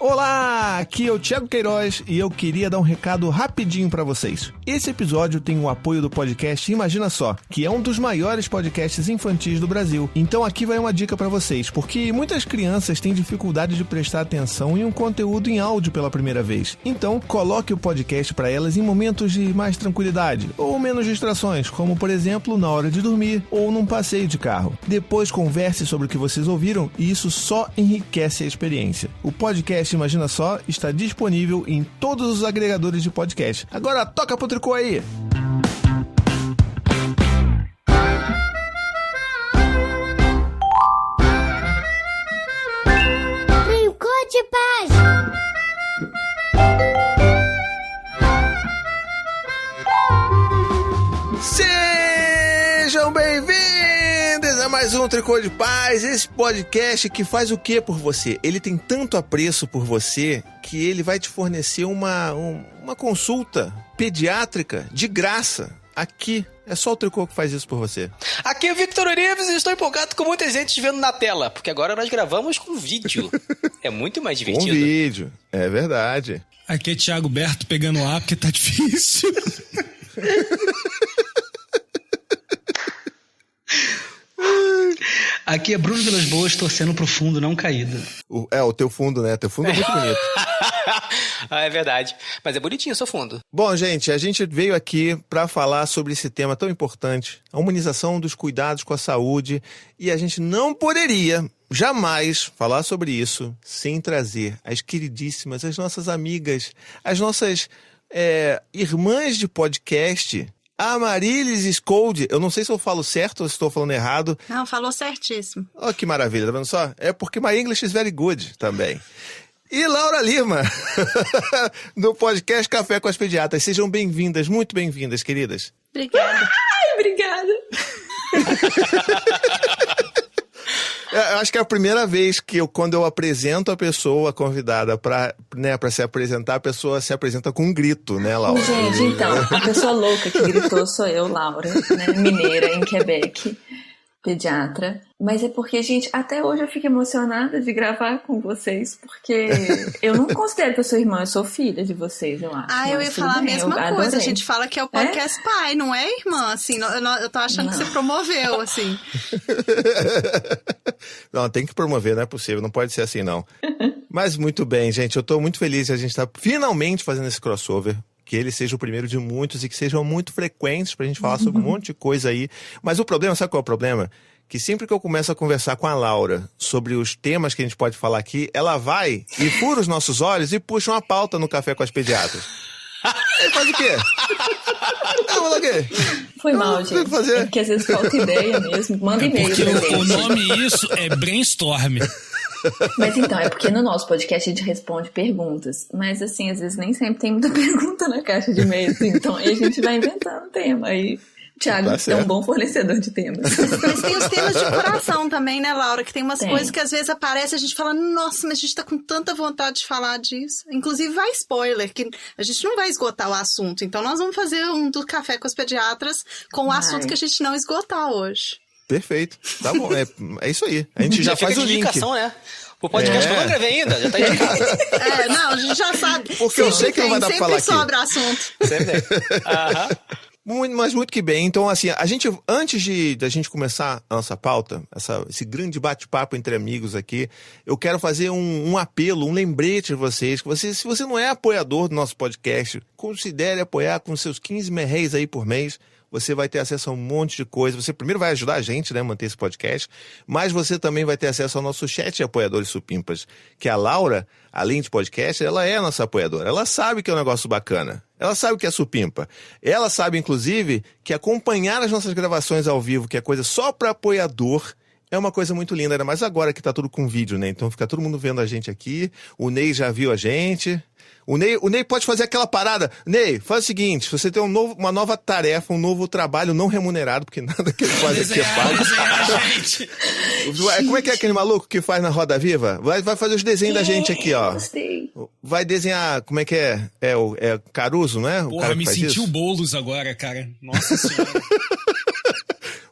Olá, aqui é o Thiago Queiroz e eu queria dar um recado rapidinho pra vocês. Esse episódio tem o apoio do podcast Imagina Só, que é um dos maiores podcasts infantis do Brasil. Então aqui vai uma dica pra vocês, porque muitas crianças têm dificuldade de prestar atenção em um conteúdo em áudio pela primeira vez. Então coloque o podcast pra elas em momentos de mais tranquilidade ou menos distrações, como por exemplo na hora de dormir ou num passeio de carro. Depois converse sobre o que vocês ouviram e isso só enriquece a experiência. O podcast Imagina Só está disponível em todos os agregadores de podcast. Agora toca pro tricô aí! Tricô de paz! Sejam bem-vindos a mais um Tricô de Paz, esse podcast que faz o que por você? Ele tem tanto apreço por você que ele vai te fornecer uma consulta pediátrica de graça. Aqui, é só o Tricô que faz isso por você. Aqui é o Victor Urives e estou empolgado com muita gente vendo na tela, porque agora nós gravamos com vídeo. É muito mais divertido. Com vídeo, é verdade. Aqui é Thiago Berto pegando ar porque tá difícil. Aqui é Bruno Vilas Boas torcendo pro fundo, não caída. O teu fundo, né? Teu fundo é muito bonito. Ah, é verdade. Mas é bonitinho o seu fundo. Bom, gente, a gente veio aqui para falar sobre esse tema tão importante, a humanização dos cuidados com a saúde, e a gente não poderia jamais falar sobre isso sem trazer as queridíssimas, as nossas amigas, as nossas irmãs de podcast, a Marilis Scold. Eu não sei se eu falo certo ou se estou falando errado. Não, falou certíssimo. Oh, que maravilha, tá vendo só? É porque my English is very good também. E Laura Lima, do podcast Café com as Pediatras. Sejam bem-vindas, muito bem-vindas, queridas. Obrigada. Ai, obrigada. Eu acho que é a primeira vez que quando eu apresento a pessoa convidada para se apresentar, a pessoa se apresenta com um grito, né, Laura? Gente, então, a pessoa louca que gritou sou eu, Laura, né, mineira em Quebec, pediatra. Mas é porque, gente, até hoje eu fico emocionada de gravar com vocês, porque eu não considero que eu sou irmã, eu sou filha de vocês, eu acho. Ah, eu ia falar a mesma coisa. A gente fala que é o podcast pai, não é irmã, assim. Eu tô achando que você promoveu, assim. Não, tem que promover, não é possível, não pode ser assim, não. Mas muito bem, gente, eu tô muito feliz de a gente estar finalmente fazendo esse crossover. Que ele seja o primeiro de muitos e que sejam muito frequentes pra gente falar sobre um monte de coisa aí. Mas o problema, sabe qual é o problema? Que sempre que eu começo a conversar com a Laura sobre os temas que a gente pode falar aqui, ela vai e fura os nossos olhos e puxa uma pauta no Café com as Pediatras. Ele faz o quê? O quê? Foi mal, gente. É porque às vezes falta ideia mesmo. Manda e-mail pra gente. O nome isso é brainstorm. Mas então, é porque no nosso podcast a gente responde perguntas. Mas assim, às vezes nem sempre tem muita pergunta na caixa de e-mail. Então aí a gente vai inventando tema. Aí o Thiago é um bom fornecedor de temas. Mas tem os temas de coração também, né, Laura? Que tem umas coisas que às vezes aparecem e a gente fala, nossa, mas a gente tá com tanta vontade de falar disso. Inclusive vai spoiler, que a gente não vai esgotar o assunto. Então nós vamos fazer um do Café com as Pediatras com o assunto que a gente não esgotar hoje. Perfeito, tá bom, é isso aí. A gente já faz o link. Né? O podcast que eu não gravei ainda, já tá indicado. Não, a gente já sabe. Porque eu sei que não vai dar pra falar aqui. Sempre sobra assunto. Sempre. Aham. Mas muito que bem. Então, assim, antes da gente começar a nossa pauta, esse grande bate-papo entre amigos aqui, eu quero fazer um apelo, um lembrete a vocês, que se você não é apoiador do nosso podcast, considere apoiar com seus 15 merréis aí por mês. Você vai ter acesso a um monte de coisa. Você primeiro vai ajudar a gente, né, a manter esse podcast, mas você também vai ter acesso ao nosso chat de apoiadores supimpas, que a Laura, além de podcast, ela é a nossa apoiadora. Ela sabe que é um negócio bacana. Ela sabe o que é supimpa. Ela sabe, inclusive, que acompanhar as nossas gravações ao vivo, que é coisa só para apoiador, é uma coisa muito linda, ainda mais agora que tá tudo com vídeo, né? Então fica todo mundo vendo a gente aqui. O Ney já viu a gente. O Ney pode fazer aquela parada. Ney, faz o seguinte, você tem uma nova tarefa, um novo trabalho não remunerado, porque nada que ele faz aqui é pago. Como é que é aquele maluco que faz na Roda Viva? Vai fazer os desenhos da gente aqui, ó. Gostei. Vai desenhar, como é que é? É Caruso, não é? Porra, me senti o Boulos agora, cara. Nossa Senhora.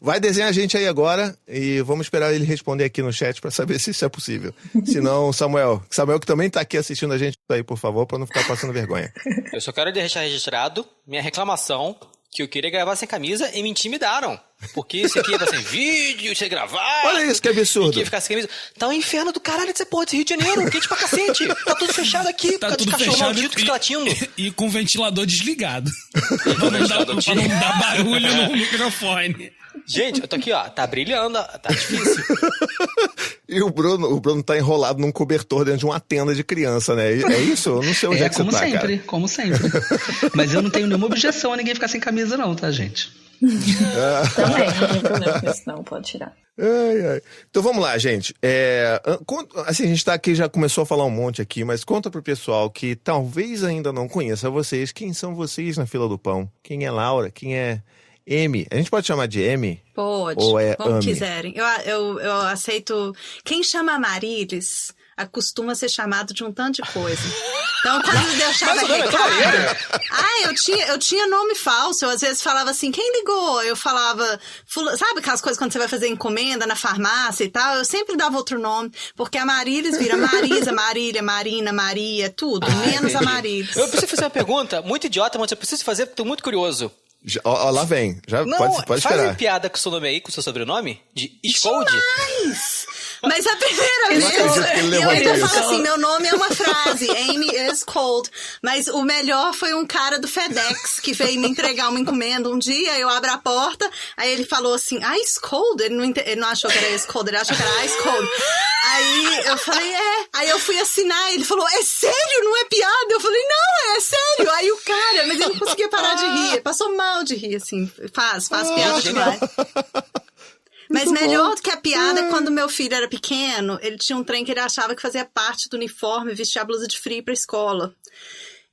vai desenhar a gente aí agora e vamos esperar ele responder aqui no chat pra saber se isso é possível. Se não, Samuel que também tá aqui assistindo a gente aí, por favor, pra não ficar passando vergonha. Eu só quero deixar registrado minha reclamação que eu queria gravar sem camisa e me intimidaram. Porque isso aqui ia pra sem vídeo, sem gravar. Olha isso, que absurdo. Que ia ficar sem camisa. Tá um inferno do caralho dessa porra desse Rio de Janeiro. Quente pra cacete. Tá tudo fechado aqui. Tá por causa tudo de cachorro fechado maldito que latindo. e com o ventilador desligado. Pra não dar barulho no microfone. Gente, eu tô aqui, ó. Tá brilhando. Tá difícil. E o Bruno tá enrolado num cobertor dentro de uma tenda de criança, né? É isso? Eu não sei onde é que você tá, cara. Como sempre. Mas eu não tenho nenhuma objeção a ninguém ficar sem camisa não, tá, gente? Também, não tem problema com isso não, pode tirar. Ai. Então vamos lá, gente. Assim, a gente tá aqui, já começou a falar um monte aqui, mas conta pro pessoal que talvez ainda não conheça vocês. Quem são vocês na fila do pão? Quem é Laura? Quem é M? A gente pode chamar de M? Pode, ou é como Ami? quiserem. Eu aceito. Quem chama Marilis acostuma ser chamado de um tanto de coisa. Então, quando eu achava recado... eu tinha nome falso. Eu, às vezes, falava assim, quem ligou? Eu falava... Sabe aquelas coisas quando você vai fazer encomenda na farmácia e tal? Eu sempre dava outro nome. Porque a Marilis vira Marisa, Marília, Marina, Maria, tudo. Menos entendi. a Marilis. Eu preciso fazer uma pergunta muito idiota, mas eu preciso fazer porque tô muito curioso. Lá vem. Já Não, pode faz esperar. uma piada com o seu nome aí, com o seu sobrenome? De Scold? Mas a primeira vez acredito que ele eu ainda levantou falo isso. assim, meu nome é uma frase, Amy is cold. Mas o melhor foi um cara do FedEx que veio me entregar uma encomenda um dia, eu abro a porta, aí ele falou assim, ice cold? Ele não achou que era ice cold, ele achou que era ice cold. Aí eu falei, Aí eu fui assinar, ele falou, é sério? Não é piada? Eu falei, não, é sério. Aí o cara, mas ele não conseguia parar de rir, ele passou mal de rir, assim, faz piada demais. Mas melhor do que a piada, quando meu filho era pequeno, ele tinha um trem que ele achava que fazia parte do uniforme, vestir a blusa de frio pra escola.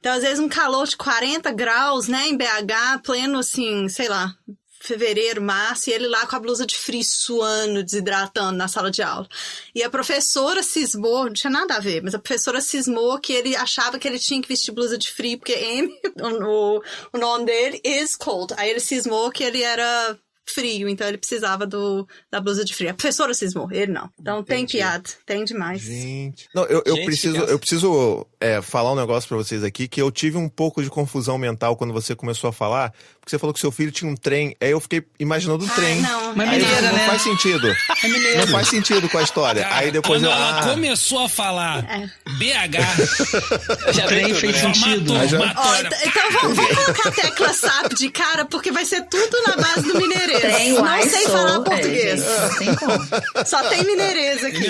Então, às vezes, um calor de 40 graus, né, em BH, pleno, assim, sei lá, fevereiro, março, e ele lá com a blusa de frio suando, desidratando na sala de aula. E a professora cismou, não tinha nada a ver, mas a professora cismou que ele achava que ele tinha que vestir blusa de frio, porque M, o nome dele, is cold. Aí ele cismou que ele era frio, então ele precisava da blusa de frio. A professora cismou, ele não. Então tem piada, tem demais. Gente. Não, eu preciso falar um negócio pra vocês aqui, que eu tive um pouco de confusão mental quando você começou a falar, porque você falou que seu filho tinha um trem, aí eu fiquei imaginando um trem. Não. Mas Aí mineira, não né? faz sentido. É mineiro. Não faz sentido com a história. Cara, Aí depois quando ela começou a falar BH, Já Trem veio tudo, fez né? sentido. Ó, então vamos colocar a tecla SAP de cara, porque vai ser tudo na base do mineirês. Tem não I sei sou, falar português. gente, não tem como. Só tem mineirês aqui.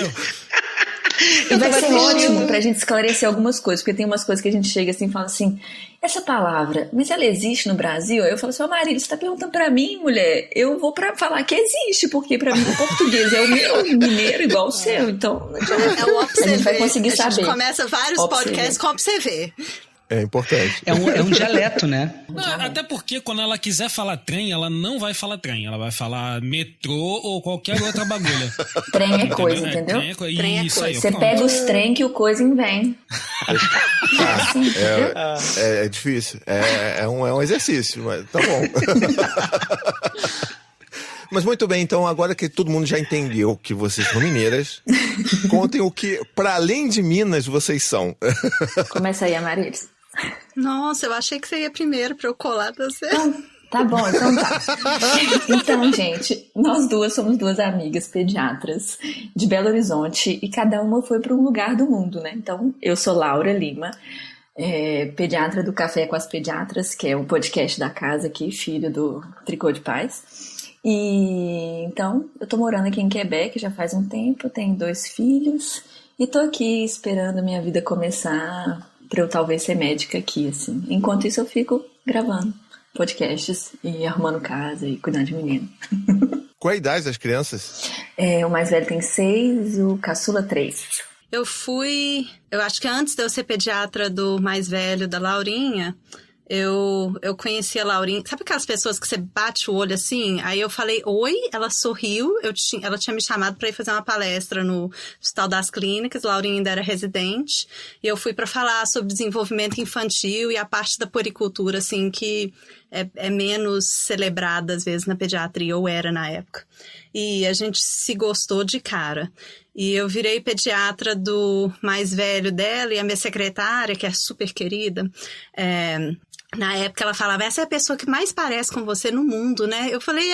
E vai ser ótimo pra gente esclarecer algumas coisas, porque tem umas coisas que a gente chega assim e fala assim, essa palavra, mas ela existe no Brasil? Eu falo assim, Marília, você tá perguntando pra mim, mulher? Eu vou pra falar que existe, porque pra mim o português é o meu mineiro igual o seu, então É o a gente vai conseguir A gente saber. começa vários podcasts com o observer. É importante. É um dialeto, né? Não, até porque quando ela quiser falar trem, ela não vai falar trem. Ela vai falar metrô ou qualquer outra bagulha. Trem é coisa, entendeu? Trem é coisa. Trem é Isso coisa. aí, Você pronto. pega os trem que o coisa vem. É difícil. É um exercício, mas tá bom. Mas muito bem, então agora que todo mundo já entendeu que vocês são mineiras, contem o que, para além de Minas, vocês são. Começa aí, Amarílis. Nossa, eu achei que você ia primeiro pra eu colar você. Então, tá bom, então tá. Então, gente, nós duas somos duas amigas pediatras de Belo Horizonte e cada uma foi para um lugar do mundo, né? Então, eu sou Laura Lima, pediatra do Café com as Pediatras, que é o podcast da casa aqui, filho do Tricô de Paz. E então, eu tô morando aqui em Quebec já faz um tempo, tenho 2 filhos e tô aqui esperando a minha vida começar pra eu talvez ser médica aqui, assim. Enquanto isso eu fico gravando podcasts e arrumando casa e cuidando de menino. Qual a idade das crianças? O mais velho tem 6 e o caçula 3. Eu acho que antes de eu ser pediatra do mais velho, da Laurinha, eu conheci a Laurinha. Sabe aquelas pessoas que você bate o olho assim? Aí eu falei, oi, ela sorriu. Ela tinha me chamado para ir fazer uma palestra no Hospital das Clínicas. Laurinha ainda era residente. E eu fui para falar sobre desenvolvimento infantil e a parte da puericultura, assim, que é menos celebrada, às vezes, na pediatria, ou era na época. E a gente se gostou de cara. E eu virei pediatra do mais velho dela, e a minha secretária, que é super querida, na época ela falava, essa é a pessoa que mais parece com você no mundo, né? Eu falei,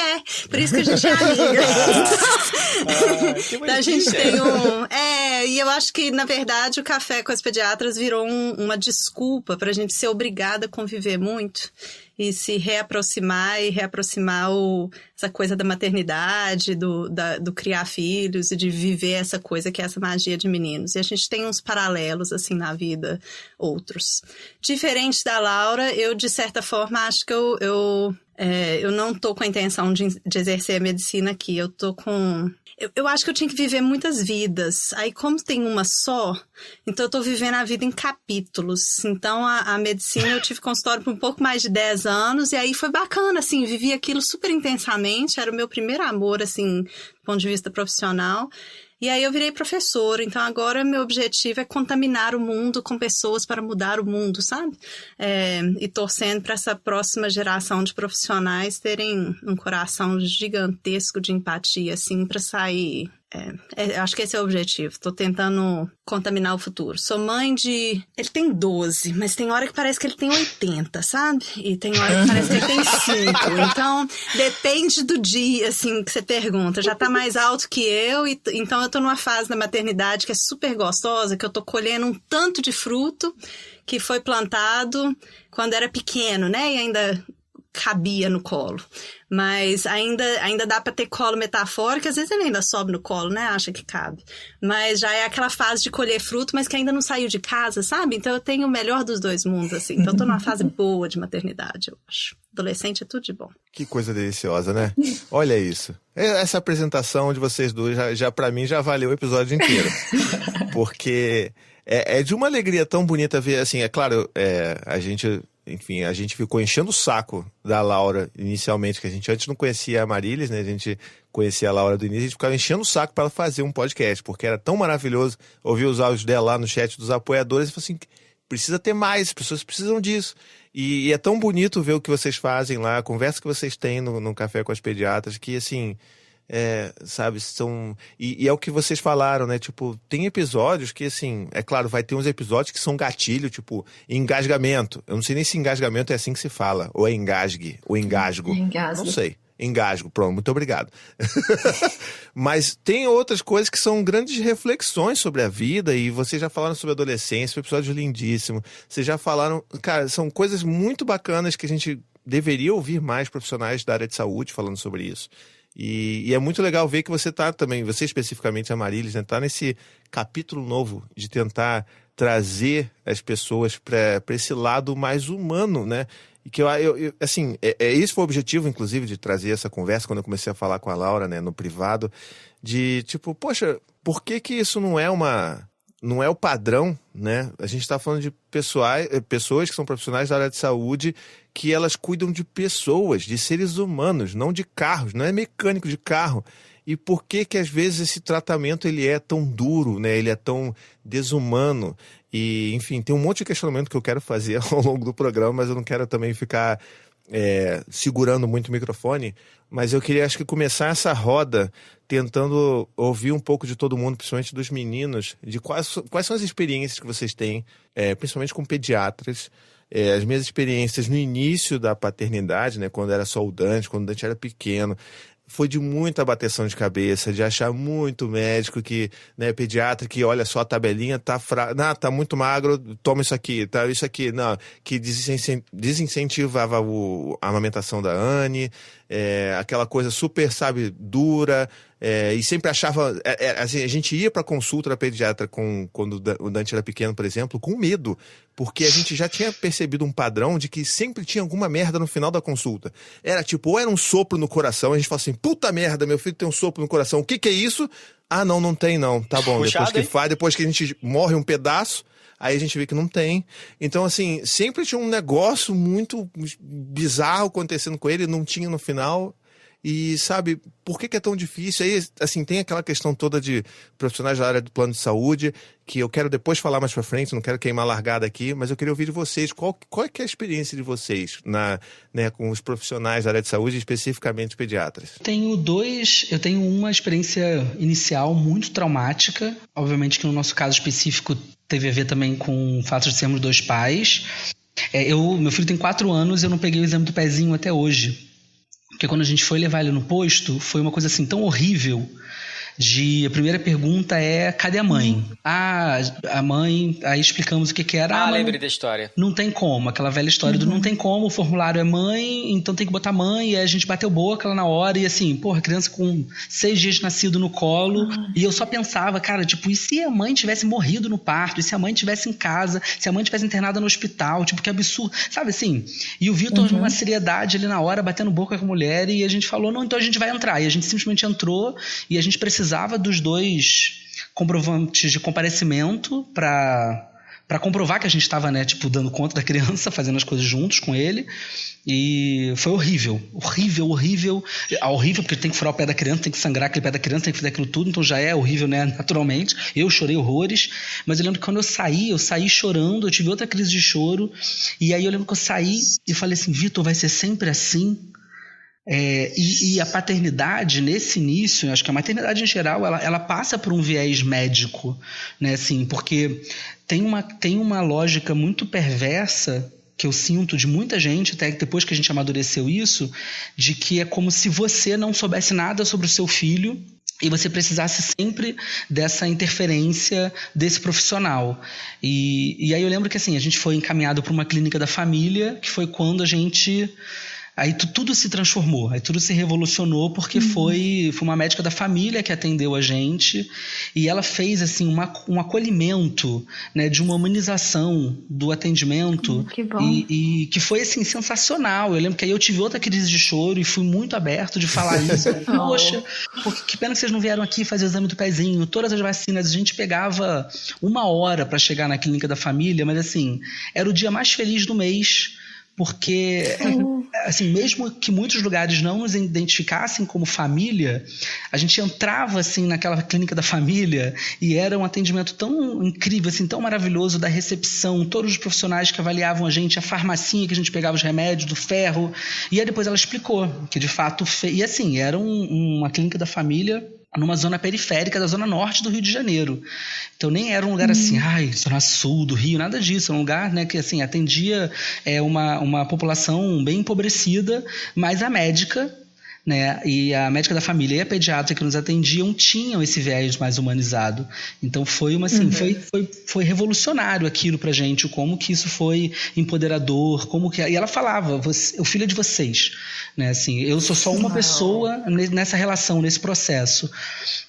por isso que a gente é amiga. A gente tem e eu acho que, na verdade, o Café com as Pediatras virou uma desculpa pra gente ser obrigada a conviver muito e se reaproximar essa coisa da maternidade, do criar filhos e de viver essa coisa que é essa magia de meninos. E a gente tem uns paralelos, assim, na vida, outros. Diferente da Laura, eu, de certa forma, acho que eu não tô com a intenção de exercer a medicina aqui. Eu tô com... Eu acho que eu tinha que viver muitas vidas. Aí, como tem uma só, então eu tô vivendo a vida em capítulos. Então, a medicina, eu tive consultório por um pouco mais de 10 anos. E aí foi bacana, assim, vivi aquilo super intensamente. Era o meu primeiro amor, assim, do ponto de vista profissional. E aí eu virei professora, então agora meu objetivo é contaminar o mundo com pessoas para mudar o mundo, sabe? E torcendo para essa próxima geração de profissionais terem um coração gigantesco de empatia, assim, para sair... acho que esse é o objetivo. Tô tentando contaminar o futuro. Sou mãe de... Ele tem 12, mas tem hora que parece que ele tem 80, sabe? E tem hora que parece que ele tem 5. Então, depende do dia, assim, que você pergunta. Já tá mais alto que eu, então eu tô numa fase da maternidade que é super gostosa, que eu tô colhendo um tanto de fruto que foi plantado quando era pequeno, né? E ainda cabia no colo. Mas ainda dá pra ter colo metafórico, às vezes ele ainda sobe no colo, né? Acha que cabe. Mas já é aquela fase de colher fruto, mas que ainda não saiu de casa, sabe? Então eu tenho o melhor dos dois mundos, assim. Então eu tô numa fase boa de maternidade, eu acho. Adolescente é tudo de bom. Que coisa deliciosa, né? Olha isso. Essa apresentação de vocês dois, já pra mim, já valeu o episódio inteiro. Porque é de uma alegria tão bonita ver, assim, é claro, a gente ficou enchendo o saco da Laura inicialmente, que a gente antes não conhecia a Marilis, né? A gente conhecia a Laura do início, a gente ficava enchendo o saco para ela fazer um podcast, porque era tão maravilhoso ouvir os áudios dela lá no chat dos apoiadores e falou assim, precisa ter mais, as pessoas precisam disso. E é tão bonito ver o que vocês fazem lá, a conversa que vocês têm no Café com as Pediatras, que assim... sabe, são... E é o que vocês falaram, né? Tipo, tem episódios que, assim... É claro, vai ter uns episódios que são gatilho, tipo, engasgamento. Eu não sei nem se engasgamento é assim que se fala. Ou é engasgue, ou engasgo. Engasgo. Não sei. Engasgo, pronto, muito obrigado. Mas tem outras coisas que são grandes reflexões sobre a vida, e vocês já falaram sobre a adolescência, foi um episódio lindíssimo. Vocês já falaram... Cara, são coisas muito bacanas que a gente deveria ouvir mais profissionais da área de saúde falando sobre isso. E é muito legal ver que você tá também, você especificamente, a Marilis, né, tá nesse capítulo novo de tentar trazer as pessoas para esse lado mais humano, né? E que assim, esse foi o objetivo, inclusive, de trazer essa conversa quando eu comecei a falar com a Laura, né, no privado, de tipo, poxa, por que isso não é o padrão, né? A gente está falando de pessoas que são profissionais da área de saúde, que elas cuidam de pessoas, de seres humanos, não de carros, não é mecânico de carro. E por que às vezes esse tratamento ele é tão duro, né? Ele é tão desumano? E, enfim, tem um monte de questionamento que eu quero fazer ao longo do programa, mas eu não quero também ficar segurando muito o microfone. Mas eu queria, acho que, começar essa roda tentando ouvir um pouco de todo mundo, principalmente dos meninos, de quais são as experiências que vocês têm, principalmente com pediatras. As minhas experiências no início da paternidade, né, quando era só o Dante, quando o Dante era pequeno, foi de muita bateção de cabeça, de achar muito médico que, né, pediatra que olha só a tabelinha, tá tá muito magro, toma isso aqui, tá, isso aqui, não, que desincentivava a amamentação da Anne, aquela coisa super, sabe, dura, E sempre achava... assim, a gente ia pra consulta da pediatra quando o Dante era pequeno, por exemplo, com medo. Porque a gente já tinha percebido um padrão de que sempre tinha alguma merda no final da consulta. Era tipo, ou era um sopro no coração, a gente fala assim, puta merda, meu filho tem um sopro no coração. O que é isso? Ah, não tem não. Tá bom, Puxado, depois que a gente morre um pedaço, aí a gente vê que não tem. Então, assim, sempre tinha um negócio muito bizarro acontecendo com ele, não tinha no final. E, sabe, por que é tão difícil? Aí, assim, tem aquela questão toda de profissionais da área do plano de saúde, que eu quero depois falar mais pra frente, não quero queimar a largada aqui, mas eu queria ouvir de vocês. Qual é que é a experiência de vocês com os profissionais da área de saúde, especificamente os pediatras? Eu tenho uma experiência inicial muito traumática, obviamente que no nosso caso específico teve a ver também com o fato de sermos 2 pais. Meu filho tem 4 anos e eu não peguei o exame do pezinho até hoje. Porque quando a gente foi levar ele no posto, foi uma coisa assim tão horrível. A primeira pergunta é, cadê a mãe? A mãe, aí explicamos o que era. Lembrei da história. Não tem como, aquela velha história do não tem como, o formulário é mãe, então tem que botar mãe, e aí a gente bateu boca lá na hora, e assim, porra, criança com 6 dias de nascido no colo, e eu só pensava, cara, tipo, e se a mãe tivesse morrido no parto, e se a mãe tivesse em casa, se a mãe tivesse internada no hospital, tipo, que absurdo, sabe assim? E o Vitor numa seriedade ali na hora, batendo boca com a mulher, e a gente falou, não, então a gente vai entrar, e a gente simplesmente entrou, e a gente precisava dos 2 comprovantes de comparecimento para comprovar que a gente estava, né, tipo, dando conta da criança, fazendo as coisas juntos com ele. E foi horrível, horrível, porque tem que furar o pé da criança, tem que sangrar aquele pé da criança, tem que fazer aquilo tudo, então já é horrível, né, naturalmente. Eu chorei horrores, mas eu lembro que quando eu saí chorando, eu tive outra crise de choro, e aí eu lembro que eu saí e falei assim, Vitor, vai ser sempre assim? E a paternidade, nesse início, acho que a maternidade em geral, ela passa por um viés médico, né, assim, porque tem uma lógica muito perversa que eu sinto de muita gente, até depois que a gente amadureceu isso, de que é como se você não soubesse nada sobre o seu filho e você precisasse sempre dessa interferência desse profissional. E aí eu lembro que assim, a gente foi encaminhado para uma clínica da família, que foi quando a gente... Aí tudo se transformou, aí tudo se revolucionou, porque foi uma médica da família que atendeu a gente, e ela fez assim, um acolhimento, né, de uma humanização do atendimento, que bom. E que foi assim, sensacional. Eu lembro que aí eu tive outra crise de choro e fui muito aberto de falar isso. Poxa, que pena que vocês não vieram aqui fazer o exame do pezinho, todas as vacinas, a gente pegava 1 hora para chegar na clínica da família, mas assim, era o dia mais feliz do mês, porque, assim, mesmo que muitos lugares não nos identificassem como família, a gente entrava, assim, naquela clínica da família e era um atendimento tão incrível, assim, tão maravilhoso, da recepção, todos os profissionais que avaliavam a gente, a farmacinha que a gente pegava os remédios, do ferro, e aí depois ela explicou que, de fato, e assim, era uma clínica da família numa zona periférica da zona norte do Rio de Janeiro. Então nem era um lugar assim, zona sul do Rio, nada disso. Era um lugar, né, que assim, atendia uma população bem empobrecida, mas a médica, né, e a médica da família e a pediatra que nos atendiam tinham esse viés mais humanizado. Então foi foi revolucionário aquilo pra gente, como que isso foi empoderador, e ela falava, o filho é de vocês, né, assim, eu sou só uma pessoa nessa relação, nesse processo.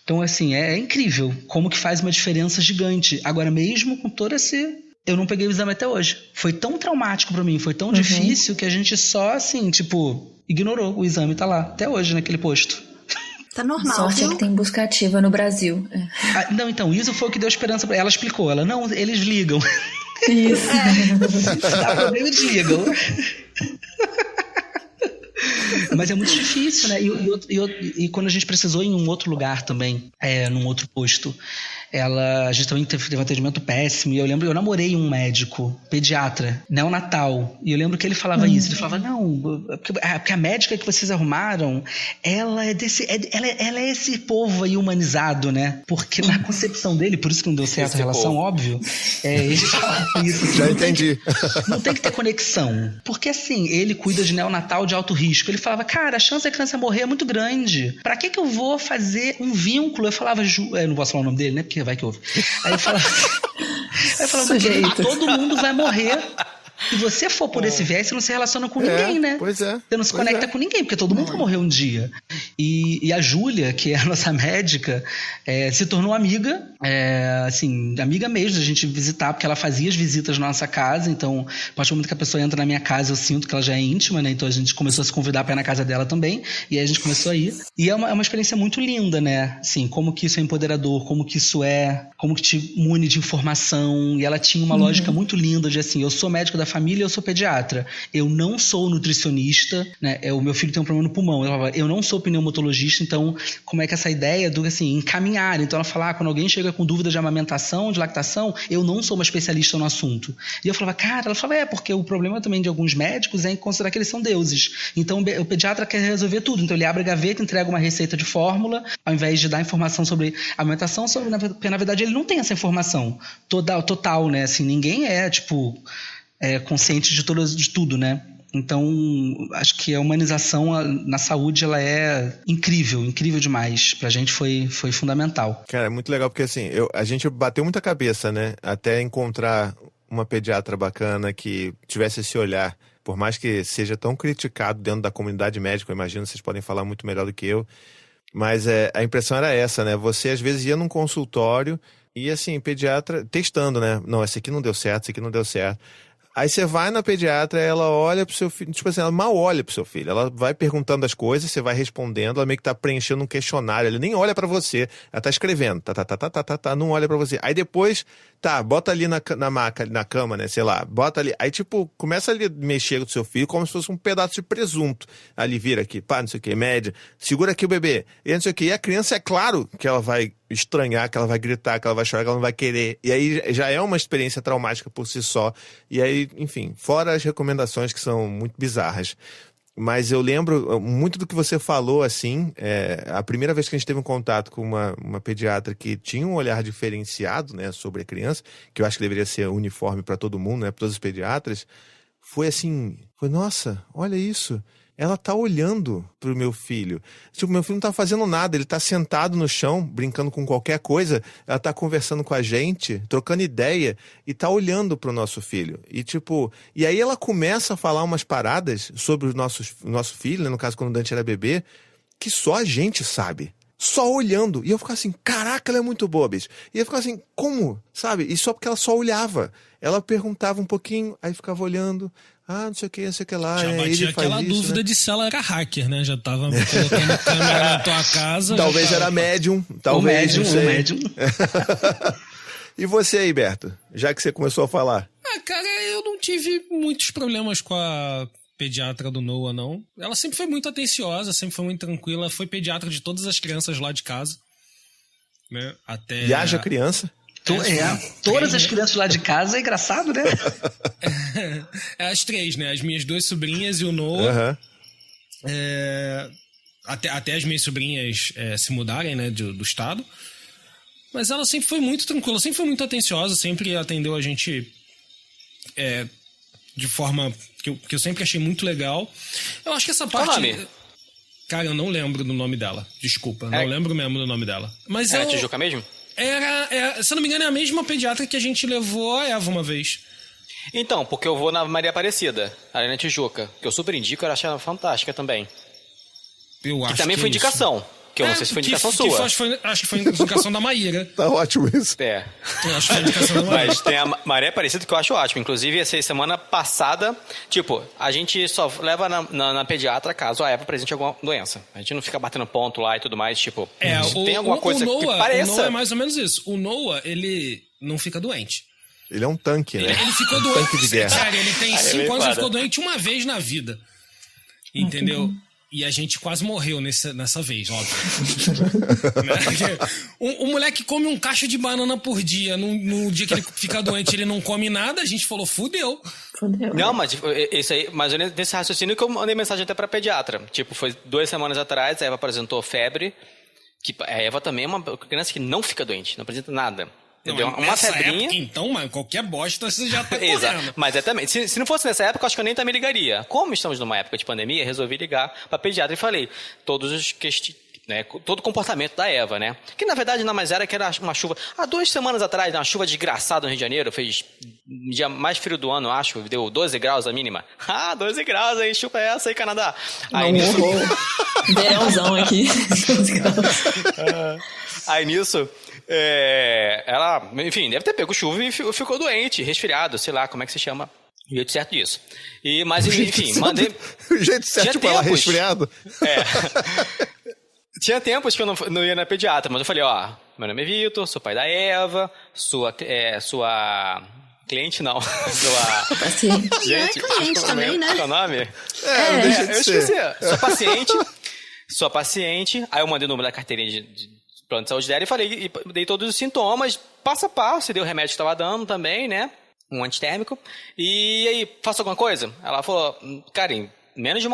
Então, assim, é incrível como que faz uma diferença gigante. Agora, mesmo com todo esse... Eu não peguei o exame até hoje. Foi tão traumático pra mim, foi tão difícil que a gente só, assim, tipo, ignorou. O exame tá lá, até hoje, naquele posto. Tá normal, Sorte viu? que tem busca ativa no Brasil. Não, então, isso foi o que deu esperança pra ela. Ela explicou, não, eles ligam. Isso. Dá problema e desligam. Mas é muito difícil, né? E quando a gente precisou ir em um outro lugar também, num outro posto, a gente também teve um atendimento péssimo. E eu lembro, eu namorei um médico, pediatra, neonatal, e eu lembro que ele falava isso. Ele falava, não, porque a médica que vocês arrumaram, ela é esse povo aí humanizado, né? Porque na concepção dele, por isso que não deu certo a relação, óbvio, ele falava isso. Assim, já entendi. Não tem que ter conexão. Porque assim, ele cuida de neonatal de alto risco. Ele falava, cara, a chance da criança morrer é muito grande. Pra que eu vou fazer um vínculo? Eu falava, eu não posso falar o nome dele, né? Porque vai que ouve. Aí eu falava, todo mundo vai morrer. Se você for por esse viés, você não se relaciona com ninguém, né? Pois é. Você não se conecta com ninguém, porque todo mundo vai morrer um dia. E a Júlia, que é a nossa médica, se tornou amiga, assim, amiga mesmo, da gente visitar, porque ela fazia as visitas na nossa casa, então, a partir do momento que a pessoa entra na minha casa, eu sinto que ela já é íntima, né? Então a gente começou a se convidar pra ir na casa dela também, e aí a gente começou a ir. E é uma experiência muito linda, né? Assim, como que isso é empoderador, como que isso como que te mune de informação. E ela tinha uma lógica muito linda de assim, eu sou médico da família, eu sou pediatra. Eu não sou nutricionista, né? O meu filho tem um problema no pulmão. Ela falava, eu não sou pneumologista, então como é que essa ideia do, assim, encaminhar. Então ela fala, quando alguém chega com dúvida de amamentação, de lactação, eu não sou uma especialista no assunto. E eu falava, cara, ela falava, porque o problema também de alguns médicos é em considerar que eles são deuses. Então o pediatra quer resolver tudo. Então ele abre a gaveta, entrega uma receita de fórmula, ao invés de dar informação sobre alimentação, porque na verdade ele não tem essa informação total, né? Assim, ninguém consciente de tudo, né? Então, acho que a humanização na saúde, ela é incrível demais. Pra gente foi fundamental. Cara, é muito legal porque assim, a gente bateu muita cabeça, né? Até encontrar uma pediatra bacana que tivesse esse olhar. Por mais que seja tão criticado dentro da comunidade médica, eu imagino, vocês podem falar muito melhor do que eu. Mas a impressão era essa, né? Você às vezes ia num consultório e assim, pediatra testando, né? Não, esse aqui não deu certo, esse aqui não deu certo. Aí você vai na pediatra, ela olha pro seu filho, tipo assim, ela mal olha pro seu filho. Ela vai perguntando as coisas, você vai respondendo, ela meio que tá preenchendo um questionário, ela nem olha pra você, ela tá escrevendo, não olha pra você. Aí depois, bota ali na maca, na cama, né, sei lá, bota ali. Aí tipo, começa ali a mexer com o seu filho como se fosse um pedaço de presunto. Ali vira aqui, não sei o que, média, segura aqui o bebê, e não sei o que. E a criança, é claro que ela vai estranhar, que ela vai gritar, que ela vai chorar, que ela não vai querer. E aí já é uma experiência traumática por si só. E aí, enfim, fora as recomendações que são muito bizarras. Mas eu lembro muito do que você falou, assim, a primeira vez que a gente teve um contato com uma pediatra que tinha um olhar diferenciado, né, sobre a criança, que eu acho que deveria ser uniforme para todo mundo, né, para todos os pediatras, foi assim, nossa, olha isso. Ela tá olhando pro meu filho. Tipo, meu filho não tá fazendo nada, ele tá sentado no chão, brincando com qualquer coisa, ela tá conversando com a gente, trocando ideia, e tá olhando pro nosso filho. E tipo, e aí ela começa a falar umas paradas sobre o nosso filho, né, no caso quando o Dante era bebê, que só a gente sabe. Só olhando. E eu ficava assim, caraca, ela é muito boa, bicho. E eu ficava assim, como? Sabe? E só porque ela só olhava. Ela perguntava um pouquinho, aí ficava olhando. Não sei o que lá. Já batia aquela dúvida, né, de se ela era hacker, né? Já tava colocando câmera na tua casa. Talvez era médium. Talvez, o médium. E você aí, Berto? Já que você começou a falar. Cara, eu não tive muitos problemas com a pediatra do Noah, não. Ela sempre foi muito atenciosa, sempre foi muito tranquila. Foi pediatra de todas as crianças lá de casa. Né? Até... E haja criança? Todas as crianças lá de casa, é engraçado, né? As três, né? As minhas duas sobrinhas e o Noah. Até as minhas sobrinhas se mudarem, né, do estado. Mas ela sempre foi muito tranquila, sempre foi muito atenciosa, sempre atendeu a gente de forma que eu sempre achei muito legal. Eu acho que essa parte... Qual nome? Cara, eu não lembro do nome dela. Desculpa, não lembro mesmo do nome dela. Mas a Tijuca mesmo? Se eu não me engano, é a mesma pediatra que a gente levou a Eva uma vez. Então, porque eu vou na Maria Aparecida, ali na Tijuca, que eu super indico, eu achei ela fantástica também. Eu acho que também foi indicação. Que eu não sei se foi indicação sua. Acho que foi indicação da Maíra. Tá ótimo isso. Eu acho que foi indicação da Maíra. Mas tem a Maria Aparecida que eu acho ótimo. Inclusive, essa semana passada, tipo, a gente só leva na pediatra caso a Eva apresente alguma doença. A gente não fica batendo ponto lá e tudo mais, tipo, se tem alguma coisa que pareça... O Noah é mais ou menos isso. O Noah, ele não fica doente. Ele é um tanque, né? Ele ficou doente. Tanque de guerra. Sério, ele tem 5 anos e ficou doente uma vez na vida. Entendeu? E a gente quase morreu nessa vez, óbvio. O moleque come um cacho de banana por dia. No dia que ele fica doente, ele não come nada. A gente falou, fudeu. Não, mas isso aí, mas nesse raciocínio que eu mandei mensagem até pra pediatra. Tipo, foi 2 semanas atrás, a Eva apresentou febre. Que a Eva também é uma criança que não fica doente, não apresenta nada. Entendeu? Uma febrinha. Época, então, mano, qualquer bosta você já tá correndo. Exato. Mas também. Se não fosse nessa época, eu acho que eu nem também ligaria. Como estamos numa época de pandemia, resolvi ligar pra pediatra e falei: todos os né, todo o comportamento da Eva, né? Que na verdade nada mais era que era uma chuva. Há 2 semanas atrás, uma chuva desgraçada no Rio de Janeiro, fez o dia mais frio do ano, acho, deu 12 graus a mínima. 12 graus aí, chupa essa aí, Canadá. Aí nisso... Verãozão aqui. 12 graus. Aí nisso, ela, enfim, deve ter pego chuva e ficou doente, resfriado, sei lá, como é que se chama. O jeito certo disso. Mas, enfim, mandei... O jeito certo de falar resfriado? Tinha tempos que eu não ia na pediatra, mas eu falei, meu nome é Vitor, sou pai da Eva, sua cliente não, sua... Paciente. Gente, é cliente também, né? Qual é o nome? Não deixa de Eu ser. esqueci. Sua paciente, aí eu mandei o número da carteirinha de plano de saúde dela e falei, e dei todos os sintomas, passo a passo, dei o remédio que estava dando também, né? Um antitérmico. E aí, faço alguma coisa? Ela falou, cara, em menos de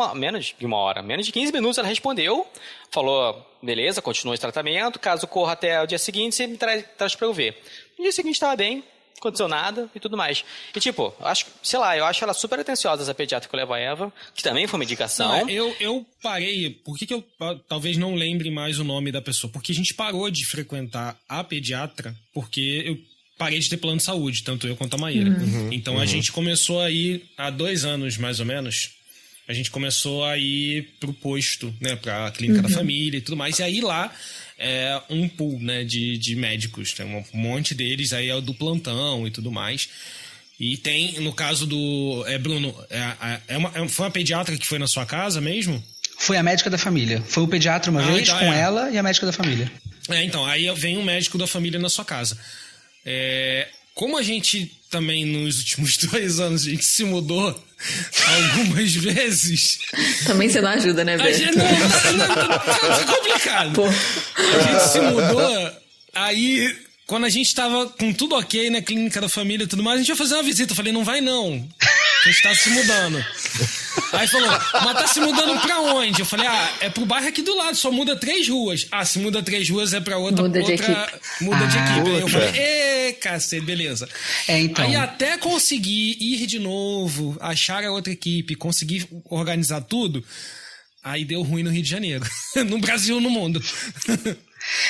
uma hora, menos de 15 minutos ela respondeu, falou, beleza, continua esse tratamento, caso corra até o dia seguinte, você me traz pra eu ver. No dia seguinte estava bem, não aconteceu nada e tudo mais. E tipo, eu acho ela super atenciosa, essa pediatra que eu levo a Eva, que também foi uma indicação. Não, eu parei, por que eu talvez não lembre mais o nome da pessoa? Porque a gente parou de frequentar a pediatra, porque eu parei de ter plano de saúde, tanto eu quanto a Maíra. Então a gente começou a ir, há 2 anos mais ou menos, a gente começou a ir pro posto, né, pra clínica da família e tudo mais, e aí lá é um pool, né, de médicos, tem um monte deles, aí é o do plantão e tudo mais. E tem, no caso do... Bruno, foi uma pediatra que foi na sua casa mesmo? Foi a médica da família. Foi o pediatra uma vez então com ela e a médica da família. Então, aí vem um médico da família na sua casa. Como a gente também, nos últimos 2 anos, a gente se mudou algumas vezes... Também você não ajuda, né, A Beto? gente é complicado. Pô. A gente se mudou, aí, quando a gente tava com tudo ok na clínica da família e tudo mais, a gente ia fazer uma visita. Eu falei, não vai não, a gente tá se mudando. Aí falou, mas tá se mudando pra onde? Eu falei, é pro bairro aqui do lado, só muda 3 ruas. Se muda 3 ruas é pra outra... Muda de equipe. Muda de equipe. Aí eu falei, cacete, beleza. Então. Aí até conseguir ir de novo, achar a outra equipe, conseguir organizar tudo, aí deu ruim no Rio de Janeiro. No Brasil, no mundo.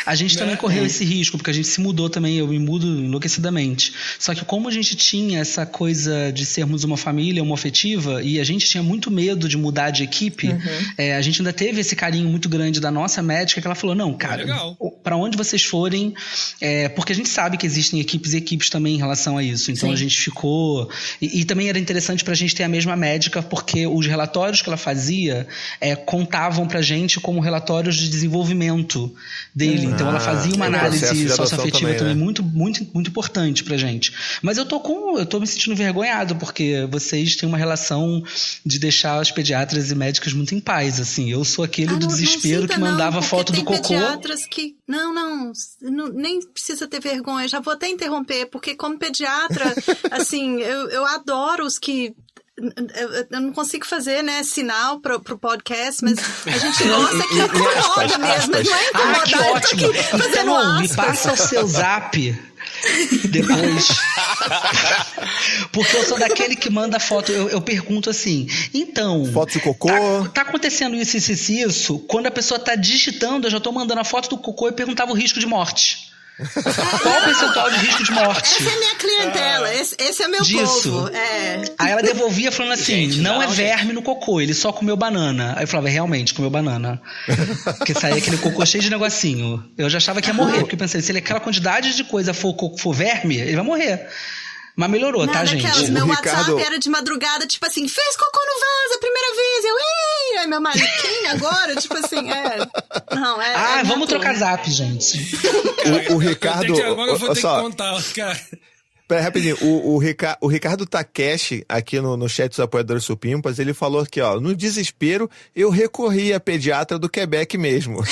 A gente também correu esse risco, porque a gente se mudou também, eu me mudo enlouquecidamente. Só que como a gente tinha essa coisa de sermos uma família homoafetiva, e a gente tinha muito medo de mudar de equipe, a gente ainda teve esse carinho muito grande da nossa médica, que ela falou, não, cara, pra onde vocês forem, porque a gente sabe que existem equipes e equipes também em relação a isso. Então a gente ficou... E também era interessante pra gente ter a mesma médica, porque os relatórios que ela fazia contavam pra gente como relatórios de desenvolvimento dele. Então ela fazia uma análise socioafetiva também, muito, muito, muito importante pra gente. Mas eu tô me sentindo envergonhado, porque vocês têm uma relação de deixar os pediatras e médicos muito em paz, assim. Eu sou aquele do desespero que mandava foto do cocô. Tem pediatras que... Não, nem precisa ter vergonha. Já vou até interromper, porque como pediatra, assim, eu adoro os que... Eu não consigo fazer, né, sinal pro podcast, mas a gente gosta que incomoda mesmo. Não é incomodar, que ótimo. Eu tô aqui fazendo Então, me aspas. passa o seu zap depois. Porque eu sou daquele que manda foto. Eu pergunto assim, então... Foto de cocô. Tá acontecendo isso. Quando a pessoa tá digitando, eu já tô mandando a foto do cocô e perguntava o risco de morte. Qual o percentual de risco de morte? Essa é a minha clientela, esse é meu povo. Aí ela devolvia falando assim, Gente, não não, é verme gente. no cocô, ele só comeu banana. Aí eu falava, realmente, comeu banana. Porque saía aquele cocô cheio de negocinho. Eu já achava que ia morrer, porque eu pensei, se ele aquela quantidade de coisa for verme, ele vai morrer. Mas melhorou, Não, tá, daquelas, gente? meu Ricardo... WhatsApp era de madrugada, tipo assim, fez cocô no vaso a primeira vez. Ei! Aí meu marido, quem agora? Tipo assim, Não, vamos trocar zap, gente. O Ricardo... Agora eu vou ter que contar, cara. Pera, rapidinho, o Ricardo Takeshi, aqui no chat dos apoiadores Supimpas, ele falou que, no desespero, eu recorri à pediatra do Quebec mesmo.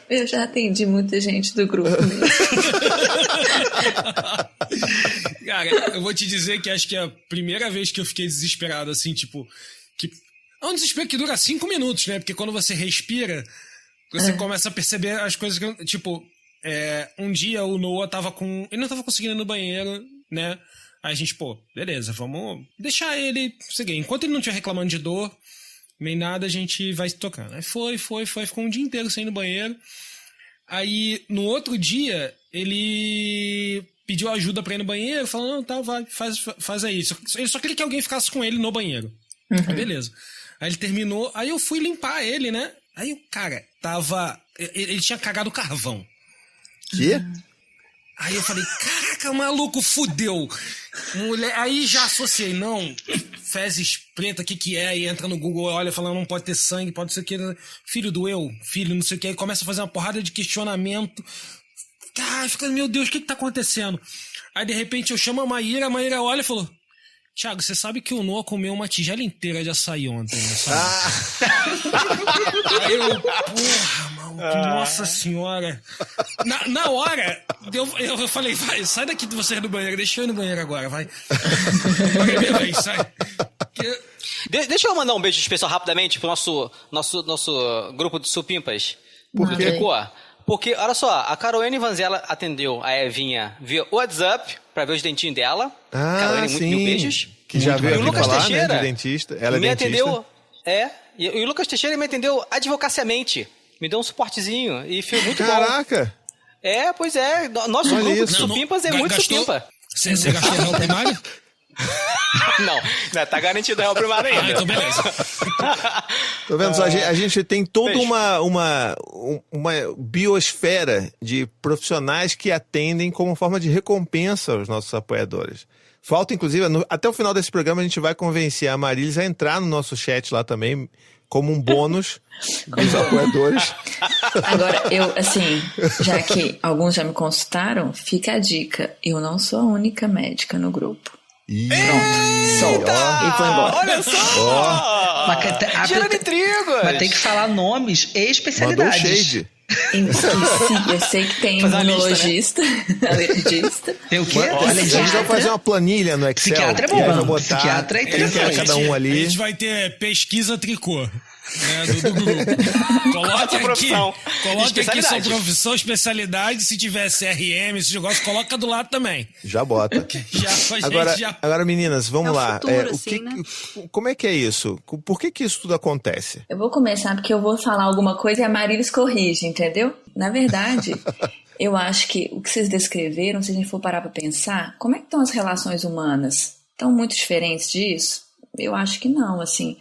Eu já atendi muita gente do grupo mesmo. Cara, eu vou te dizer que acho que é a primeira vez que eu fiquei desesperado, assim, tipo... É um desespero que dura 5 minutos, né? Porque quando você respira, você começa a perceber as coisas que... Tipo... um dia o Noah ele não tava conseguindo ir no banheiro, né? Aí a gente, beleza, vamos deixar ele seguir. Enquanto ele não estiver reclamando de dor, nem nada, a gente vai se tocando. Aí foi, ficou um dia inteiro sem ir no banheiro. Aí, no outro dia, ele pediu ajuda pra ir no banheiro, falou, não, tá, vai, faz aí. Ele só queria que alguém ficasse com ele no banheiro. Aí, beleza. Aí ele terminou, aí eu fui limpar ele, né? Aí o cara ele tinha cagado carvão. Quê? Aí eu falei, caraca, maluco, fudeu. Mulher, aí já associei, não, fezes preta, o que é? Aí entra no Google, olha, falando, não pode ter sangue, pode ser que... Filho doeu, filho, não sei o que. Aí começa a fazer uma porrada de questionamento. Cara, fica, meu Deus, o que tá acontecendo? Aí, de repente, eu chamo a Maíra olha e falou, Thiago, você sabe que o Noah comeu uma tigela inteira de açaí ontem, né? Aí eu, porra, mano, nossa senhora. Na hora, eu falei, vai, sai daqui de você do banheiro, deixa eu ir no banheiro agora, vai. Vai, sai. Deixa eu mandar um beijo especial rapidamente pro nosso grupo de supimpas. Por quê? Porque, olha só, a Caroline Vanzella atendeu a Evinha via WhatsApp pra ver os dentinhos dela. Caroline, sim. mil beijos. Que já veio E o aqui Lucas falar, Teixeira, né, de dentista. Ela é me dentista. atendeu, e o Lucas Teixeira me atendeu advocaciamente. Me deu um suportezinho e foi muito bom. Caraca! Pois é. Nosso Olha grupo isso. de supimpas é muito supimpa. Você gastou real primário? Não, tá garantido real primário ainda. Então beleza. Tô vendo só, a gente tem toda uma biosfera de profissionais que atendem como forma de recompensa aos nossos apoiadores. Falta, inclusive, até o final desse programa a gente vai convencer a Marilis a entrar no nosso chat lá também, como um bônus dos apoiadores. Agora, já que alguns já me consultaram, fica a dica. Eu não sou a única médica no grupo. Pronto, sou. E vou embora. Olha só! Gerando intrigas! Mas tem que falar nomes e especialidades. Mandou shade. Esqueci, eu sei que tem imunologista, alergista. Tem o quê? A gente vai fazer uma planilha no Excel. Psiquiatra é e aí vai bom. botar Psiquiatra é interessante. cada um A ali. gente vai ter pesquisa tricô. Do grupo. Coloque aqui sua profissão, especialidade. Se tiver CRM, esse negócio, coloca do lado também. Já bota. Agora, meninas, vamos lá. Futuro, assim, né? Como é que é isso? Por que isso tudo acontece? Eu vou começar porque eu vou falar alguma coisa e a Marilis corrige, entendeu? Na verdade, eu acho que o que vocês descreveram, se a gente for parar para pensar, como é que estão as relações humanas? Estão muito diferentes disso? Eu acho que não, assim.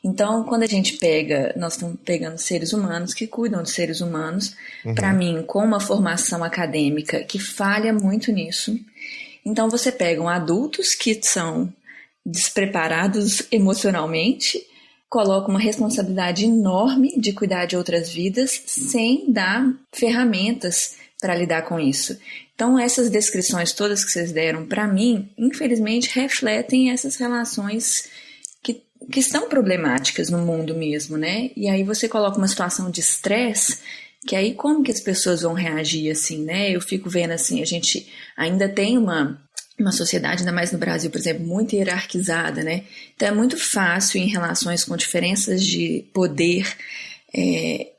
Então, quando a gente nós estamos pegando seres humanos que cuidam de seres humanos, para mim, com uma formação acadêmica que falha muito nisso. Então, você pega adultos que são despreparados emocionalmente, coloca uma responsabilidade enorme de cuidar de outras vidas sem dar ferramentas para lidar com isso. Então, essas descrições todas que vocês deram, para mim, infelizmente, refletem essas relações que são problemáticas no mundo mesmo, né? E aí você coloca uma situação de estresse, que aí como que as pessoas vão reagir assim, né? Eu fico vendo assim, a gente ainda tem uma sociedade, ainda mais no Brasil, por exemplo, muito hierarquizada, né? Então é muito fácil em relações com diferenças de poder,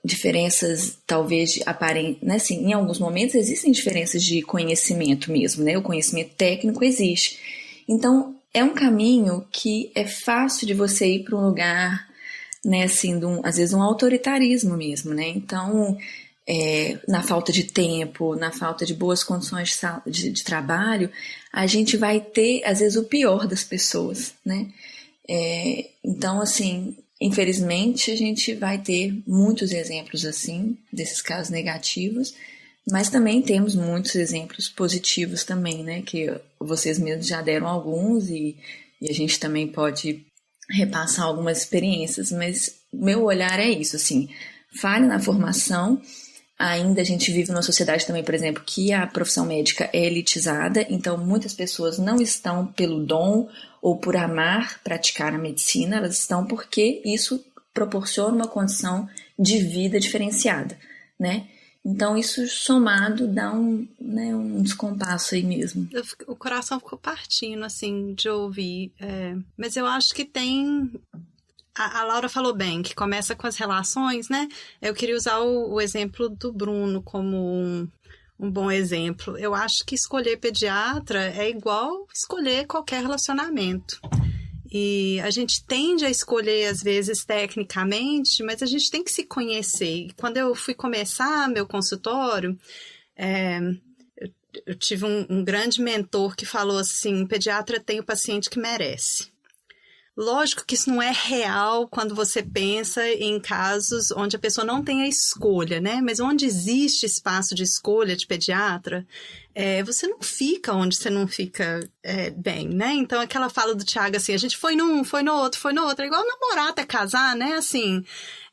diferenças talvez de aparente, né? Assim, em alguns momentos existem diferenças de conhecimento mesmo, né? O conhecimento técnico existe. Então, é um caminho que é fácil de você ir para um lugar, né, assim, às vezes um autoritarismo mesmo, né? Então, na falta de tempo, na falta de boas condições de trabalho, a gente vai ter, às vezes, o pior das pessoas, né? Então, assim, infelizmente, a gente vai ter muitos exemplos, assim, desses casos negativos, mas também temos muitos exemplos positivos também, né? Que vocês mesmos já deram alguns e a gente também pode repassar algumas experiências, mas meu olhar é isso, assim, falha na formação. Ainda a gente vive numa sociedade também, por exemplo, que a profissão médica é elitizada, então muitas pessoas não estão pelo dom ou por amar praticar a medicina, elas estão porque isso proporciona uma condição de vida diferenciada, né? Então, isso somado dá um descompasso aí mesmo. O coração ficou partindo, assim, de ouvir. Mas eu acho que tem... A Laura falou bem, que começa com as relações, né? Eu queria usar o exemplo do Bruno como um bom exemplo. Eu acho que escolher pediatra é igual escolher qualquer relacionamento. E a gente tende a escolher, às vezes, tecnicamente, mas a gente tem que se conhecer. E quando eu fui começar meu consultório, eu tive um grande mentor que falou assim, pediatra tem o paciente que merece. Lógico que isso não é real quando você pensa em casos onde a pessoa não tem a escolha, né? Mas onde existe espaço de escolha de pediatra, você não fica onde você não fica bem, né? Então, aquela fala do Thiago, assim, a gente foi num, foi no outro, é igual namorar até casar, né? Assim,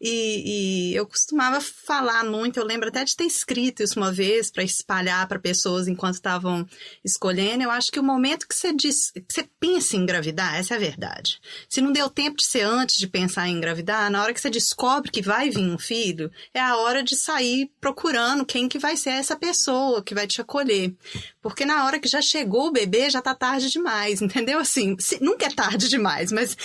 e eu costumava falar muito, eu lembro até de ter escrito isso uma vez para espalhar para pessoas enquanto estavam escolhendo. Eu acho que o momento que você pensa em engravidar, essa é a verdade. Se não deu tempo de ser antes de pensar em engravidar, na hora que você descobre que vai vir um filho, é a hora de sair procurando quem que vai ser essa pessoa que vai te acolher. Porque na hora que já chegou o bebê, já tá tarde demais, entendeu? Assim, nunca é tarde demais, mas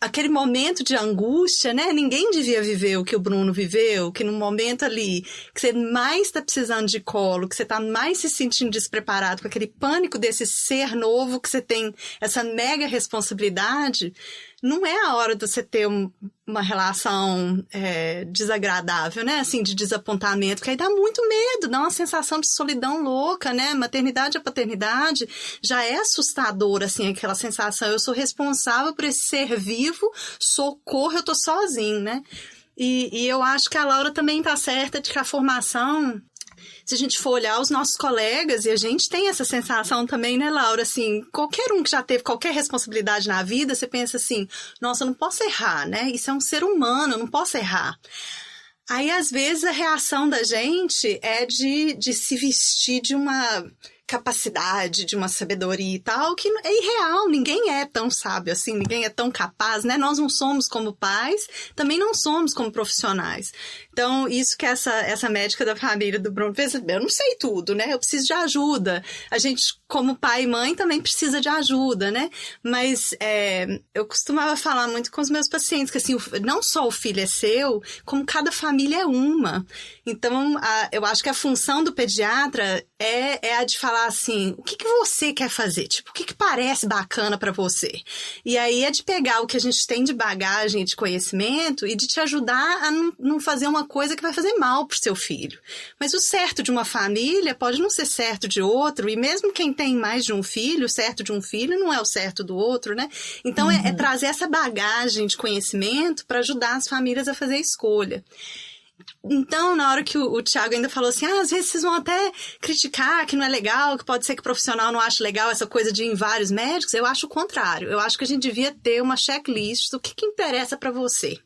aquele momento de angústia, né? Ninguém devia viver o que o Bruno viveu, que no momento ali que você mais tá precisando de colo, que você tá mais se sentindo despreparado, com aquele pânico desse ser novo, que você tem essa mega responsabilidade, não é a hora de você ter uma relação desagradável, né? Assim, de desapontamento, porque aí dá muito medo, dá uma sensação de solidão louca, né? Maternidade e paternidade já é assustador, assim, aquela sensação. Eu sou responsável por esse ser vivo, socorro, eu tô sozinho, né? E eu acho que a Laura também tá certa de que a formação... Se a gente for olhar os nossos colegas, e a gente tem essa sensação também, né, Laura? Assim, qualquer um que já teve qualquer responsabilidade na vida, você pensa assim, nossa, eu não posso errar, né? Isso é um ser humano, eu não posso errar. Aí, às vezes, a reação da gente é de se vestir de uma capacidade, de uma sabedoria e tal, que é irreal, ninguém é tão sábio assim, ninguém é tão capaz, né? Nós não somos como pais, também não somos como profissionais. Então, isso que essa médica da família do Bruno fez, eu não sei tudo, né? Eu preciso de ajuda. A gente, como pai e mãe, também precisa de ajuda, né? Mas eu costumava falar muito com os meus pacientes, que assim, não só o filho é seu, como cada família é uma. Então, eu acho que a função do pediatra é a de falar assim, o que você quer fazer? Tipo, o que parece bacana pra você? E aí é de pegar o que a gente tem de bagagem, de conhecimento e de te ajudar a não fazer uma coisa que vai fazer mal pro seu filho. Mas o certo de uma família pode não ser certo de outro, e mesmo quem tem mais de um filho, o certo de um filho não é o certo do outro, né? Então, é trazer essa bagagem de conhecimento para ajudar as famílias a fazer a escolha. Então, na hora que o Thiago ainda falou assim, às vezes vocês vão até criticar que não é legal, que pode ser que o profissional não ache legal essa coisa de ir em vários médicos, eu acho o contrário. Eu acho que a gente devia ter uma checklist do que interessa para você.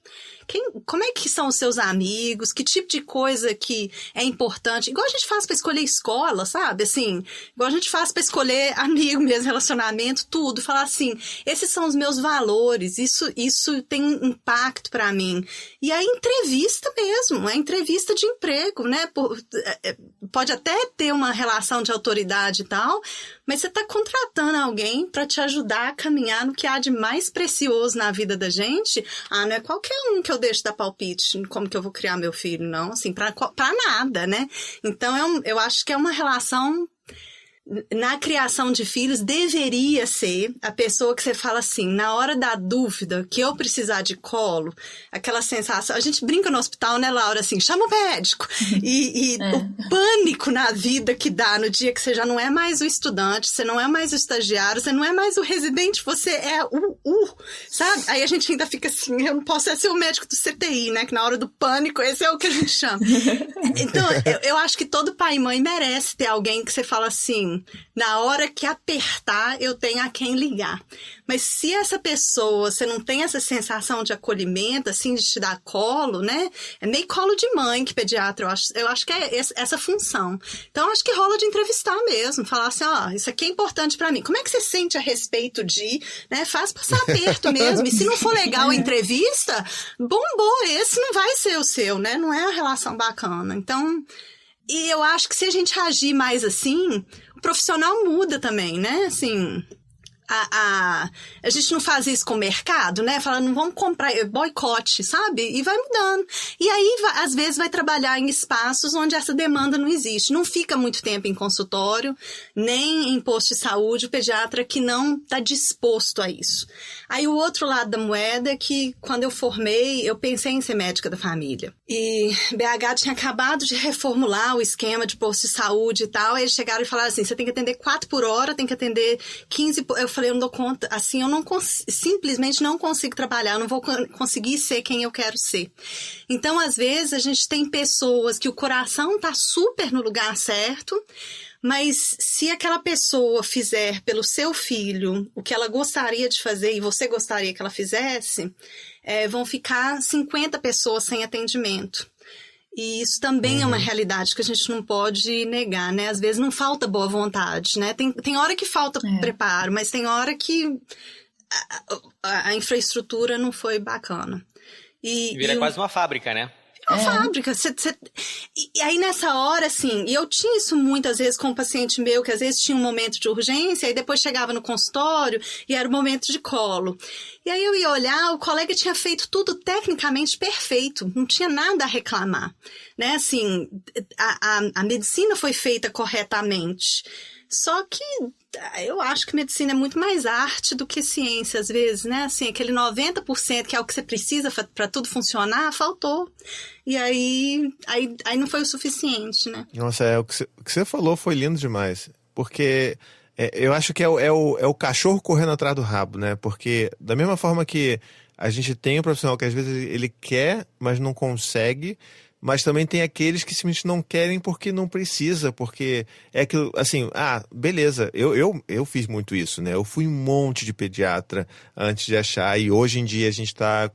Como é que são os seus amigos? Que tipo de coisa que é importante? Igual a gente faz para escolher escola, sabe? Assim, igual a gente faz para escolher amigo mesmo, relacionamento, tudo. Falar assim, esses são os meus valores, isso tem um impacto para mim. E a entrevista mesmo, a entrevista de emprego, né? Pode até ter uma relação de autoridade e tal, mas você está contratando alguém para te ajudar a caminhar no que há de mais precioso na vida da gente. Não é qualquer um que eu deixo dar palpite como que eu vou criar meu filho, não. Assim, para nada, né? Então, eu acho que é uma relação... Na criação de filhos, deveria ser a pessoa que você fala assim, na hora da dúvida, que eu precisar de colo, aquela sensação... A gente brinca no hospital, né, Laura? Assim, chama o médico. E o pânico na vida que dá no dia que você já não é mais o estudante, você não é mais o estagiário, você não é mais o residente, você é sabe? Aí a gente ainda fica assim, eu não posso ser o médico do CTI, né? Que na hora do pânico, esse é o que a gente chama. Então, eu acho que todo pai e mãe merece ter alguém que você fala assim, na hora que apertar, eu tenho a quem ligar. Mas se essa pessoa, você não tem essa sensação de acolhimento, assim, de te dar colo, né? É meio colo de mãe que pediatra, eu acho que é essa função. Então, eu acho que rola de entrevistar mesmo, falar assim, isso aqui é importante pra mim. Como é que você sente a respeito de, né? Faz passar aperto mesmo. E se não for legal a entrevista, bombou, esse não vai ser o seu, né? Não é uma relação bacana. Então, e eu acho que se a gente agir mais assim, o profissional muda também, né? Assim, a gente não faz isso com o mercado, né? Fala, não vamos comprar, boicote, sabe? E vai mudando. E aí, às vezes, vai trabalhar em espaços onde essa demanda não existe. Não fica muito tempo em consultório, nem em posto de saúde, o pediatra que não está disposto a isso. Aí, o outro lado da moeda é que, quando eu formei, eu pensei em ser médica da família. E BH tinha acabado de reformular o esquema de posto de saúde e tal. Aí eles chegaram e falaram assim, você tem que atender 4 por hora, tem que atender 15 por... Eu falei, eu não dou conta, assim, eu não simplesmente não consigo trabalhar, eu não vou conseguir ser quem eu quero ser. Então, às vezes, a gente tem pessoas que o coração tá super no lugar certo, mas se aquela pessoa fizer pelo seu filho o que ela gostaria de fazer e você gostaria que ela fizesse, vão ficar 50 pessoas sem atendimento. E isso também é uma realidade que a gente não pode negar, né? Às vezes não falta boa vontade, né? Tem hora que falta preparo, mas tem hora que a infraestrutura não foi bacana. Vira quase uma fábrica, né? Uma fábrica. E aí, nessa hora, assim, e eu tinha isso muitas vezes com um paciente meu, que às vezes tinha um momento de urgência, e depois chegava no consultório e era o momento de colo. E aí eu ia olhar, o colega tinha feito tudo tecnicamente perfeito, não tinha nada a reclamar, né? Assim, a medicina foi feita corretamente. Só que eu acho que medicina é muito mais arte do que ciência, às vezes, né? Assim, aquele 90% que é o que você precisa para tudo funcionar, faltou. E aí não foi o suficiente, né? Nossa, o que você falou foi lindo demais. Porque eu acho que é o cachorro correndo atrás do rabo, né? Porque da mesma forma que a gente tem um profissional que às vezes ele quer, mas não consegue... Mas também tem aqueles que simplesmente não querem porque não precisa, porque é aquilo, assim, beleza, eu fiz muito isso, né? Eu fui um monte de pediatra antes de achar, e hoje em dia a gente tá,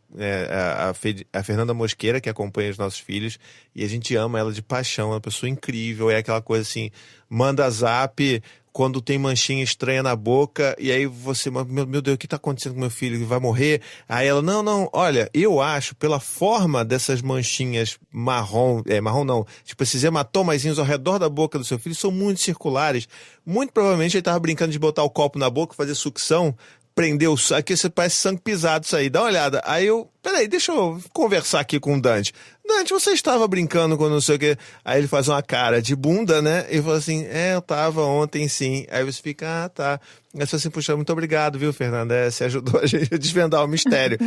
a Fernanda Mosqueira, que acompanha os nossos filhos, e a gente ama ela de paixão, é uma pessoa incrível, é aquela coisa assim, manda zap... Quando tem manchinha estranha na boca, e aí você, meu Deus, o que está acontecendo com meu filho? Ele vai morrer? Aí ela, não, olha, eu acho, pela forma dessas manchinhas marrom não, tipo esses hematomazinhos ao redor da boca do seu filho, são muito circulares. Muito provavelmente ele estava brincando de botar o copo na boca, fazer sucção, prendeu, aqui você parece sangue pisado isso aí, dá uma olhada. Aí peraí, deixa eu conversar aqui com o Dante. Dante, você estava brincando com não sei o quê. Aí ele faz uma cara de bunda, né? E fala assim, eu tava ontem sim. Aí você fica, tá. Aí você fala assim, puxa, muito obrigado, viu, Fernanda? Você ajudou a gente a desvendar o mistério.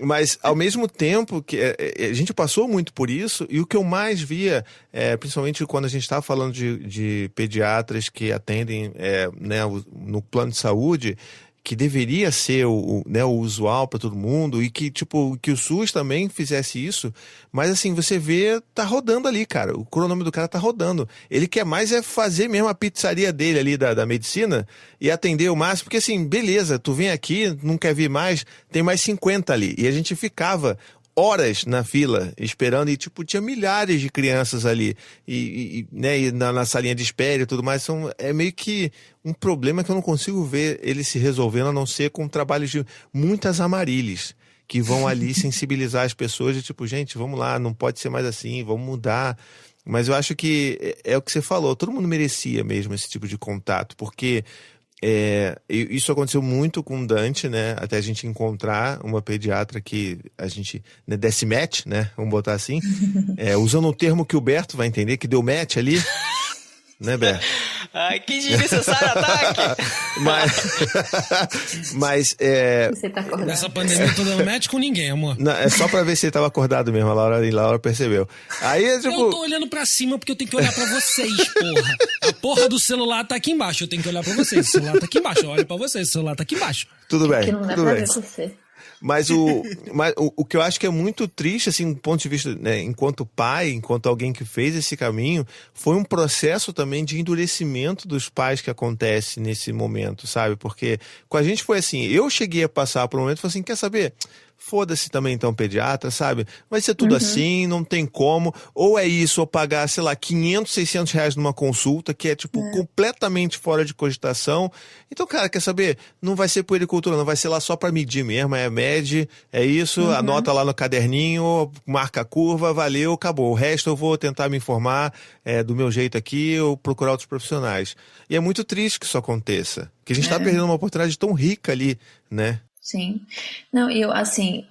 Mas, ao mesmo tempo, que a gente passou muito por isso, e o que eu mais via, principalmente quando a gente estava falando de pediatras que atendem né, no plano de saúde, que deveria ser o usual para todo mundo e que, que o SUS também fizesse isso, mas assim, você vê, tá rodando ali, cara, o cronômetro do cara tá rodando. Ele quer mais fazer mesmo a pizzaria dele ali da medicina e atender o máximo, porque assim, beleza, tu vem aqui, não quer vir mais, tem mais 50 ali. E a gente ficava horas na fila, esperando, e tinha milhares de crianças ali, né, e na salinha de espera e tudo mais, é meio que um problema que eu não consigo ver ele se resolvendo, a não ser com trabalhos de muitas Amarílis, que vão ali sensibilizar as pessoas, de gente, vamos lá, não pode ser mais assim, vamos mudar. Mas eu acho que é o que você falou, todo mundo merecia mesmo esse tipo de contato, porque... isso aconteceu muito com o Dante, né? Até a gente encontrar uma pediatra que a gente desse match, né? Vamos botar assim. Usando um termo que o Berto vai entender, que deu match ali. Né, Berto? Ai, que desnecessário ataque! Mas Você tá acordado. Nessa pandemia eu tô dando match com ninguém, amor. Não, é só pra ver se ele tava acordado mesmo. A Laura percebeu. Aí, Eu tô olhando pra cima porque eu tenho que olhar pra vocês, porra. A porra do celular tá aqui embaixo. Eu tenho que olhar pra vocês. O celular tá aqui embaixo. Eu olho pra vocês. O celular tá aqui embaixo. Tudo bem, Que não dá tudo pra bem. ver você. Mas o que eu acho que é muito triste, assim, do ponto de vista, né, enquanto pai, enquanto alguém que fez esse caminho, foi um processo também de endurecimento dos pais que acontece nesse momento, sabe? Porque com a gente foi assim, eu cheguei a passar por um momento e falei assim, quer saber? foda-se também então pediatra, sabe? Vai ser tudo assim, não tem como. Ou é isso, ou pagar, sei lá, 500, 600 reais numa consulta, que é, tipo, completamente fora de cogitação. Então, cara, quer saber? Não vai ser puericultura, não vai ser lá só pra medir mesmo, mede, é isso, anota lá no caderninho, marca a curva, valeu, acabou. O resto eu vou tentar me informar do meu jeito aqui, ou procurar outros profissionais. E é muito triste que isso aconteça, porque a gente tá perdendo uma oportunidade tão rica ali, né? Sim. Não,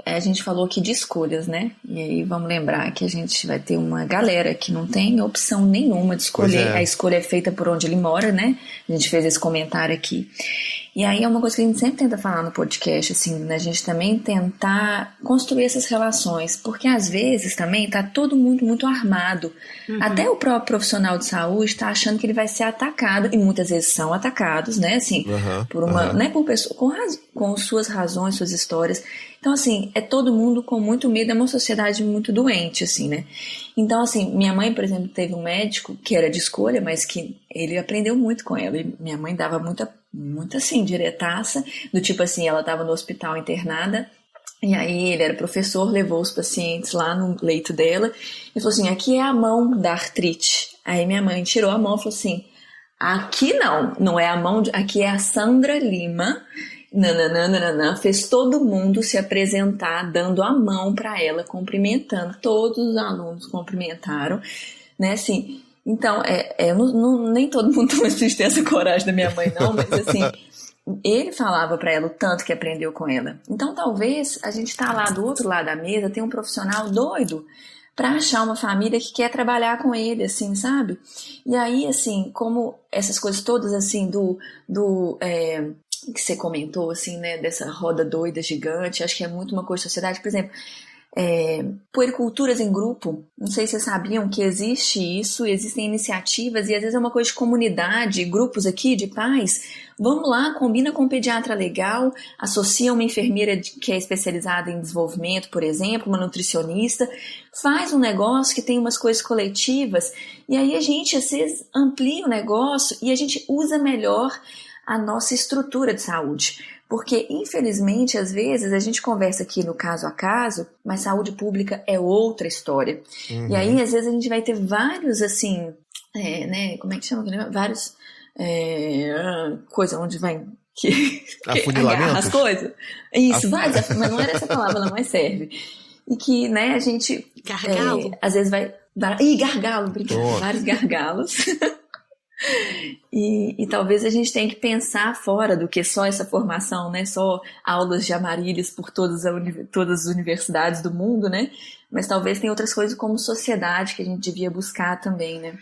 a gente falou aqui de escolhas, né? E aí vamos lembrar que a gente vai ter uma galera que não tem opção nenhuma de escolher. A escolha é feita por onde ele mora, né? A gente fez esse comentário aqui. E aí é uma coisa que a gente sempre tenta falar no podcast, assim, né? A gente também tentar construir essas relações, porque às vezes também tá todo mundo muito armado. Até o próprio profissional de saúde tá achando que ele vai ser atacado, e muitas vezes são atacados, né? Assim, por uma, né? Por pessoa, com suas razões, suas histórias. Então, assim, é todo mundo com muito medo, é uma sociedade muito doente, assim, né? Então, assim, minha mãe, por exemplo, teve um médico que era de escolha, mas que ele aprendeu muito com ela. E minha mãe dava muita assim, diretaça, do tipo assim, ela estava no hospital internada, e aí ele era professor, levou os pacientes lá no leito dela, e falou assim, aqui é a mão da artrite. Aí minha mãe tirou a mão e falou assim, aqui não é a mão, aqui é a Sandra Lima, fez todo mundo se apresentar, dando a mão para ela, cumprimentando, todos os alunos cumprimentaram, né, assim. Então, nem todo mundo precisa ter essa coragem da minha mãe, não, mas assim, ele falava para ela o tanto que aprendeu com ela. Então, talvez a gente tá lá do outro lado da mesa, tem um profissional doido para achar uma família que quer trabalhar com ele, assim, sabe? E aí, assim, como essas coisas todas, assim, que você comentou, assim, né, dessa roda doida gigante, acho que é muito uma coisa de sociedade, por exemplo, puericulturas em grupo, não sei se vocês sabiam que existe isso, existem iniciativas, e às vezes é uma coisa de comunidade, grupos aqui de pais, vamos lá, combina com um pediatra legal, associa uma enfermeira que é especializada em desenvolvimento, por exemplo, uma nutricionista, faz um negócio que tem umas coisas coletivas, e aí a gente às vezes amplia o negócio e a gente usa melhor a nossa estrutura de saúde. Porque, infelizmente, às vezes, a gente conversa aqui no caso a caso, mas saúde pública é outra história. E aí, às vezes, a gente vai ter vários, assim, né, como é que chama? Vários, coisa onde vai... agarra as coisas. Isso, vários, mas não era essa palavra, não, mas serve. E que, né, a gente... Gargalo? Às vezes vai... gargalo, obrigada. Vários gargalos. E talvez a gente tenha que pensar fora do que só essa formação, né? Só aulas de Amarílis por todas as universidades do mundo, né? Mas talvez tem outras coisas como sociedade que a gente devia buscar também, né?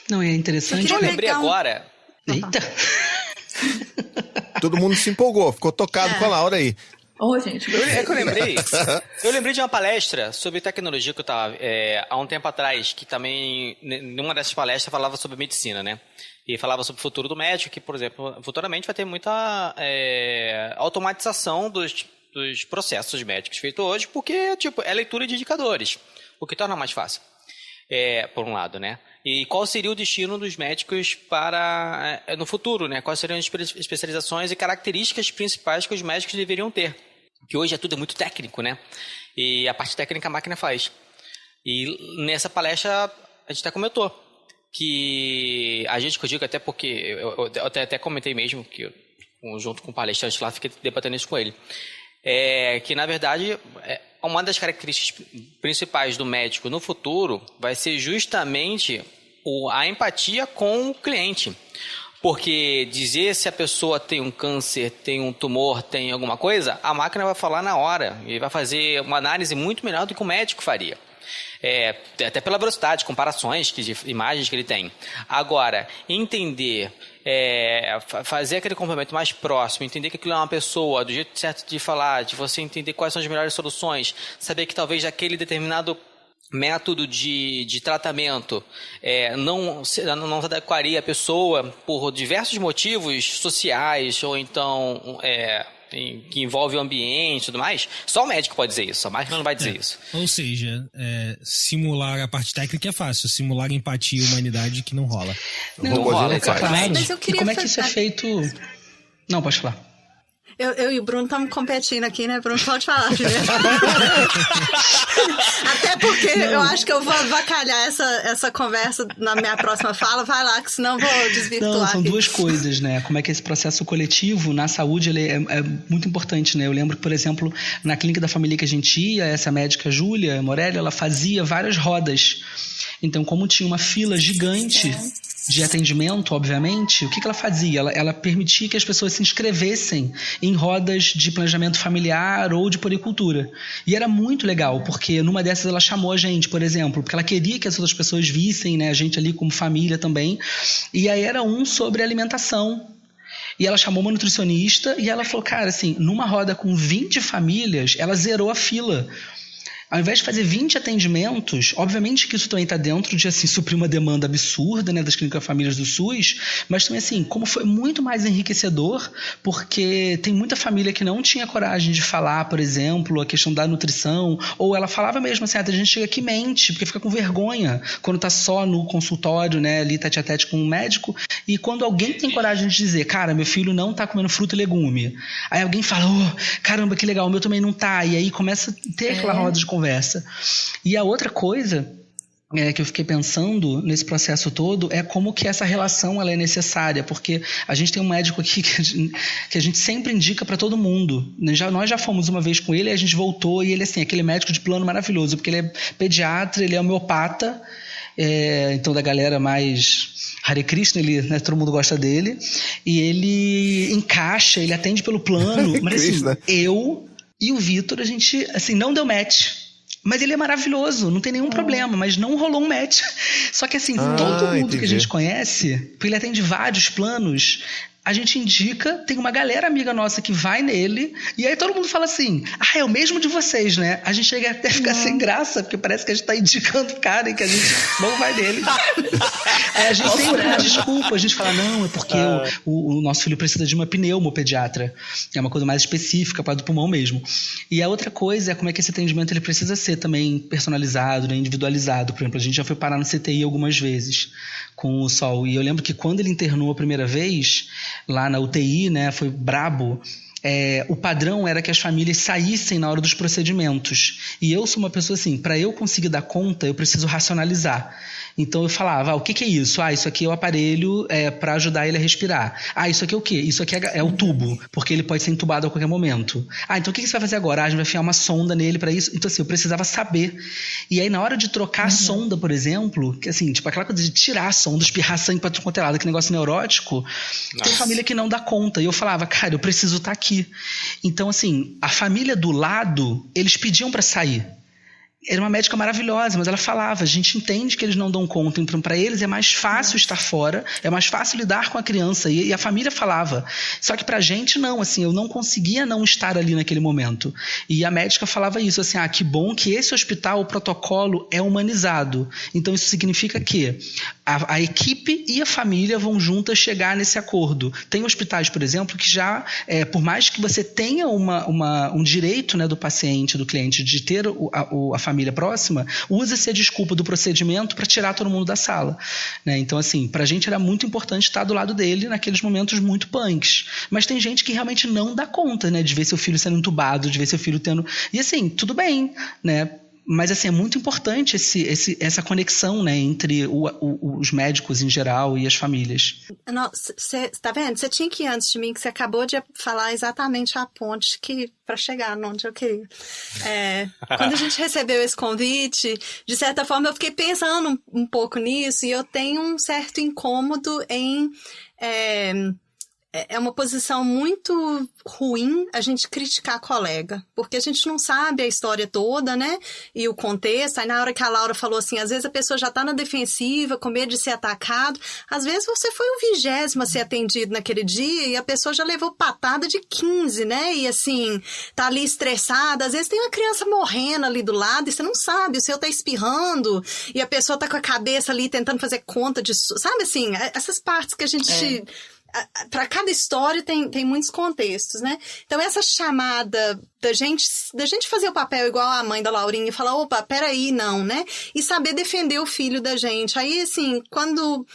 Não, é interessante. Eu lembrei agora. Eita! Todo mundo se empolgou, ficou tocado com a Laura aí. Gente. Eu lembrei de uma palestra sobre tecnologia que eu estava há um tempo atrás, que também, numa dessas palestras, falava sobre medicina, né? E falava sobre o futuro do médico, que, por exemplo, futuramente vai ter muita automatização dos processos médicos feitos hoje, porque, tipo, é leitura de indicadores, o que torna mais fácil, por um lado, né? E qual seria o destino dos médicos para no futuro, né? Quais seriam as especializações e características principais que os médicos deveriam ter? Que hoje tudo muito técnico, né? E a parte técnica a máquina faz. E nessa palestra a gente até comentou que a gente, que eu digo até porque eu até comentei mesmo que junto com o palestrante lá, fiquei debatendo isso com ele, que na verdade uma das características principais do médico no futuro vai ser justamente a empatia com o cliente. Porque dizer se a pessoa tem um câncer, tem um tumor, tem alguma coisa, a máquina vai falar na hora e vai fazer uma análise muito melhor do que o médico faria. Até pela velocidade, comparações de imagens que ele tem. Agora, entender, fazer aquele complemento mais próximo, entender que aquilo é uma pessoa, do jeito certo de falar, de você entender quais são as melhores soluções, saber que talvez aquele determinado método de tratamento não se adequaria à pessoa por diversos motivos sociais ou então que envolve o ambiente e tudo mais, só o médico pode dizer isso, a máquina não vai dizer isso. Ou seja, simular a parte técnica é fácil, simular empatia e humanidade que não rola. Não rola, claro. Mas eu queria e como é que isso é feito... Não, pode falar. Eu e o Bruno estamos competindo aqui, né, Bruno? Pode falar, Juliana. Até porque eu acho que eu vou avacalhar essa conversa na minha próxima fala. Vai lá, que senão eu vou desvirtuar. Não, são aqui. duas coisas, né? Como é que esse processo coletivo na saúde ele é muito importante, né? Eu lembro que, por exemplo, na clínica da família que a gente ia, essa médica Júlia Morelli, ela fazia várias rodas. Então, como tinha uma fila gigante de atendimento, obviamente, o que ela fazia? Ela permitia que as pessoas se inscrevessem em rodas de planejamento familiar ou de puericultura. E era muito legal, porque numa dessas ela chamou a gente, por exemplo, porque ela queria que as outras pessoas vissem, né, a gente ali como família também. E aí era um sobre alimentação. E ela chamou uma nutricionista e ela falou, cara, assim, numa roda com 20 famílias, ela zerou a fila. Ao invés de fazer 20 atendimentos, obviamente que isso também está dentro de assim, suprir uma demanda absurda, né, das clínicas famílias do SUS, mas também assim, como foi muito mais enriquecedor, porque tem muita família que não tinha coragem de falar, por exemplo, a questão da nutrição, ou ela falava mesmo assim, a gente chega aqui mente, porque fica com vergonha quando está só no consultório, né, ali tete a tete com um médico, e quando alguém tem coragem de dizer, cara, meu filho não está comendo fruta e legume, aí alguém fala, oh, caramba, que legal, o meu também não está, e aí começa a ter aquela roda de conversa. E a outra coisa que eu fiquei pensando nesse processo todo é como que essa relação ela é necessária, porque a gente tem um médico aqui que a gente sempre indica para todo mundo. Nós já fomos uma vez com ele, a gente voltou e ele assim, aquele médico de plano maravilhoso, porque ele é pediatra, ele é homeopata, então da galera mais Hare Krishna, ele, né, todo mundo gosta dele, e ele encaixa, ele atende pelo plano, mas assim, eu e o Vitor, a gente assim, não deu match. Mas ele é maravilhoso, não tem nenhum problema, mas não rolou um match. Só que assim, todo mundo que a gente conhece, porque ele atende vários planos, a gente indica, tem uma galera amiga nossa que vai nele, e aí todo mundo fala assim, é o mesmo de vocês, né? A gente chega até a ficar sem graça, porque parece que a gente tá indicando o cara e que a gente não vai nele. Aí a gente sempre dá desculpa, a gente fala, não, é porque o nosso filho precisa de uma pneumopediatra, é uma coisa mais específica para do pulmão mesmo. E a outra coisa é como é que esse atendimento ele precisa ser também personalizado, né, individualizado. Por exemplo, a gente já foi parar no CTI algumas vezes com o Sol, e eu lembro que quando ele internou a primeira vez, lá na UTI, né, foi brabo, o padrão era que as famílias saíssem na hora dos procedimentos. E eu sou uma pessoa assim, para eu conseguir dar conta, eu preciso racionalizar. Então eu falava, o que é isso? Isso aqui é o aparelho para ajudar ele a respirar. Isso aqui é o quê? Isso aqui é o tubo, porque ele pode ser entubado a qualquer momento. Então o que você vai fazer agora? A gente vai enfiar uma sonda nele para isso. Então assim, eu precisava saber. E aí na hora de trocar a sonda, por exemplo, que assim, tipo aquela coisa de tirar a sonda, espirrar sangue para tudo quanto é lado, aquele negócio neurótico, tem família que não dá conta. E eu falava, cara, eu preciso estar aqui. Então assim, a família do lado, eles pediam para sair. Era uma médica maravilhosa, mas ela falava, a gente entende que eles não dão conta, então para eles é mais fácil estar fora, é mais fácil lidar com a criança, e a família falava. Só que pra gente não, assim, eu não conseguia não estar ali naquele momento. E a médica falava isso, assim, que bom que esse hospital, o protocolo é humanizado. Então isso significa que a equipe e a família vão juntas chegar nesse acordo. Tem hospitais, por exemplo, que já, por mais que você tenha um direito, né, do paciente, do cliente, de ter a família próxima, usa-se a desculpa do procedimento para tirar todo mundo da sala, né? Então assim, pra gente era muito importante estar do lado dele naqueles momentos muito punks, mas tem gente que realmente não dá conta, né, de ver seu filho sendo entubado, de ver seu filho tendo, e assim, tudo bem, né, mas assim, é muito importante essa conexão, né, entre os médicos em geral e as famílias. Você tá vendo? Você tinha que ir antes de mim, que você acabou de falar exatamente a ponte que para chegar onde eu queria. Quando a gente recebeu esse convite, de certa forma eu fiquei pensando um pouco nisso, e eu tenho um certo incômodo em... É uma posição muito ruim a gente criticar colega, porque a gente não sabe a história toda, né? E o contexto. Aí na hora que a Laura falou assim, às vezes a pessoa já tá na defensiva, com medo de ser atacado. Às vezes você foi o 20º a ser atendido naquele dia e a pessoa já levou patada de 15, né? E assim, tá ali estressada. Às vezes tem uma criança morrendo ali do lado e você não sabe, o seu tá espirrando e a pessoa tá com a cabeça ali tentando fazer conta de... Sabe assim, essas partes que a gente... Para cada história tem muitos contextos, né? Então essa chamada da gente fazer o papel igual a mãe da Laurinha e falar, opa, peraí, não, né? E saber defender o filho da gente. Aí, assim, quando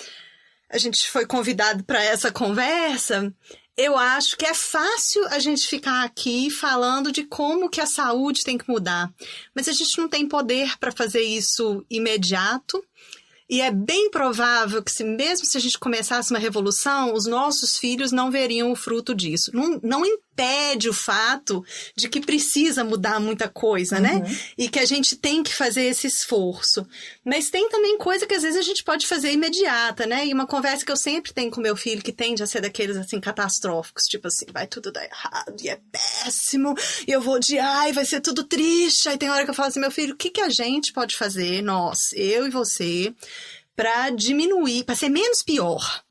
a gente foi convidado para essa conversa, Eu acho que é fácil a gente ficar aqui falando de como que a saúde tem que mudar, mas a gente não tem poder para fazer isso imediato. E é bem provável que, mesmo se a gente começasse uma revolução, os nossos filhos não veriam o fruto disso. Não impede o fato de que precisa mudar muita coisa, né? E que a gente tem que fazer esse esforço. Mas tem também coisa que às vezes a gente pode fazer imediata, né? E uma conversa que eu sempre tenho com meu filho, que tende a ser daqueles, assim, catastróficos. Tipo assim, vai tudo dar errado e é péssimo. E eu vou odiar e vai ser tudo triste. Aí tem hora que eu falo assim, meu filho, o que que a gente pode fazer, nós, eu e você, para diminuir, para ser menos pior?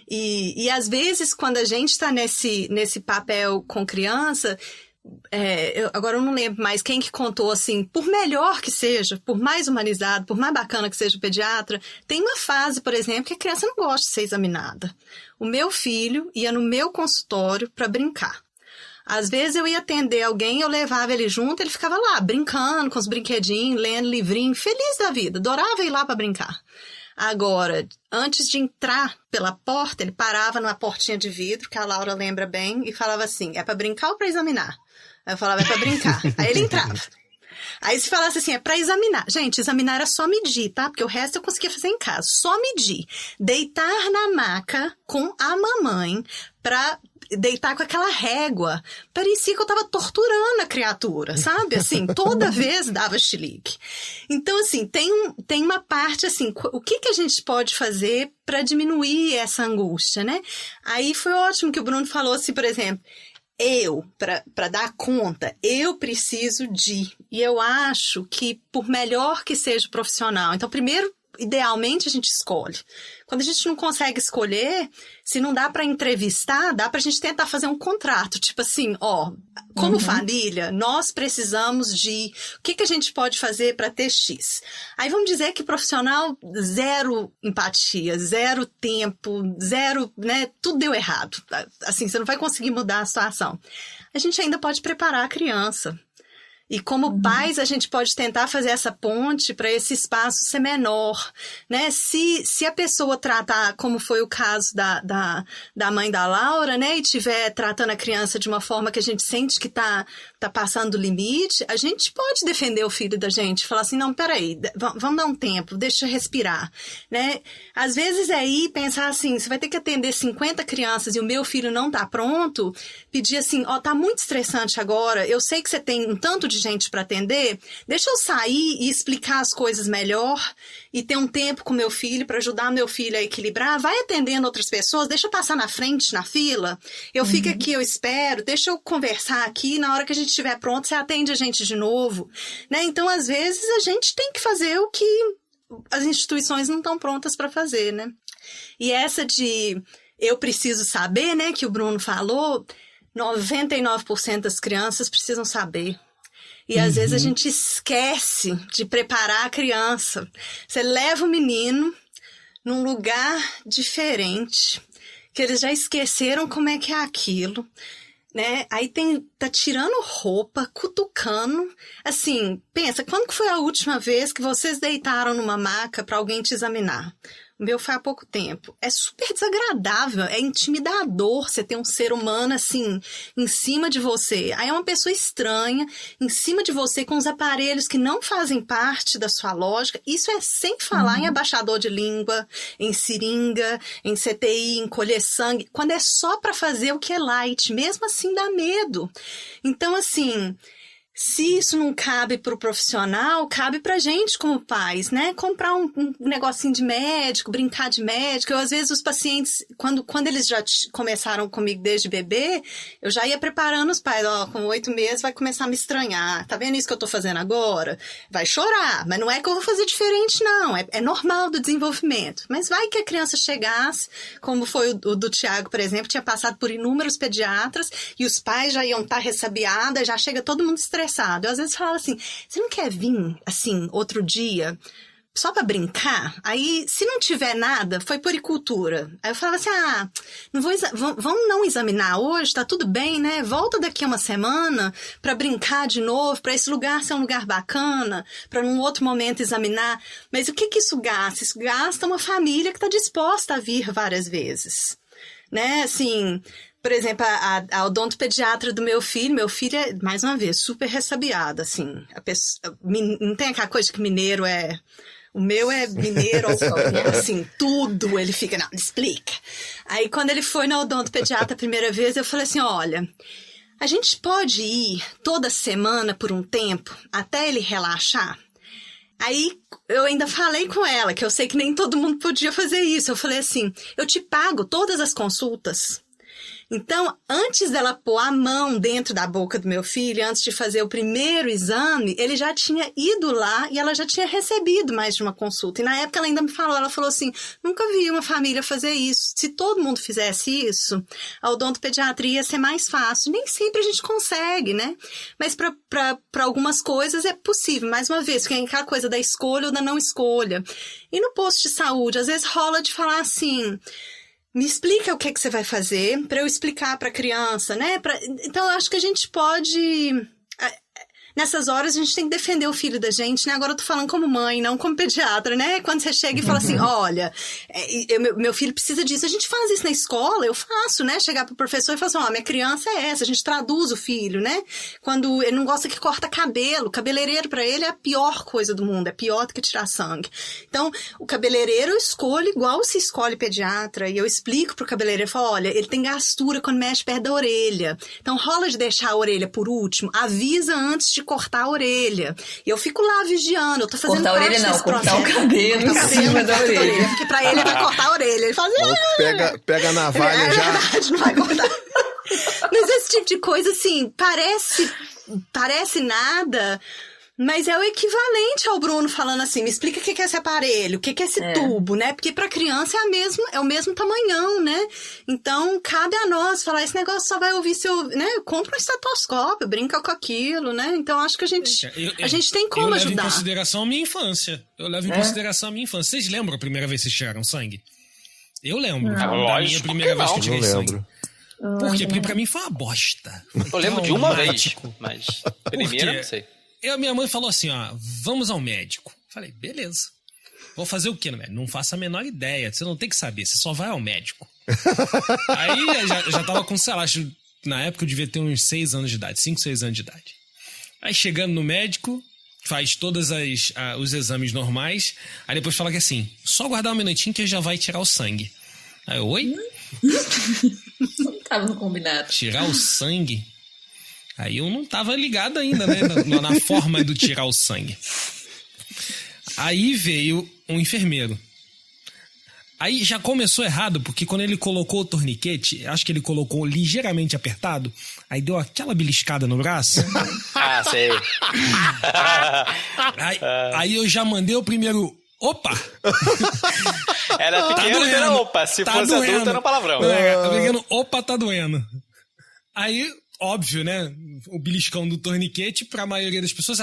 E às vezes, quando a gente está nesse papel com criança, agora eu não lembro mais quem que contou assim, por melhor que seja, por mais humanizado, por mais bacana que seja o pediatra, tem uma fase, por exemplo, que a criança não gosta de ser examinada. O meu filho ia no meu consultório para brincar. Às vezes eu ia atender alguém, eu levava ele junto, ele ficava lá, brincando com os brinquedinhos, lendo livrinho, feliz da vida, adorava ir lá para brincar. Agora, antes de entrar pela porta, ele parava numa portinha de vidro, que a Laura lembra bem, e falava assim, é para brincar ou para examinar? Aí eu falava, é para brincar. Aí ele entrava. Aí se falasse assim, é para examinar. Gente, examinar era só medir, tá? Porque o resto eu conseguia fazer em casa. Só medir. Deitar na maca com a mamãe para deitar com aquela régua. Parecia que eu tava torturando a criatura, sabe? Assim, toda vez dava chilique. Então, assim, tem uma parte, assim, o que a gente pode fazer para diminuir essa angústia, né? Aí foi ótimo que o Bruno falou assim, por exemplo, para dar conta, eu preciso de... E eu acho que, por melhor que seja o profissional... Então, primeiro, idealmente, a gente escolhe. Quando a gente não consegue escolher, se não dá para entrevistar, dá para a gente tentar fazer um contrato. Tipo assim, como família, nós precisamos de... O que a gente pode fazer para ter X? Aí vamos dizer que profissional, zero empatia, zero tempo, zero, né? Tudo deu errado. Assim, você não vai conseguir mudar a situação. A gente ainda pode preparar a criança. E como pais, a gente pode tentar fazer essa ponte para esse espaço ser menor, né? Se a pessoa tratar, como foi o caso da mãe da Laura, né? E estiver tratando a criança de uma forma que a gente sente que tá passando do limite, a gente pode defender o filho da gente. Falar assim, não, peraí, vamos dar um tempo, deixa eu respirar, né? Às vezes é ir pensar assim, você vai ter que atender 50 crianças e o meu filho não tá pronto, pedir assim, tá muito estressante agora, eu sei que você tem um tanto de gente para atender, deixa eu sair e explicar as coisas melhor e ter um tempo com meu filho para ajudar meu filho a equilibrar, vai atendendo outras pessoas, deixa eu passar na frente, na fila, eu fico aqui, eu espero, deixa eu conversar aqui, na hora que a gente estiver pronto, você atende a gente de novo, né? Então, às vezes, a gente tem que fazer o que as instituições não estão prontas para fazer, né? E essa de eu preciso saber, né, que o Bruno falou, 99% das crianças precisam saber. E às vezes a gente esquece de preparar a criança. Você leva o menino num lugar diferente, que eles já esqueceram como é que é aquilo, né? Aí tá tirando roupa, cutucando. Assim, pensa, quando que foi a última vez que vocês deitaram numa maca para alguém te examinar? O meu foi há pouco tempo. É super desagradável, é intimidador você ter um ser humano assim, em cima de você. Aí é uma pessoa estranha, em cima de você, com os aparelhos que não fazem parte da sua lógica. Isso é sem falar em abaixador de língua, em seringa, em CTI, em colher sangue. Quando é só para fazer o que é light, mesmo assim dá medo. Então, assim... Se isso não cabe para o profissional, cabe para a gente como pais, né? Comprar um negocinho de médico, brincar de médico. Às vezes os pacientes, quando eles já começaram comigo desde bebê, eu já ia preparando os pais. Com 8 meses vai começar a me estranhar. Tá vendo isso que eu tô fazendo agora? Vai chorar, mas não é que eu vou fazer diferente, não. É normal do desenvolvimento. Mas vai que a criança chegasse, como foi o do Tiago, por exemplo, tinha passado por inúmeros pediatras e os pais já iam estar ressabiados, já chega todo mundo estressado. Eu às vezes falava assim, você não quer vir, assim, outro dia, só para brincar? Aí, se não tiver nada, foi puericultura. Aí eu falava assim, vamos não examinar hoje, tá tudo bem, né? Volta daqui a uma semana para brincar de novo, para esse lugar ser um lugar bacana, para num outro momento examinar. Mas o que isso gasta? Isso gasta uma família que está disposta a vir várias vezes, né? Assim... Por exemplo, a odontopediatra do meu filho é, mais uma vez, super ressabiada, assim. Não tem aquela coisa que mineiro é... O meu é mineiro, assim, tudo. Ele fica, não, explica. Aí, quando ele foi na odontopediatra a primeira vez, eu falei assim, olha, a gente pode ir toda semana por um tempo, até ele relaxar? Aí, eu ainda falei com ela, que eu sei que nem todo mundo podia fazer isso. Eu falei assim, eu te pago todas as consultas. Então, antes dela pôr a mão dentro da boca do meu filho, antes de fazer o primeiro exame, ele já tinha ido lá e ela já tinha recebido mais de uma consulta. E na época ela ainda me falou, ela falou assim, nunca vi uma família fazer isso. Se todo mundo fizesse isso, a odontopediatria ia ser mais fácil. Nem sempre a gente consegue, né? Mas para algumas coisas é possível. Mais uma vez, porque é aquela coisa da escolha ou da não escolha. E no posto de saúde, às vezes rola de falar assim... Me explica o que você vai fazer para eu explicar para a criança, né? Então, eu acho que a gente pode... Nessas horas, a gente tem que defender o filho da gente, né? Agora eu tô falando como mãe, não como pediatra, né? Quando você chega e fala assim, olha, meu filho precisa disso. A gente faz isso na escola, eu faço, né? Chegar pro professor e falar assim, minha criança é essa. A gente traduz o filho, né? Quando ele não gosta que corta cabelo. Cabeleireiro, pra ele, é a pior coisa do mundo. É pior do que tirar sangue. Então, o cabeleireiro eu escolho igual se escolhe pediatra. E eu explico pro cabeleireiro, eu falo, olha, ele tem gastura quando mexe perto da orelha. Então, rola de deixar a orelha por último. Avisa antes de cortar a orelha. E eu fico lá vigiando, eu tô fazendo cortar a orelha não, cortar o cabelo em cima da orelha. Porque pra ele vai cortar a orelha. Ele fala assim, pega a navalha já. Verdade, não vai cortar. Mas esse tipo de coisa, assim, parece nada... Mas é o equivalente ao Bruno falando assim, me explica o que é esse aparelho, o que é esse tubo, né? Porque pra criança é o mesmo tamanhão, né? Então, cabe a nós falar, esse negócio só vai ouvir se eu, né? Compra um estetoscópio, brinca com aquilo, né? Então, acho que a gente tem como ajudar. Eu levo em consideração a minha infância. Vocês lembram a primeira vez que vocês tiraram sangue? Eu lembro. Da minha primeira vez que eu tirei sangue. Por quê? Porque pra mim foi uma bosta. Eu lembro de uma vez, mas primeira não sei. A minha mãe falou assim, vamos ao médico. Falei, beleza. Vou fazer o quê no médico? Não faço a menor ideia. Você não tem que saber, você só vai ao médico. Aí já tava com, sei lá, na época eu devia ter uns 6 anos de idade, 5, 6 anos de idade. Aí chegando no médico, faz todos os exames normais. Aí depois fala que assim, só guardar um minutinho que ele já vai tirar o sangue. Aí eu, oi? Não tava no combinado. Tirar o sangue? Aí eu não tava ligado ainda, né? Na forma do tirar o sangue. Aí veio um enfermeiro. Aí já começou errado, porque quando ele colocou o torniquete, acho que ele colocou ligeiramente apertado, aí deu aquela beliscada no braço. Ah, sei. Aí eu já mandei o primeiro... Opa! Era pequeno, tá era opa. Se fosse doendo. Adulto, era um palavrão. Tá pequeno, opa, tá doendo. Aí... Óbvio, né? O beliscão do torniquete, pra maioria das pessoas,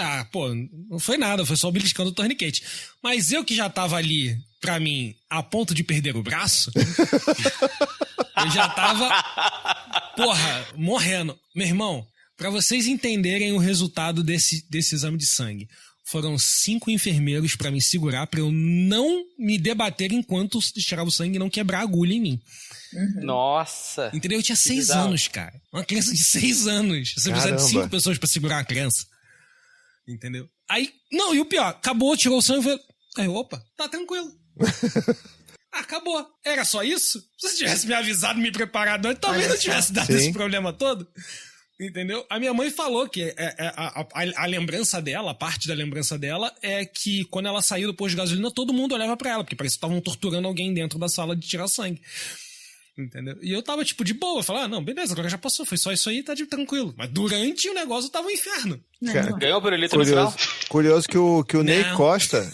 não foi nada, foi só o beliscão do torniquete. Mas eu que já tava ali, pra mim, a ponto de perder o braço, eu já tava, morrendo. Meu irmão, pra vocês entenderem o resultado desse exame de sangue, foram 5 enfermeiros pra me segurar, pra eu não me debater enquanto tirava o sangue e não quebrar a agulha em mim. Nossa. Entendeu? Eu tinha 6 anos, cara. Uma criança de 6 anos. Você precisa de 5 pessoas pra segurar uma criança. Entendeu? Aí, não, e o pior, acabou, tirou o sangue e aí, opa, tá tranquilo. Acabou. Era só isso? Se você tivesse me avisado, me preparado antes, talvez não tivesse dado esse problema todo. Entendeu? A minha mãe falou que a lembrança dela, a parte da lembrança dela, é que quando ela saiu do posto de gasolina, todo mundo olhava pra ela, porque parece que estavam torturando alguém dentro da sala de tirar sangue. Entendeu? E eu tava, de boa. Falar, não, beleza, agora já passou, foi só isso aí, tá tranquilo. Mas durante o negócio tava um inferno. Ganhou por litro no final? Curioso que o Ney Costa,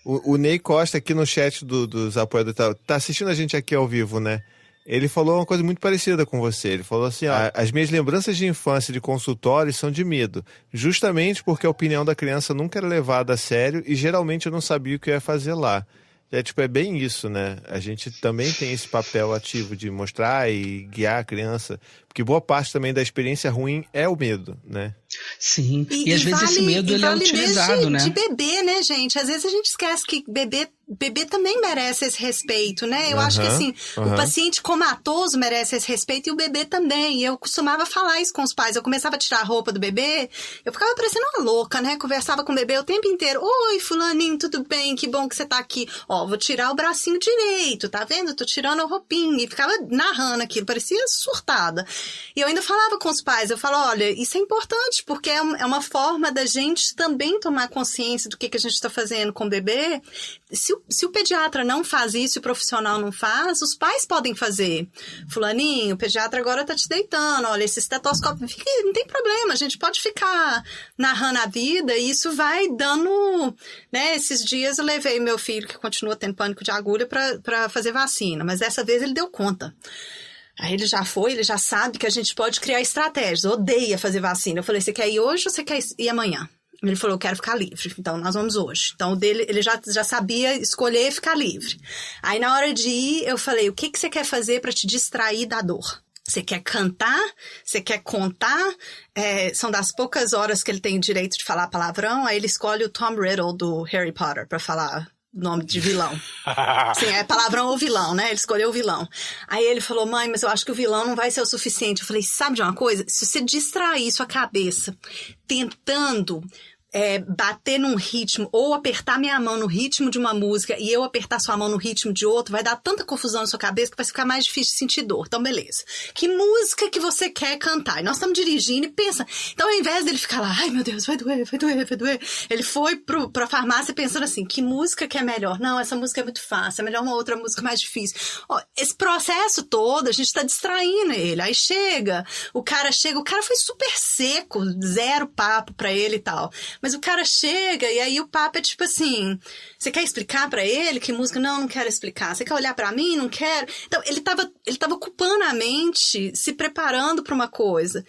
o Ney Costa aqui no chat dos apoiadores, tá assistindo a gente aqui ao vivo, né? Ele falou uma coisa muito parecida com você. Ele falou assim, as minhas lembranças de infância de consultório são de medo. Justamente porque a opinião da criança nunca era levada a sério e geralmente eu não sabia o que eu ia fazer lá. É bem isso, né? A gente também tem esse papel ativo de mostrar e guiar a criança, porque boa parte também da experiência ruim é o medo, né? Sim, e às vezes esse medo ele é utilizado, né? De bebê, né, gente? Às vezes a gente esquece que bebê o bebê também merece esse respeito, né? Eu acho que assim, o paciente comatoso merece esse respeito e o bebê também. E eu costumava falar isso com os pais. Eu começava a tirar a roupa do bebê, eu ficava parecendo uma louca, né? Conversava com o bebê o tempo inteiro. Oi, fulaninho, tudo bem? Que bom que você tá aqui. Ó, vou tirar o bracinho direito, tá vendo? Tô tirando a roupinha. E ficava narrando aquilo, parecia surtada. E eu ainda falava com os pais, eu falo, olha, isso é importante, porque é uma forma da gente também tomar consciência do que a gente tá fazendo com o bebê. Se o pediatra não faz isso, o profissional não faz, os pais podem fazer. Fulaninho, o pediatra agora tá te deitando, olha, esse estetoscópio, não tem problema, a gente pode ficar narrando a vida e isso vai dando, né, esses dias eu levei meu filho, que continua tendo pânico de agulha, pra fazer vacina, mas dessa vez ele deu conta. Aí ele já sabe que a gente pode criar estratégias, odeia fazer vacina. Eu falei, você quer ir hoje ou você quer ir amanhã? Ele falou, eu quero ficar livre, então nós vamos hoje. Então, ele já sabia escolher ficar livre. Aí, na hora de ir, eu falei, o que você quer fazer para te distrair da dor? Você quer cantar? Você quer contar? São das poucas horas que ele tem direito de falar palavrão. Aí ele escolhe o Tom Riddle do Harry Potter para falar nome de vilão. Sim, é palavrão ou vilão, né? Ele escolheu o vilão. Aí ele falou, mãe, mas eu acho que o vilão não vai ser o suficiente. Eu falei, sabe de uma coisa? Se você distrair sua cabeça tentando bater num ritmo, ou apertar minha mão no ritmo de uma música e eu apertar sua mão no ritmo de outro, vai dar tanta confusão na sua cabeça que vai ficar mais difícil de sentir dor. Então, beleza. Que música que você quer cantar? E nós estamos dirigindo e pensa. Então, ao invés dele ficar lá, ai meu Deus, vai doer, ele foi pra farmácia pensando assim, que música que é melhor? Não, essa música é muito fácil, é melhor uma outra música mais difícil. Ó, esse processo todo, a gente tá distraindo ele. Aí o cara foi super seco, zero papo pra ele e tal. Mas o cara chega e aí o papo é tipo assim, você quer explicar pra ele que música? Não quero explicar. Você quer olhar pra mim? Não quero. Então, ele tava ocupando a mente, se preparando pra uma coisa.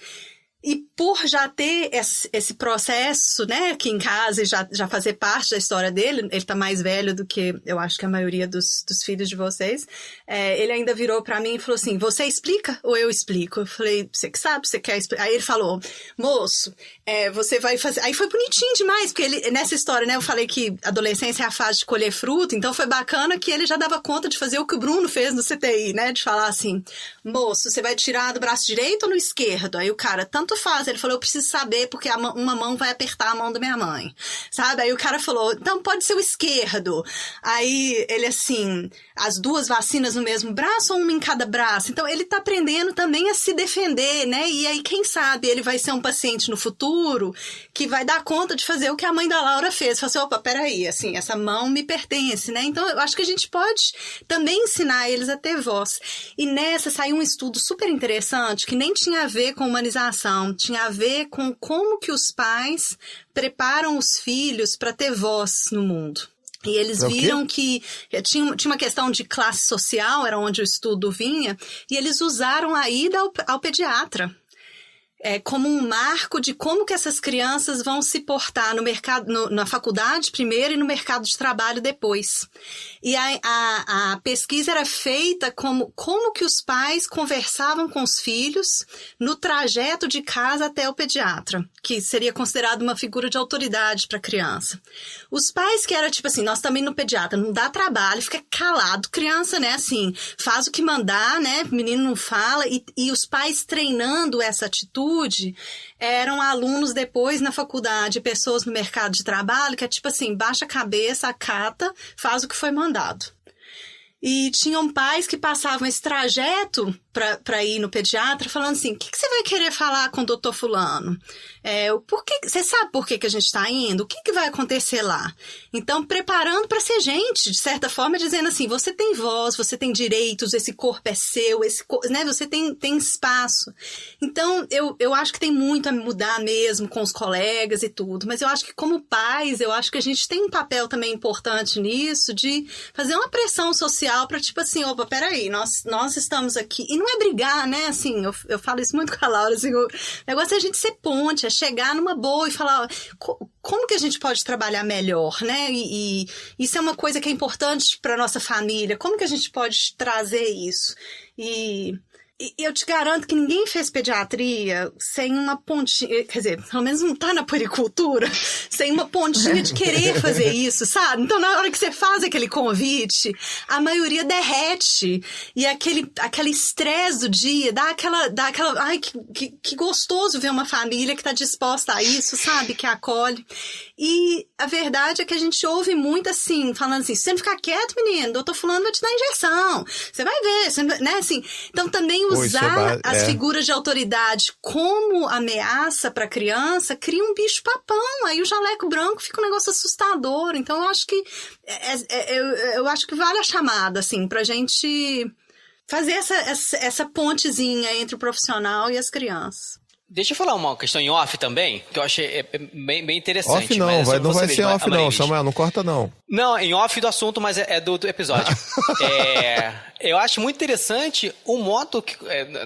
E por já ter esse processo, né, aqui em casa e já fazer parte da história dele, ele tá mais velho do que eu acho que a maioria dos filhos de vocês, ele ainda virou pra mim e falou assim, você explica ou eu explico? Eu falei, você que sabe, você quer explicar? Aí ele falou, moço, você vai fazer... Aí foi bonitinho demais, porque ele, nessa história, né, eu falei que adolescência é a fase de colher fruta, então foi bacana que ele já dava conta de fazer o que o Bruno fez no CTI, né, de falar assim, moço, você vai tirar do braço direito ou no esquerdo? Aí o cara, tanto faz. Ele falou, eu preciso saber porque uma mão vai apertar a mão da minha mãe, sabe? Aí o cara falou, então pode ser o esquerdo. Aí ele assim, as duas vacinas no mesmo braço ou uma em cada braço? Então ele tá aprendendo também a se defender, né? E aí quem sabe ele vai ser um paciente no futuro que vai dar conta de fazer o que a mãe da Laura fez. Falou assim, opa, peraí, assim, essa mão me pertence, né? Então eu acho que a gente pode também ensinar eles a ter voz. E nessa saiu um estudo super interessante que nem tinha a ver com humanização, tinha a ver com como que os pais preparam os filhos para ter voz no mundo. E eles viram que tinha uma questão de classe social, era onde o estudo vinha, e eles usaram a ida ao pediatra. Como um marco de como que essas crianças vão se portar no mercado, na faculdade primeiro e no mercado de trabalho depois. E a pesquisa era feita como que os pais conversavam com os filhos no trajeto de casa até o pediatra, que seria considerado uma figura de autoridade para a criança. Os pais que era tipo assim, nós também no pediatra, não dá trabalho, fica calado, criança, né, assim, faz o que mandar, né, menino não fala, e os pais treinando essa atitude eram alunos depois na faculdade, pessoas no mercado de trabalho, que é tipo assim, baixa a cabeça, acata, faz o que foi mandado. E tinham pais que passavam esse trajeto para ir no pediatra falando assim, o que você vai querer falar com o doutor fulano? Você sabe por que a gente está indo? O que vai acontecer lá? Então, preparando para ser gente, de certa forma, dizendo assim, você tem voz, você tem direitos, esse corpo é seu, né? Você tem espaço. Então, eu acho que tem muito a mudar mesmo com os colegas e tudo, mas eu acho que como pais, eu acho que a gente tem um papel também importante nisso, de fazer uma pressão social para tipo assim, opa, peraí, nós estamos aqui. E não é brigar, né? Assim, eu falo isso muito com a Laura, assim, o negócio é a gente ser ponte, é chegar numa boa e falar, como que a gente pode trabalhar melhor, né? E isso é uma coisa que é importante para nossa família, como que a gente pode trazer isso? E eu te garanto que ninguém fez pediatria sem uma pontinha, quer dizer, pelo menos não tá na puericultura, sem uma pontinha de querer fazer isso, sabe? Então, na hora que você faz aquele convite, a maioria derrete. E aquele estresse do dia, dá aquela ai, que gostoso ver uma família que tá disposta a isso, sabe? Que acolhe. E a verdade é que a gente ouve muito assim, falando assim, se você não ficar quieto, menino, doutor fulano vai te dar injeção. Você vai ver, você, né? Assim, então, também usar as figuras de autoridade como ameaça para a criança cria um bicho-papão. Aí o jaleco branco fica um negócio assustador. Então, eu acho que eu acho que vale a chamada, assim, pra gente fazer essa pontezinha entre o profissional e as crianças. Deixa eu falar uma questão em off também, que eu achei bem interessante. Off não, não vai ser off não, Samuel, não corta não. Não, em off do assunto, mas é do episódio. Eu acho muito interessante o modo que,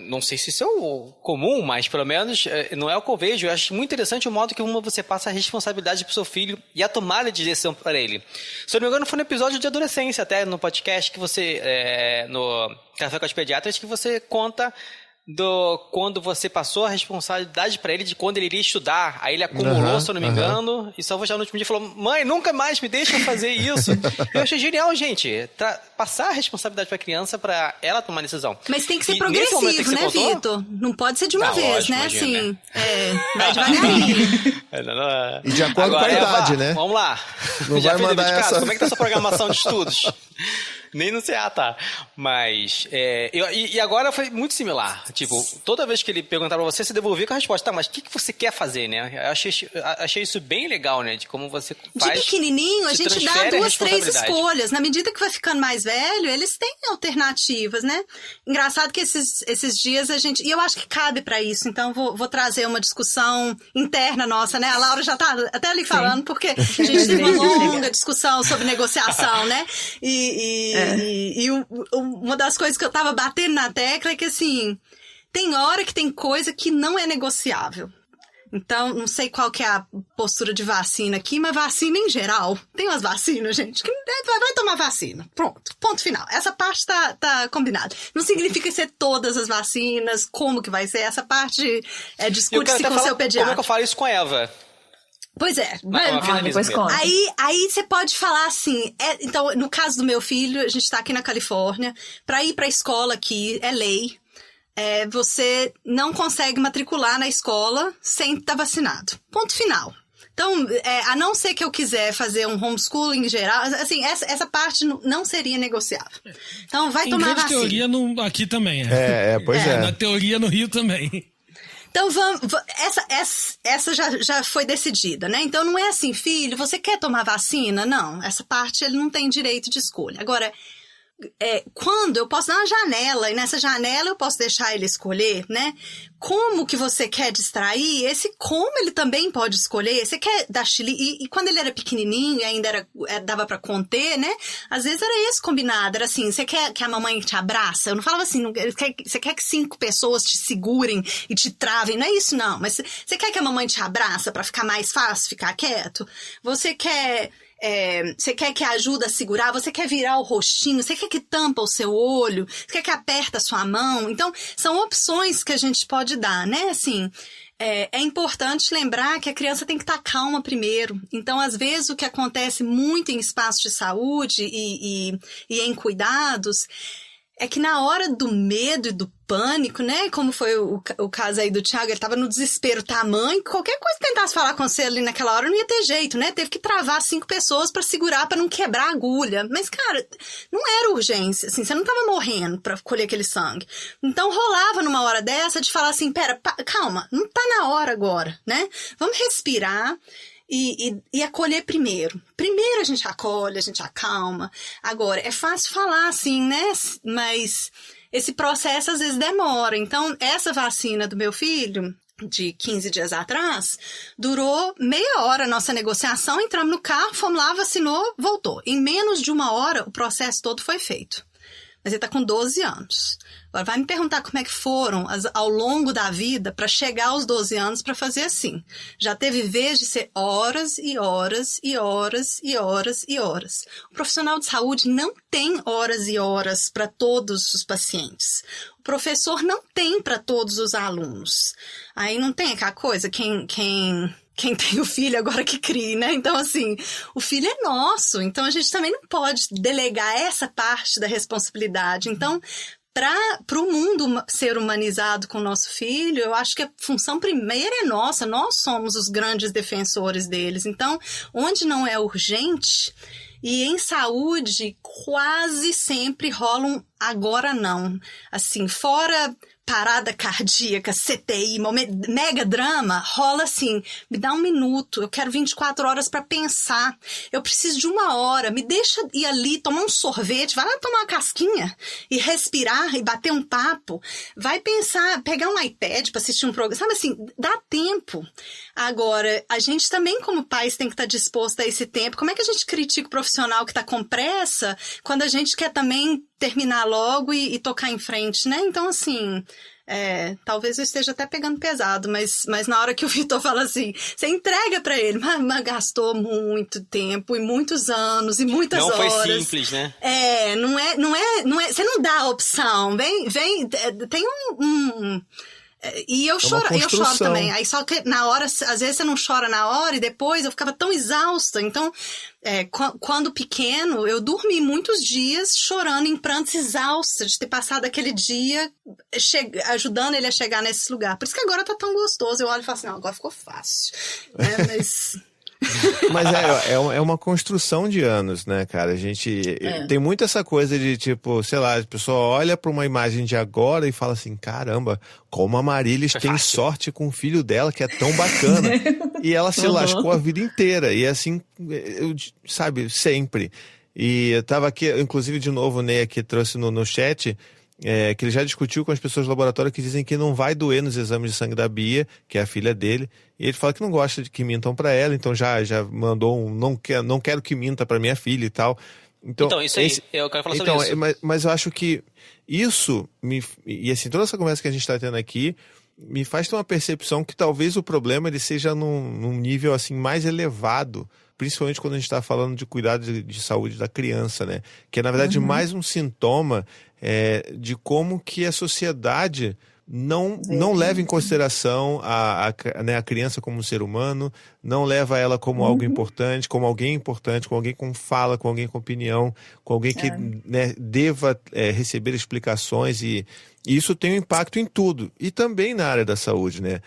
não sei se isso é o comum, mas pelo menos não é o que eu vejo. Eu acho muito interessante o modo que você passa a responsabilidade pro seu filho e a tomada de direção para ele. Se eu não me engano, foi no episódio de adolescência, até no podcast que você, no Café com as Pediatras, que você conta quando você passou a responsabilidade pra ele de quando ele iria estudar. Aí ele acumulou, se eu não me engano, e só já no último dia falou, mãe, nunca mais me deixa fazer isso. Eu achei genial, gente, passar a responsabilidade pra criança pra ela tomar decisão. Mas tem que ser progressivo, né, Vitor? Não pode ser de uma vez, lógico, né? Imagina, assim, vai devagarinho. E de acordo com a idade, né? Vamos lá. Não vai mandar essa... Como é que tá a sua programação de estudos? Nem no CA, tá. Mas, e agora foi muito similar. Tipo, toda vez que ele perguntava pra você, você devolvia com a resposta. Tá, mas o que você quer fazer, né? Eu achei isso bem legal, né? De como você faz... De pequenininho, a gente dá 2, 3 escolhas. Na medida que vai ficando mais velho, eles têm alternativas, né? Engraçado que esses dias a gente... E eu acho que cabe pra isso. Então, vou trazer uma discussão interna nossa, né? A Laura já tá até ali falando, porque a gente teve uma longa discussão sobre negociação, né? E uma das coisas que eu tava batendo na tecla é que, assim, tem hora que tem coisa que não é negociável. Então, não sei qual que é a postura de vacina aqui, mas vacina em geral. Tem umas vacinas, gente, que vai tomar vacina. Pronto, ponto final. Essa parte tá combinada. Não significa ser todas as vacinas, como que vai ser. Essa parte discute-se com o seu pediatra. Como é que eu falo isso com a Eva? Pois é. Depois conta. Aí você pode falar assim, então, no caso do meu filho, a gente tá aqui na Califórnia, pra ir pra escola aqui, é lei, você não consegue matricular na escola sem estar vacinado. Ponto final. Então, a não ser que eu quiser fazer um homeschooling em geral, assim, essa parte não seria negociável. Então, vai tomar vacina. Em grande teoria, aqui também Pois é. Na teoria, no Rio também. Então, essa já foi decidida, né? Então, não é assim, filho, você quer tomar vacina? Não, essa parte ele não tem direito de escolha. Agora, quando eu posso dar uma janela, e nessa janela eu posso deixar ele escolher, né? Como que você quer distrair? Esse como ele também pode escolher. Você quer dar chili... E quando ele era pequenininho e ainda dava pra conter, né? Às vezes era esse combinado. Era assim, você quer que a mamãe te abraça? Eu não falava assim, você quer que 5 pessoas te segurem e te travem? Não é isso, não. Mas você quer que a mamãe te abraça pra ficar mais fácil ficar quieto? Você quer que ajuda a segurar, você quer virar o rostinho, você quer que tampa o seu olho, você quer que aperta a sua mão. Então, são opções que a gente pode dar, né? Assim, é importante lembrar que a criança tem que estar calma primeiro. Então, às vezes, o que acontece muito em espaços de saúde e em cuidados é que na hora do medo e do pânico, né? Como foi o caso aí do Thiago, ele tava no desespero tamanho, qualquer coisa que tentasse falar com você ali naquela hora não ia ter jeito, né? Teve que travar 5 pessoas pra segurar, pra não quebrar a agulha. Mas, cara, não era urgência, assim, você não tava morrendo pra colher aquele sangue. Então rolava numa hora dessa de falar assim, pera, calma, não tá na hora agora, né? Vamos respirar. E acolher primeiro. Primeiro a gente acolhe, a gente acalma. Agora, é fácil falar assim, né? Mas esse processo às vezes demora. Então, essa vacina do meu filho, de 15 dias atrás, durou meia hora a nossa negociação. Entramos no carro, fomos lá, vacinou, voltou. Em menos de 1 hora, o processo todo foi feito. Mas ele tá com 12 anos. Agora, vai me perguntar como é que foram ao longo da vida para chegar aos 12 anos para fazer assim. Já teve vez de ser horas e horas e horas e horas e horas. O profissional de saúde não tem horas e horas para todos os pacientes. O professor não tem para todos os alunos. Aí não tem aquela coisa, quem tem o filho agora que crie, né? Então, assim, o filho é nosso. Então, a gente também não pode delegar essa parte da responsabilidade. Então, para o mundo ser humanizado com o nosso filho, eu acho que a função primeira é nossa. Nós somos os grandes defensores deles. Então, onde não é urgente, e em saúde, quase sempre rola um agora não. Assim, fora parada cardíaca, CTI, mega drama, rola assim, me dá 1 minuto, eu quero 24 horas para pensar, eu preciso de 1 hora, me deixa ir ali, tomar um sorvete, vai lá tomar uma casquinha e respirar e bater um papo, vai pensar, pegar um iPad para assistir um programa, sabe assim, dá tempo. Agora, a gente também como pais tem que estar disposto a esse tempo. Como é que a gente critica o profissional que está com pressa quando a gente quer também terminar logo e tocar em frente, né? Então, assim, talvez eu esteja até pegando pesado, mas na hora que o Vitor fala assim, você entrega pra ele, mas gastou muito tempo e muitos anos e muitas horas. Não foi simples, né? Não é, você não dá a opção, tem e eu choro também. Aí só que na hora, às vezes você não chora na hora e depois eu ficava tão exausta. Então, quando pequeno, eu dormi muitos dias chorando em prantos, exausta de ter passado aquele dia ajudando ele a chegar nesse lugar. Por isso que agora tá tão gostoso. Eu olho e falo assim, não, agora ficou fácil. Mas... Mas é uma construção de anos, né, cara? A gente tem muito essa coisa de, tipo, sei lá, a pessoa olha pra uma imagem de agora e fala assim, caramba, como a Marilis tem sorte com o filho dela, que é tão bacana. E ela se lascou a vida inteira. E assim, sabe, sempre. E eu tava aqui, inclusive, de novo, o Ney aqui trouxe no chat... que ele já discutiu com as pessoas do laboratório que dizem que não vai doer nos exames de sangue da Bia, que é a filha dele, e ele fala que não gosta de que mintam pra ela, então já mandou um não quero que minta pra minha filha e tal. Então isso aí, eu quero falar sobre isso. Mas eu acho que isso, e assim, toda essa conversa que a gente tá tendo aqui, me faz ter uma percepção que talvez o problema ele seja num nível assim mais elevado, principalmente quando a gente está falando de cuidado de saúde da criança, né? Que é, na verdade, mais um sintoma de como que a sociedade não leva em consideração a criança como um ser humano, não leva ela como algo importante, como alguém importante, como alguém com fala, com alguém com opinião, com alguém que deva receber explicações e isso tem um impacto em tudo. E também na área da saúde, né?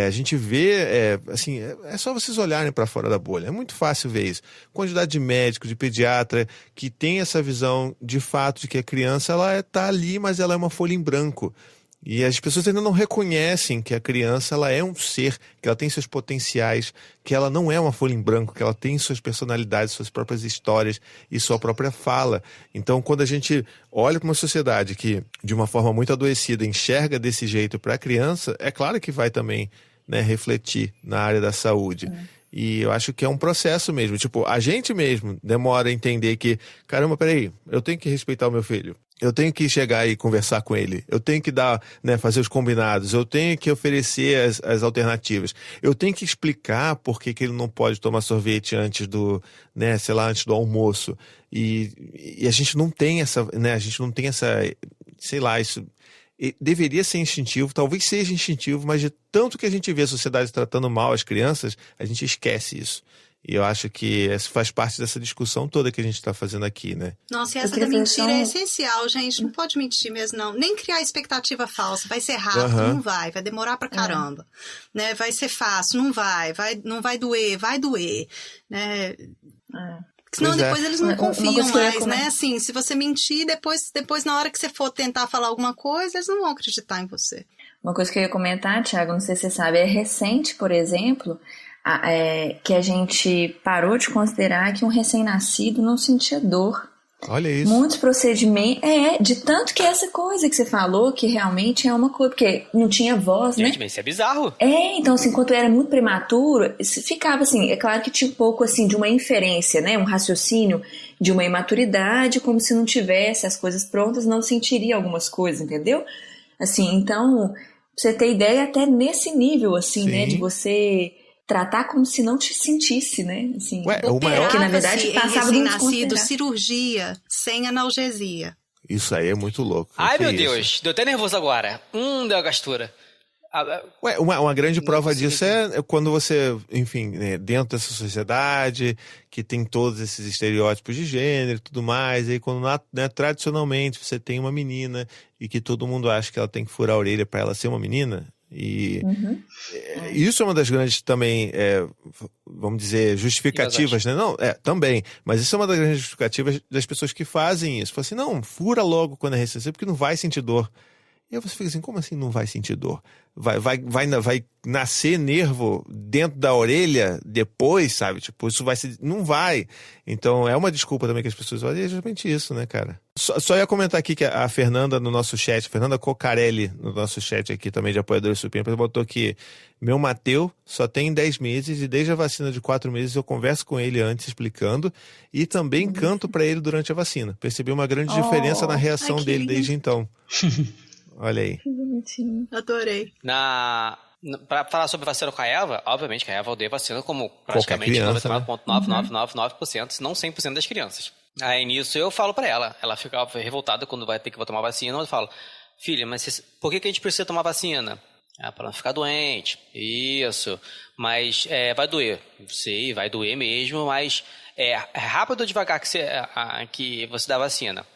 A gente vê, assim, é só vocês olharem para fora da bolha. É muito fácil ver isso. Quantidade de médico, de pediatra, que tem essa visão de fato de que a criança, ela tá ali, mas ela é uma folha em branco. E as pessoas ainda não reconhecem que a criança ela é um ser, que ela tem seus potenciais, que ela não é uma folha em branco, que ela tem suas personalidades, suas próprias histórias e sua própria fala. Então, quando a gente olha para uma sociedade que, de uma forma muito adoecida, enxerga desse jeito para a criança, é claro que vai também, né, refletir na área da saúde. E eu acho que é um processo mesmo. Tipo, a gente mesmo demora a entender que, caramba, peraí, eu tenho que respeitar o meu filho. Eu tenho que chegar e conversar com ele. Eu tenho que dar, né, fazer os combinados. Eu tenho que oferecer as alternativas. Eu tenho que explicar por que ele não pode tomar sorvete antes do, né, sei lá, antes do almoço. E a gente não tem essa, né, a gente não tem essa, sei lá, isso deveria ser instintivo, talvez seja instintivo, mas de tanto que a gente vê a sociedade tratando mal as crianças, a gente esquece isso. E eu acho que isso faz parte dessa discussão toda que a gente está fazendo aqui, né? Nossa, e essa da mentira é essencial, gente. Não pode mentir mesmo, não. Nem criar expectativa falsa. Vai ser rápido, não vai. Vai demorar pra caramba. Né? Vai ser fácil, não vai. Não vai doer, vai doer. Né? Senão depois eles não confiam mais, né? Assim, se você mentir, depois na hora que você for tentar falar alguma coisa, eles não vão acreditar em você. Uma coisa que eu ia comentar, Thiago, não sei se você sabe, é recente, por exemplo... que a gente parou de considerar que um recém-nascido não sentia dor. Olha isso. Muitos procedimentos. De tanto que essa coisa que você falou, que realmente é uma coisa, porque não tinha voz, né? Gente, mas isso é bizarro. Então, assim, enquanto era muito prematuro, ficava assim, é claro que tinha um pouco, assim, de uma inferência, né? Um raciocínio de uma imaturidade, como se não tivesse as coisas prontas, não sentiria algumas coisas, entendeu? Assim, então, pra você ter ideia, até nesse nível, assim, né? De você tratar como se não te sentisse, né? Assim, o maior... que na verdade passava de um recém-nascido, cirurgia, sem analgesia. Isso aí é muito louco. Ai, meu Deus, deu até nervoso agora. Deu a gastura. Uma grande prova disso é quando você, enfim, dentro dessa sociedade que tem todos esses estereótipos de gênero e tudo mais, aí quando tradicionalmente você tem uma menina e que todo mundo acha que ela tem que furar a orelha para ela ser uma menina. E isso é uma das grandes também, vamos dizer, justificativas, né? Não, também, mas isso é uma das grandes justificativas das pessoas que fazem isso. Fala assim, não, fura logo quando é recém-nascido, porque não vai sentir dor. E aí você fica assim, como assim não vai sentir dor? Vai nascer nervo dentro da orelha depois, sabe? Tipo, isso vai ser... Não vai. Então, é uma desculpa também que as pessoas olham, é justamente isso, né, cara? Só ia comentar aqui que a Fernanda no nosso chat, Fernanda Cocarelli no nosso chat aqui também de apoiadores supremos, botou que meu Mateu só tem 10 meses e desde a vacina de 4 meses eu converso com ele antes explicando e também canto pra ele durante a vacina. Percebi uma grande diferença na reação dele desde então. Olha aí. Que bonitinho. Adorei. Pra falar sobre vacina com a Eva, obviamente que a Eva odeia vacina como praticamente 99,999%, se não 100% das crianças. Aí nisso eu falo pra ela, ela fica revoltada quando vai ter que tomar vacina, eu falo, filha, mas por que a gente precisa tomar vacina? Pra não ficar doente. Isso. Mas vai doer. Sei, vai doer mesmo, mas é rápido ou devagar que você dá a vacina?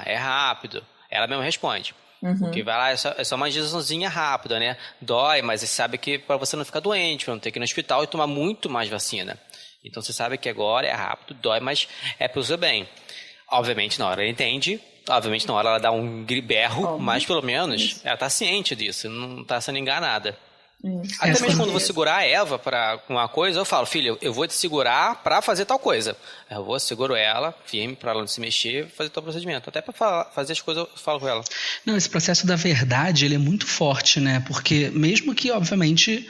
É rápido. Ela mesmo responde. Porque vai lá, é só uma injeçãozinha rápida, né? Dói, mas você sabe que para você não ficar doente, para não ter que ir no hospital e tomar muito mais vacina. Então você sabe que agora é rápido, dói, mas é pro seu bem. Obviamente na hora ela entende, obviamente na hora ela dá um berro, mas pelo menos ela tá ciente disso, não tá sendo enganada. Até mesmo quando eu vou segurar a Eva pra uma coisa, eu falo, filha, eu vou te segurar pra fazer tal coisa. Eu seguro ela, firme, pra ela não se mexer, fazer tal procedimento. Até pra fazer as coisas, eu falo com ela. Não, esse processo da verdade, ele é muito forte, né? Porque mesmo que, obviamente,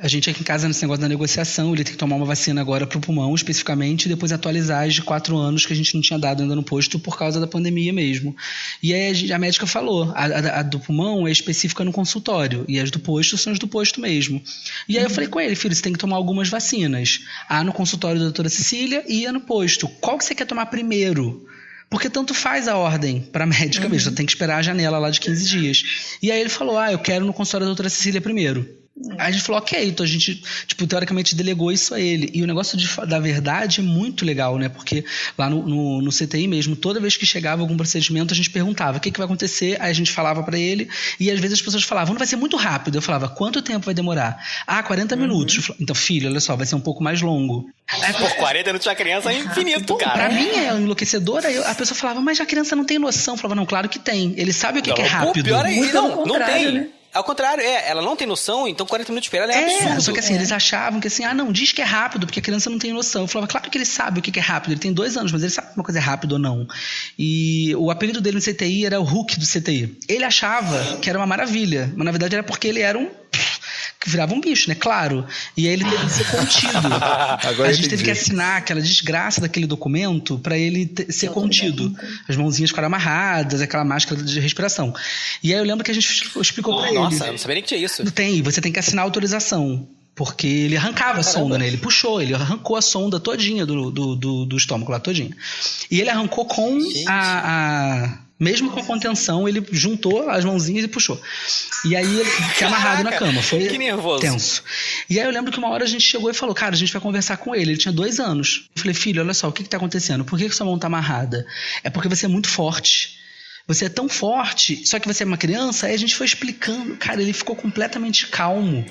a gente aqui em casa, nesse negócio da negociação, ele tem que tomar uma vacina agora pro pulmão, especificamente, e depois atualizar as de 4 anos que a gente não tinha dado ainda no posto por causa da pandemia mesmo. E aí a médica falou, a do pulmão é específica no consultório, e as do posto são as do posto mesmo. E aí eu falei com ele, filho, você tem que tomar algumas vacinas. No consultório da doutora Cecília e no posto. Qual que você quer tomar primeiro? Porque tanto faz a ordem para a médica mesmo, tem que esperar a janela lá de 15 dias. E aí ele falou, eu quero no consultório da doutora Cecília primeiro. Aí a gente falou, ok, então a gente, teoricamente delegou isso a ele. E o negócio da verdade é muito legal, né? Porque lá no CTI mesmo, toda vez que chegava algum procedimento, a gente perguntava o que vai acontecer, aí a gente falava pra ele, e às vezes as pessoas falavam, não vai ser muito rápido. Eu falava, quanto tempo vai demorar? 40 minutos. Eu falava, então, filho, olha só, vai ser um pouco mais longo. Por 40 minutos a criança é infinito, cara. Pra mim é enlouquecedor. Aí a pessoa falava, mas a criança não tem noção. Eu falava, não, claro que tem. Ele sabe o que é rápido. Pior é isso, não tem. Né? Ao contrário, ela não tem noção, então 40 minutos pra ela é absurdo. Só que assim, eles achavam que assim, não, diz que é rápido, porque a criança não tem noção. Eu falava, claro que ele sabe o que é rápido, ele tem 2 anos, mas ele sabe se uma coisa é rápido ou não. E o apelido dele no CTI era o Hulk do CTI. Ele achava que era uma maravilha, mas na verdade era porque ele era que virava um bicho, né? Claro. E aí ele teve que ser contido. A gente teve que assinar aquela desgraça daquele documento para ele ser contido. As mãozinhas ficaram amarradas, aquela máscara de respiração. E aí eu lembro que a gente explicou pra ele. Nossa, eu não sabia nem que tinha isso. Você tem que assinar a autorização. Porque ele arrancava a sonda, né? Ele puxou, ele arrancou a sonda todinha do estômago lá, todinha. E ele arrancou com mesmo com a contenção, ele juntou as mãozinhas e puxou. E aí ele ficou amarrado na cama. Foi tenso. E aí eu lembro que uma hora a gente chegou e falou, cara, a gente vai conversar com ele. Ele tinha 2 anos. Eu falei, filho, olha só, o que tá acontecendo? Por que sua mão tá amarrada? É porque você é muito forte. Você é tão forte, só que você é uma criança. Aí a gente foi explicando. Cara, ele ficou completamente calmo.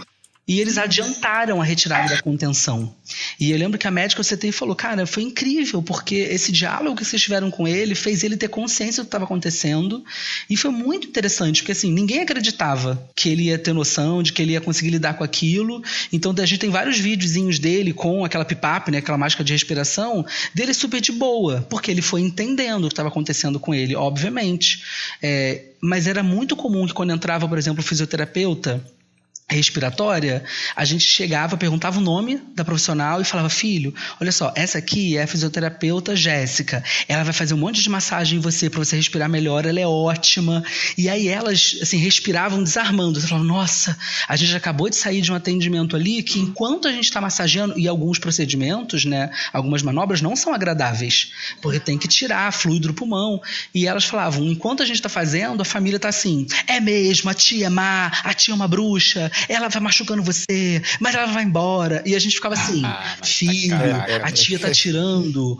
E eles adiantaram a retirada da contenção. E eu lembro que a médica CTI falou, cara, foi incrível, porque esse diálogo que vocês tiveram com ele fez ele ter consciência do que estava acontecendo. E foi muito interessante, porque assim, ninguém acreditava que ele ia ter noção, de que ele ia conseguir lidar com aquilo. Então a gente tem vários videozinhos dele com aquela PIPAP, né, aquela máscara de respiração, dele super de boa, porque ele foi entendendo o que estava acontecendo com ele, obviamente. Mas era muito comum que quando entrava, por exemplo, o fisioterapeuta respiratória, a gente chegava, perguntava o nome da profissional e falava, filho, olha só, essa aqui é a fisioterapeuta Jéssica, ela vai fazer um monte de massagem em você para você respirar melhor, ela é ótima. E aí elas, assim, respiravam desarmando. Você falava, nossa, a gente acabou de sair de um atendimento ali que enquanto a gente está massageando, e alguns procedimentos, né, algumas manobras não são agradáveis, porque tem que tirar fluido do pulmão. E elas falavam, enquanto a gente está fazendo, a família está assim, é mesmo, a tia é má, a tia é uma bruxa, ela vai machucando você, mas ela vai embora. E a gente ficava assim, filho, a tia tá tirando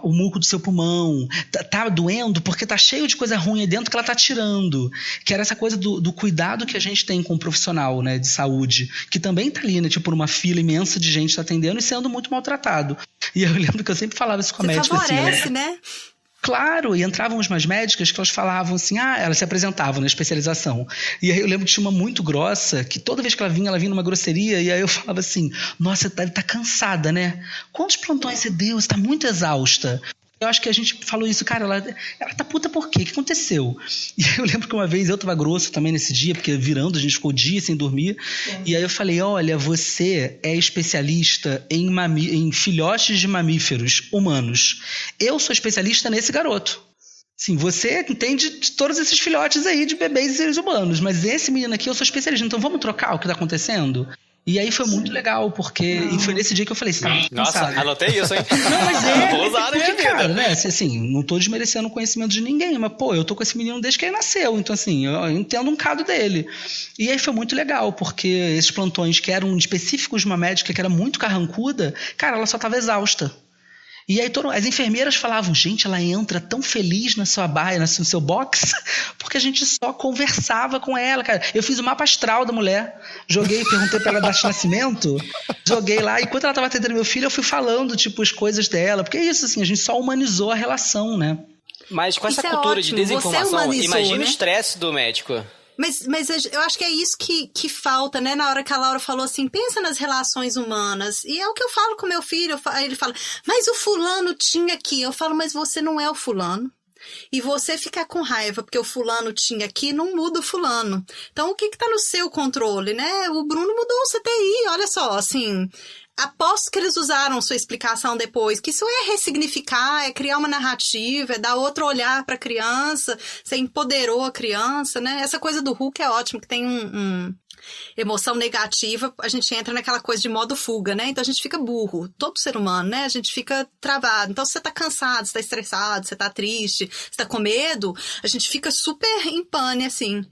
o muco do seu pulmão, tá doendo porque tá cheio de coisa ruim aí dentro que ela tá tirando. Que era essa coisa do cuidado que a gente tem com o profissional, né, de saúde, que também tá ali, né, tipo, por uma fila imensa de gente atendendo e sendo muito maltratado. E eu lembro que eu sempre falava isso com a médica. Favorece, assim, né? Claro, e entravam umas médicas que elas falavam assim, elas se apresentavam na especialização. E aí eu lembro que tinha uma muito grossa, que toda vez que ela vinha numa grosseria, e aí eu falava assim, nossa, você deve estar cansada, né? Quantos plantões você deu? Você está muito exausta. Eu acho que a gente falou isso, cara, ela tá puta por quê? O que aconteceu? E eu lembro que uma vez eu tava grosso também nesse dia, porque virando, a gente ficou dia sem dormir. E aí eu falei, olha, você é especialista em filhotes de mamíferos humanos. Eu sou especialista nesse garoto. Sim, você entende de todos esses filhotes aí de bebês e seres humanos, mas esse menino aqui eu sou especialista, então vamos trocar o que tá acontecendo? E aí foi muito legal, porque e foi nesse dia que eu falei, você tá muito cansado. Nossa, anotei isso, hein? Não, mas vou usar na minha vida. Cara, né, assim, não tô desmerecendo o conhecimento de ninguém, mas, pô, eu tô com esse menino desde que ele nasceu, então, assim, eu entendo um bocado dele. E aí foi muito legal, porque esses plantões que eram específicos de uma médica que era muito carrancuda, cara, ela só tava exausta. E aí as enfermeiras falavam, gente, ela entra tão feliz na sua baia, no seu box, porque a gente só conversava com ela, cara. Eu fiz o mapa astral da mulher, perguntei pra ela dar de nascimento, joguei lá, e enquanto ela tava atendendo meu filho, eu fui falando, tipo, as coisas dela, porque é isso, assim, a gente só humanizou a relação, né? Mas com essa Isso cultura ótimo. de desinformação, imagina né? o estresse do médico. Mas eu acho que é isso que falta, né? Na hora que a Laura falou assim, pensa nas relações humanas. E é o que eu falo com meu filho. Aí ele fala, mas o fulano tinha aqui. Eu falo, mas você não é o fulano. E você ficar com raiva porque o fulano tinha aqui, não muda o fulano. Então, o que tá no seu controle, né? O Bruno mudou o CTI, olha só, assim... Aposto que eles usaram sua explicação depois, que isso é ressignificar, é criar uma narrativa, é dar outro olhar para a criança, você empoderou a criança, né? Essa coisa do Hulk é ótimo, que tem emoção negativa, a gente entra naquela coisa de modo fuga, né? Então a gente fica burro, todo ser humano, né? A gente fica travado. Então se você tá cansado, você tá estressado, você tá triste, você tá com medo, a gente fica super em pane, assim.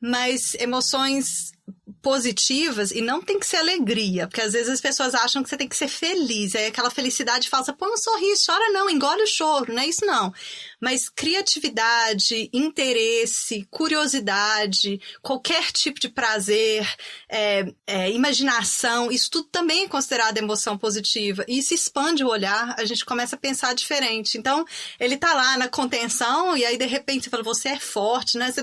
Mas emoções positivas, e não tem que ser alegria, porque às vezes as pessoas acham que você tem que ser feliz, aí aquela felicidade falsa, põe um sorriso, chora não, engole o choro, não é isso não. Mas criatividade, interesse, curiosidade, qualquer tipo de prazer, imaginação, isso tudo também é considerado emoção positiva. E isso expande o olhar, a gente começa a pensar diferente. Então, ele tá lá na contenção, e aí de repente você fala, você é forte, né? Você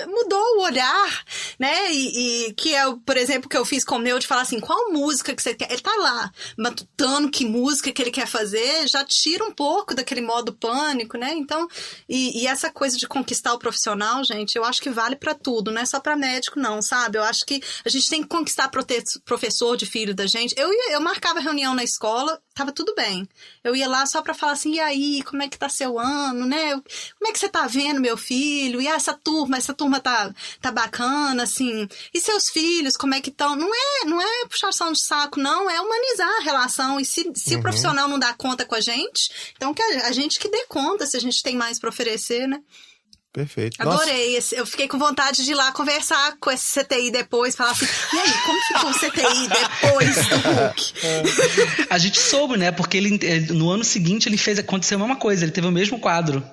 mudou o olhar, né? E que é, por exemplo, o que eu fiz com o meu, de falar assim, qual música que você quer? Ele tá lá, matutando que música que ele quer fazer, já tira um pouco daquele modo pânico, né? Então, e essa coisa de conquistar o profissional, gente, eu acho que vale pra tudo, não é só pra médico, não, sabe? Eu acho que a gente tem que conquistar professor de filho da gente. Eu marcava reunião na escola, tava tudo bem. Eu ia lá só pra falar assim, e aí, como é que tá seu ano, né? Como é que você tá vendo meu filho? E essa turma tá bacana, assim. E seus filhos, como é que estão? Não é puxação de saco, não. É humanizar a relação. E se o profissional não dá conta com a gente, então que a gente que dê conta, se a gente tem mais pra oferecer, né? Perfeito. Nossa. Adorei. Eu fiquei com vontade de ir lá conversar com esse CTI depois, falar assim, e aí, como ficou o CTI depois do Hulk? A gente soube, né? Porque ele, no ano seguinte aconteceu a mesma coisa, ele teve o mesmo quadro.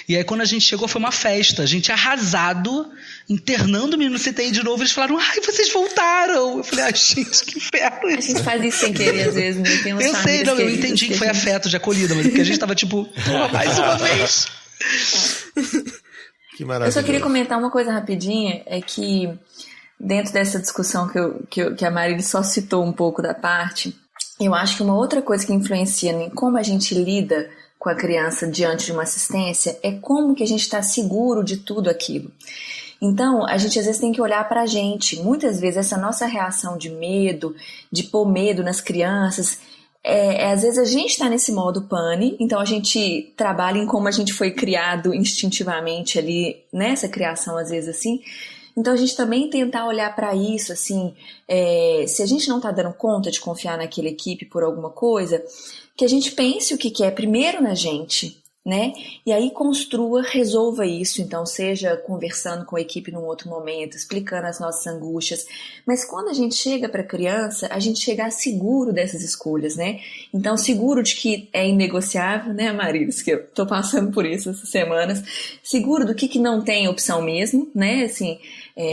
E aí quando a gente chegou foi uma festa, a gente arrasado, internando o menino no CTI de novo, eles falaram, ai, vocês voltaram. Eu falei, ai, gente, que inferno A isso. gente faz isso sem querer, às vezes, né? Tem umas Eu sei, famílias não, eu queridas entendi que foi a gente- afeto de acolhida, mas porque a gente tava tipo, mais uma vez. Que Eu maravilha. só queria comentar uma coisa rapidinha, é que dentro dessa discussão que a Marília só citou um pouco da parte, eu acho que uma outra coisa que influencia em como a gente lida com a criança diante de uma assistência é como que a gente está seguro de tudo aquilo. Então, a gente às vezes tem que olhar pra gente. Muitas vezes essa nossa reação de medo, de pôr medo nas crianças, às vezes a gente está nesse modo pane, então a gente trabalha em como a gente foi criado instintivamente ali, nessa criação às vezes assim. Então a gente também tentar olhar para isso, assim, se a gente não está dando conta de confiar naquela equipe por alguma coisa, que a gente pense o que é primeiro na gente, né? E aí construa, resolva isso, então seja conversando com a equipe num outro momento, explicando as nossas angústias, mas quando a gente chega para a criança, a gente chegar seguro dessas escolhas, né? Então seguro de que é inegociável, né, Marilis, que eu tô passando por isso essas semanas, seguro do que não tem opção mesmo, né, assim,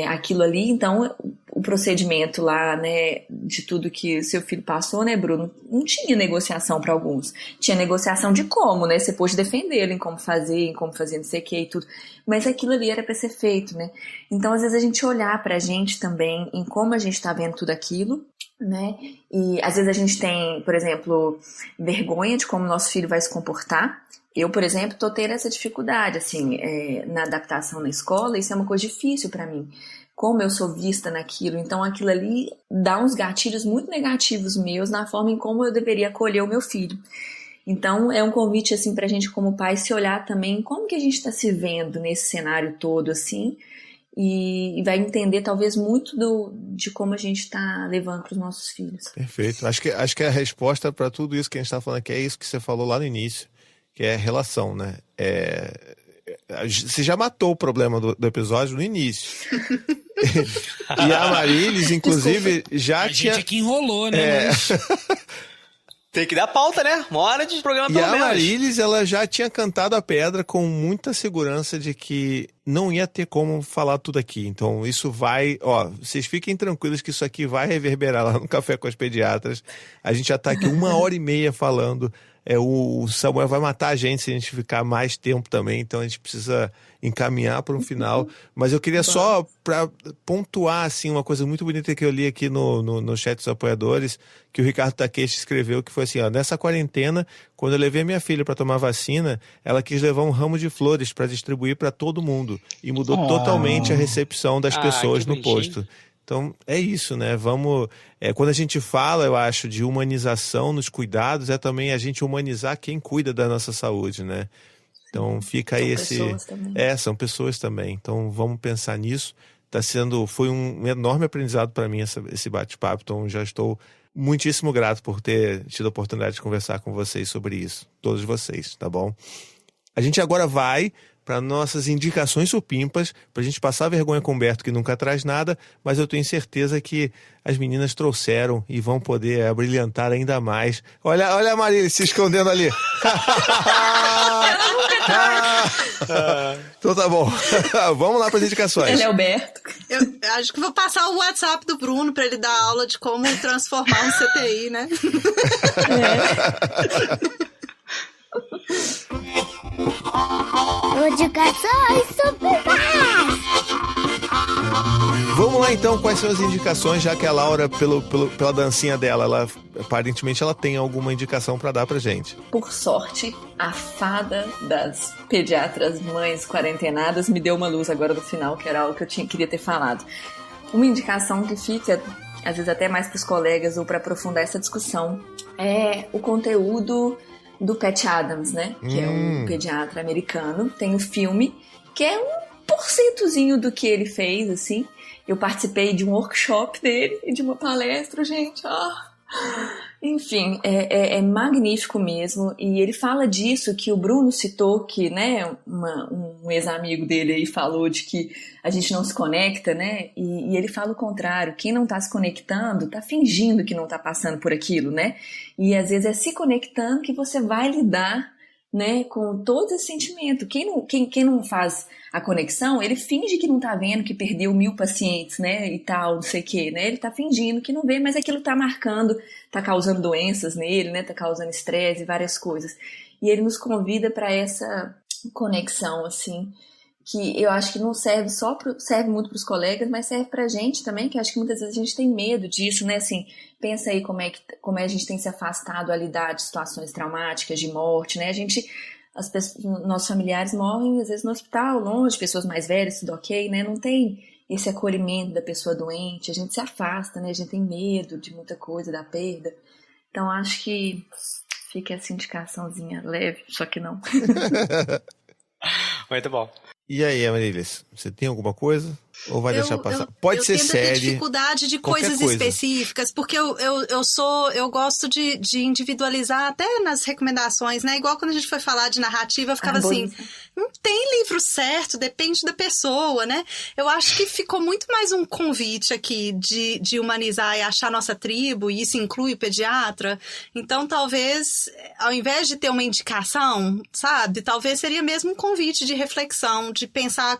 aquilo ali, então o procedimento lá, né, de tudo que seu filho passou, né, Bruno, não tinha negociação para alguns, tinha negociação de como, né, você pôde defendê-lo em como fazer não sei o que e tudo, mas aquilo ali era para ser feito, né, então às vezes a gente olhar pra gente também em como a gente tá vendo tudo aquilo, né, e às vezes a gente tem, por exemplo, vergonha de como nosso filho vai se comportar. Eu, por exemplo, tô tendo essa dificuldade, assim, na adaptação na escola, isso é uma coisa difícil para mim. Como eu sou vista naquilo, então aquilo ali dá uns gatilhos muito negativos meus na forma em como eu deveria acolher o meu filho. Então é um convite, assim, pra gente como pai se olhar também como que a gente tá se vendo nesse cenário todo, assim, e vai entender talvez muito de como a gente tá levando pros nossos filhos. Perfeito. Acho que a resposta para tudo isso que a gente tá falando aqui é isso que você falou lá no início, que é relação, né? Você já matou o problema do episódio no início. E a Marilis, inclusive, já A tinha... gente aqui enrolou, né? Mas Tem que dar pauta, né? Uma hora de programa E pelo a menos. Marilis, ela já tinha cantado a pedra com muita segurança de que não ia ter como falar tudo aqui. Então, isso vai... Ó, vocês fiquem tranquilos que isso aqui vai reverberar lá no Café com as Pediatras. A gente já tá aqui 1h30 falando. O Samuel vai matar a gente se a gente ficar mais tempo também. Então, a gente precisa encaminhar para um final. Mas eu queria só, para pontuar, assim, uma coisa muito bonita que eu li aqui no chat dos apoiadores, que o Ricardo Takeshi escreveu, que foi assim, ó, nessa quarentena, quando eu levei minha filha para tomar vacina, ela quis levar um ramo de flores para distribuir para todo mundo. E mudou totalmente a recepção das pessoas que no bonitinho. posto. Então, é isso, né? Vamos... quando a gente fala, eu acho, de humanização nos cuidados, é também a gente humanizar quem cuida da nossa saúde, né? Então, fica aí São esse... pessoas também. São pessoas também. Então, vamos pensar nisso. Foi um enorme aprendizado para mim esse bate-papo. Então, já estou muitíssimo grato por ter tido a oportunidade de conversar com vocês sobre isso. Todos vocês, tá bom? A gente agora vai para nossas indicações supimpas, para a gente passar vergonha com o Humberto, que nunca traz nada, mas eu tenho certeza que as meninas trouxeram e vão poder abrilhantar ainda mais. Olha a Marília se escondendo ali. Então tá bom. Vamos lá para as indicações. Ele é Alberto. Eu acho que vou passar o WhatsApp do Bruno pra ele dar aula de como transformar um CTI, né? Indicações supimpas. Vamos lá então, quais são as indicações, já que a Laura, pela dancinha dela, aparentemente ela tem alguma indicação para dar pra gente. Por sorte, a fada das pediatras mães quarentenadas me deu uma luz agora no final, que era algo que eu queria ter falado. Uma indicação que fica, às vezes até mais para os colegas ou para aprofundar essa discussão, é o conteúdo do Pat Adams, né? Que é um pediatra americano. Tem um filme que é 1% do que ele fez, assim. Eu participei de um workshop dele e de uma palestra, gente. Enfim, é magnífico mesmo, e ele fala disso que o Bruno citou, que, né, um ex-amigo dele aí falou de que a gente não se conecta, né, e ele fala o contrário, quem não tá se conectando tá fingindo que não tá passando por aquilo, né, e às vezes é se conectando que você vai lidar, né, com todo esse sentimento. Quem não faz a conexão, ele finge que não tá vendo, que perdeu 1000 pacientes, né, e tal, não sei o quê, né, ele tá fingindo que não vê, mas aquilo tá marcando, tá causando doenças nele, né, tá causando estresse e várias coisas. E ele nos convida para essa conexão, assim, que eu acho que não serve serve muito para os colegas, mas serve pra gente também, que eu acho que muitas vezes a gente tem medo disso, né, assim, pensa aí como a gente tem se afastado a lidar de situações traumáticas, de morte, né, nossos familiares morrem, às vezes, no hospital, longe, pessoas mais velhas, tudo ok, né? Não tem esse acolhimento da pessoa doente, a gente se afasta, né? A gente tem medo de muita coisa, da perda. Então, acho que fica essa indicaçãozinha leve, só que não. Muito bom. E aí, Amarilis, você tem alguma coisa? Ou vai deixar passar? Pode ser série. Eu tenho dificuldade de coisas específicas, porque eu gosto de individualizar até nas recomendações, né? Igual quando a gente foi falar de narrativa, eu ficava assim, não tem livro certo, depende da pessoa, né? Eu acho que ficou muito mais um convite aqui de humanizar e achar nossa tribo, e isso inclui o pediatra. Então, talvez, ao invés de ter uma indicação, sabe? Talvez seria mesmo um convite de reflexão, de pensar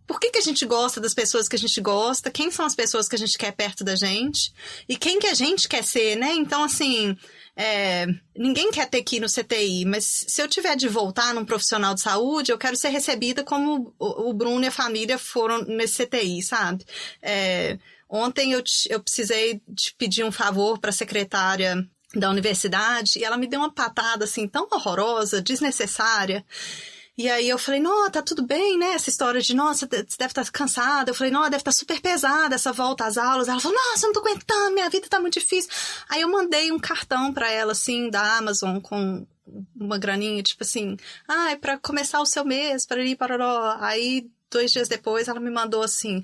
por que a gente gosta das pessoas que a gente gosta, quem são as pessoas que a gente quer perto da gente e quem que a gente quer ser, né? Então, assim, ninguém quer ter que ir no CTI, mas se eu tiver de voltar num profissional de saúde, eu quero ser recebida como o Bruno e a família foram nesse CTI, sabe? Ontem eu precisei de pedir um favor para a secretária da universidade e ela me deu uma patada, assim, tão horrorosa, desnecessária. E aí eu falei, não, tá tudo bem, né? Essa história de, nossa, você deve estar cansada. Eu falei, não, deve estar super pesada essa volta às aulas. Ela falou, nossa, eu não tô aguentando, minha vida tá muito difícil. Aí eu mandei um cartão pra ela, assim, da Amazon, com uma graninha, tipo assim, é pra começar o seu mês, pararó. Aí 2 dias depois, ela me mandou assim,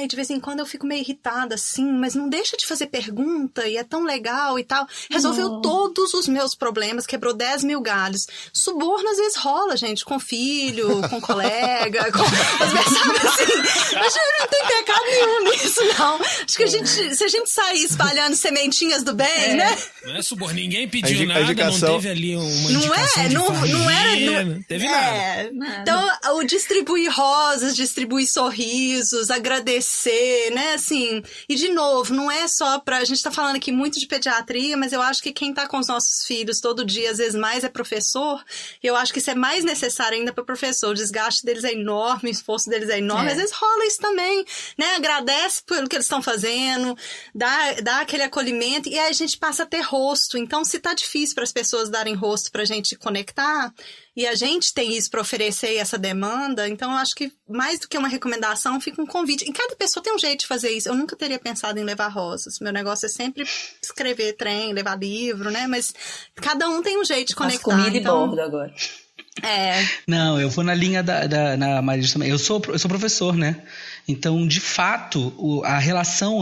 de vez em quando eu fico meio irritada, assim, mas não deixa de fazer pergunta, e é tão legal e tal. Resolveu todos os meus problemas, quebrou 10 mil galhos. Suborno às vezes rola, gente, com filho, com colega, com... Sabe, assim, a gente não tem pecado nenhum nisso, não. Acho que se a gente sair espalhando sementinhas do bem, né? Não é suborno, ninguém pediu nada, não teve ali uma indicação não teve nada. Então, o distribuir rosas, distribuir sorrisos, agradecer, né, assim, e de novo, não é só a gente tá falando aqui muito de pediatria, mas eu acho que quem tá com os nossos filhos todo dia, às vezes mais é professor, e eu acho que isso é mais necessário ainda para professor, o desgaste deles é enorme, o esforço deles é enorme, às vezes rola isso também, né, agradece pelo que eles estão fazendo, dá aquele acolhimento, e aí a gente passa a ter rosto, então se tá difícil para as pessoas darem rosto pra gente conectar, e a gente tem isso para oferecer essa demanda, então eu acho que mais do que uma recomendação, fica um convite. E cada pessoa tem um jeito de fazer isso. Eu nunca teria pensado em levar rosas. Meu negócio é sempre escrever trem, levar livro, né? Mas cada um tem um jeito de conectar. Faz comida e bordo agora. Não, eu vou na linha na Marisa também. Eu sou professor, né? Então, de fato, a